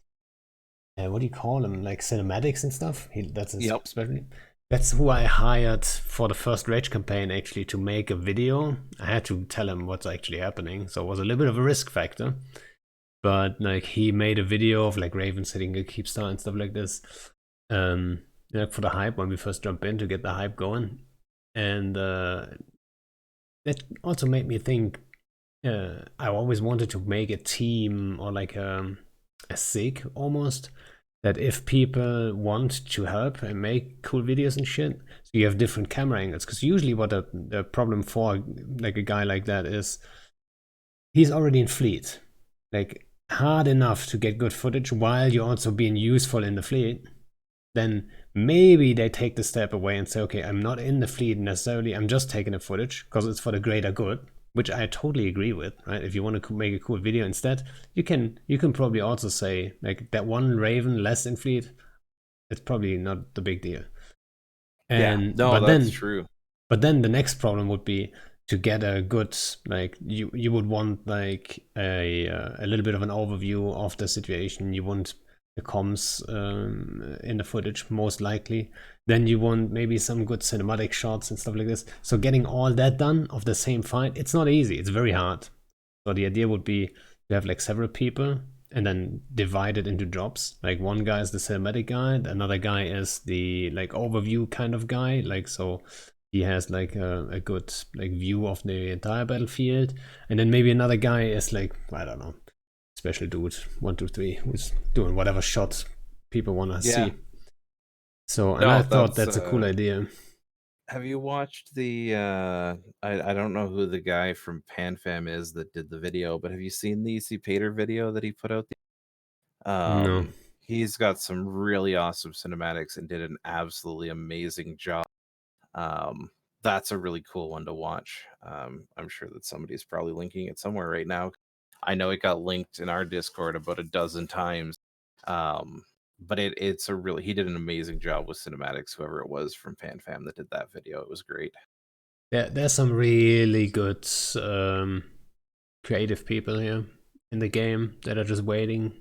S1: what do you call them? Like cinematics and stuff. That's his
S2: Yep.
S1: specialty. That's who I hired for the first Rage campaign actually to make a video. I had to tell him what's actually happening, so it was a little bit of a risk factor. But like he made a video of like Raven sitting a keepstar and stuff like this. Um, for the hype when we first jumped in to get the hype going, and that also made me think. I always wanted to make a team or like a SIG almost. That if people want to help and make cool videos and shit, so you have different camera angles. Because usually, what the problem for like a guy like that is, he's already in fleet. Like hard enough to get good footage while you're also being useful in the fleet, then maybe they take the step away and say, okay, I'm not in the fleet necessarily, I'm just taking the footage because it's for the greater good, which I totally agree with, right? If you want to make a cool video instead, you can probably also say like that one Raven less in fleet, it's probably not the big deal.
S2: Yeah.
S1: And
S2: No, that's true.
S1: but then the next problem would be to get a good like you would want like a little bit of an overview of the situation. You want the comms in the footage most likely. Then you want maybe some good cinematic shots and stuff like this. So getting all that done of the same fight, it's not easy. It's very hard. So the idea would be to have like several people and then divide it into jobs. Like one guy is the cinematic guy, another guy is the like overview kind of guy. Like so he has like a good like view of the entire battlefield, and then maybe another guy is like, I don't know, special dude 123 who's doing whatever shots people want to
S2: Yeah.
S1: see. So, and I
S2: No,
S1: thought
S2: that's
S1: that's a cool idea.
S2: have you watched the I don't know who the guy from PanFam is that did the video, but have you seen the EC Pater video that he put out?
S1: No.
S2: He's got some really awesome cinematics and did an absolutely amazing job. That's a really cool one to watch. I'm sure that somebody's probably linking it somewhere right now. I know it got linked in our Discord about a dozen times. But it's a really, he did an amazing job with cinematics, whoever it was from PanFam that did that video. It was great.
S1: There's some really good creative people here in the game that are just waiting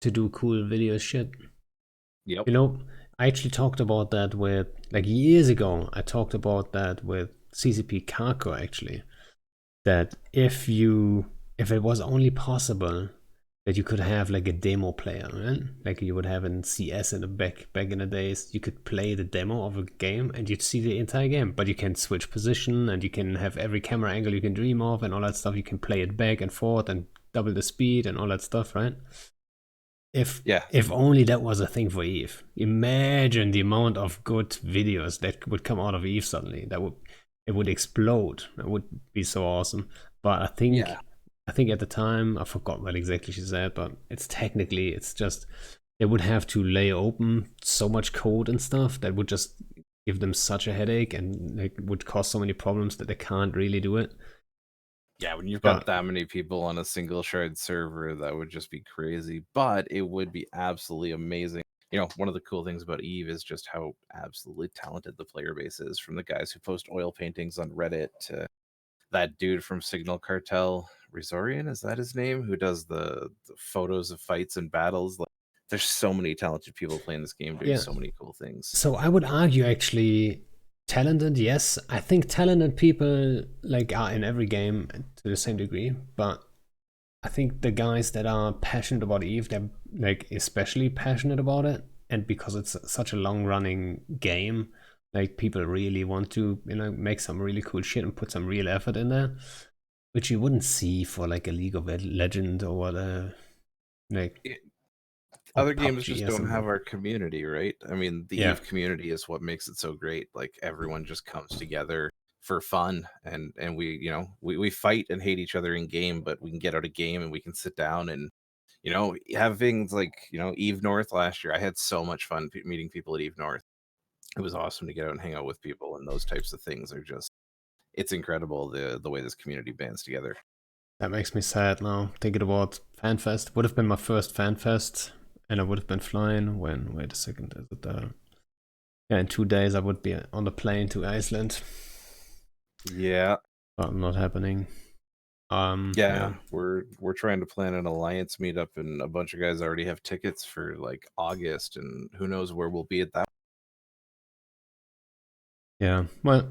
S1: to do cool video shit.
S2: Yep.
S1: You know, I actually talked about that with, like years ago, I talked about that with CCP Kako actually. That if it was only possible that you could have like a demo player, right? Like you would have in CS in the back in the days, you could play the demo of a game and you'd see the entire game, but you can switch position and you can have every camera angle you can dream of and all that stuff. You can play it back and forth and double the speed and all that stuff, right? If only that was a thing for EVE. Imagine the amount of good videos that would come out of EVE suddenly. It would explode. It would be so awesome. But I think at the time, I forgot what exactly she said, but it's just they would have to lay open so much code and stuff that would just give them such a headache and it would cause so many problems that they can't really do it.
S2: Yeah, when you've got that many people on a single shard server, that would just be crazy. But it would be absolutely amazing. You know, one of the cool things about EVE is just how absolutely talented the player base is, from the guys who post oil paintings on Reddit to that dude from Signal Cartel, Rizorian, is that his name, who does the photos of fights and battles. Like, there's so many talented people playing this game doing so many cool things.
S1: So I would argue actually talented, yes. I think talented people like are in every game to the same degree, but I think the guys that are passionate about EVE, they're like especially passionate about it, and because it's such a long running game, like people really want to, you know, make some really cool shit and put some real effort in there, which you wouldn't see for like a League of Legends or what, like
S2: other games just don't have our community, right? I mean, the EVE community is what makes it so great. Like, everyone just comes together for fun, and we, you know, we fight and hate each other in game, but we can get out of game and we can sit down and, you know, have things like, you know, EVE North last year. I had so much fun meeting people at EVE North. It was awesome to get out and hang out with people, and those types of things are just, it's incredible the way this community bands together.
S1: That makes me sad now, thinking about FanFest. Would have been my first FanFest, and I would have been flying when, wait a second, is it yeah, in 2 days I would be on the plane to Iceland.
S2: Yeah.
S1: But not happening.
S2: We're trying to plan an alliance meetup, and a bunch of guys already have tickets for like August, and who knows where we'll be at that.
S1: Yeah, well,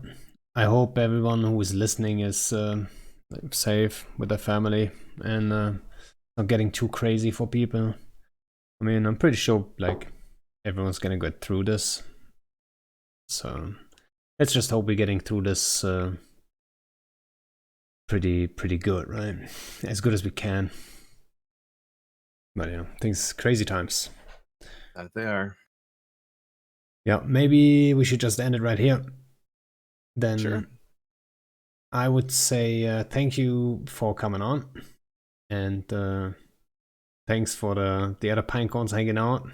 S1: I hope everyone who is listening is safe with their family and not getting too crazy for people. I mean, I'm pretty sure like everyone's gonna get through this. So let's just hope we're getting through this pretty good, right? As good as we can. But yeah, things, crazy times.
S2: That they are.
S1: Yeah, maybe we should just end it right here. Then sure. I would say thank you for coming on, and thanks for the other pinecones hanging out.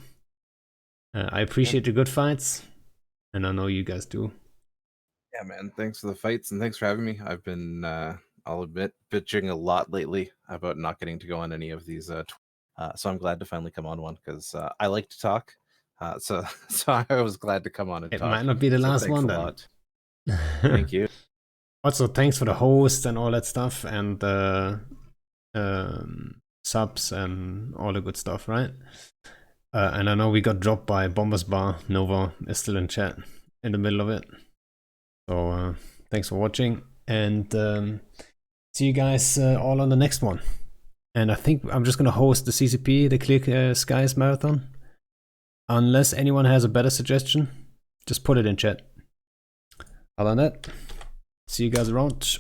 S1: I appreciate the good fights, and I know you guys do.
S2: Yeah, man. Thanks for the fights, and thanks for having me. I've been, I'll admit, bitching a lot lately about not getting to go on any of these. So I'm glad to finally come on one, because I like to talk. So I was glad to come on and talk.
S1: It might not be the last one then.
S2: Thank you.
S1: Also, thanks for the host and all that stuff, and subs and all the good stuff, right? And I know we got dropped by Bombers Bar. Nova is still in chat in the middle of it. So thanks for watching, and see you guys all on the next one. And I think I'm just gonna host the CCP, the Clear Skies Marathon. Unless anyone has a better suggestion, just put it in chat. Other than that, see you guys around.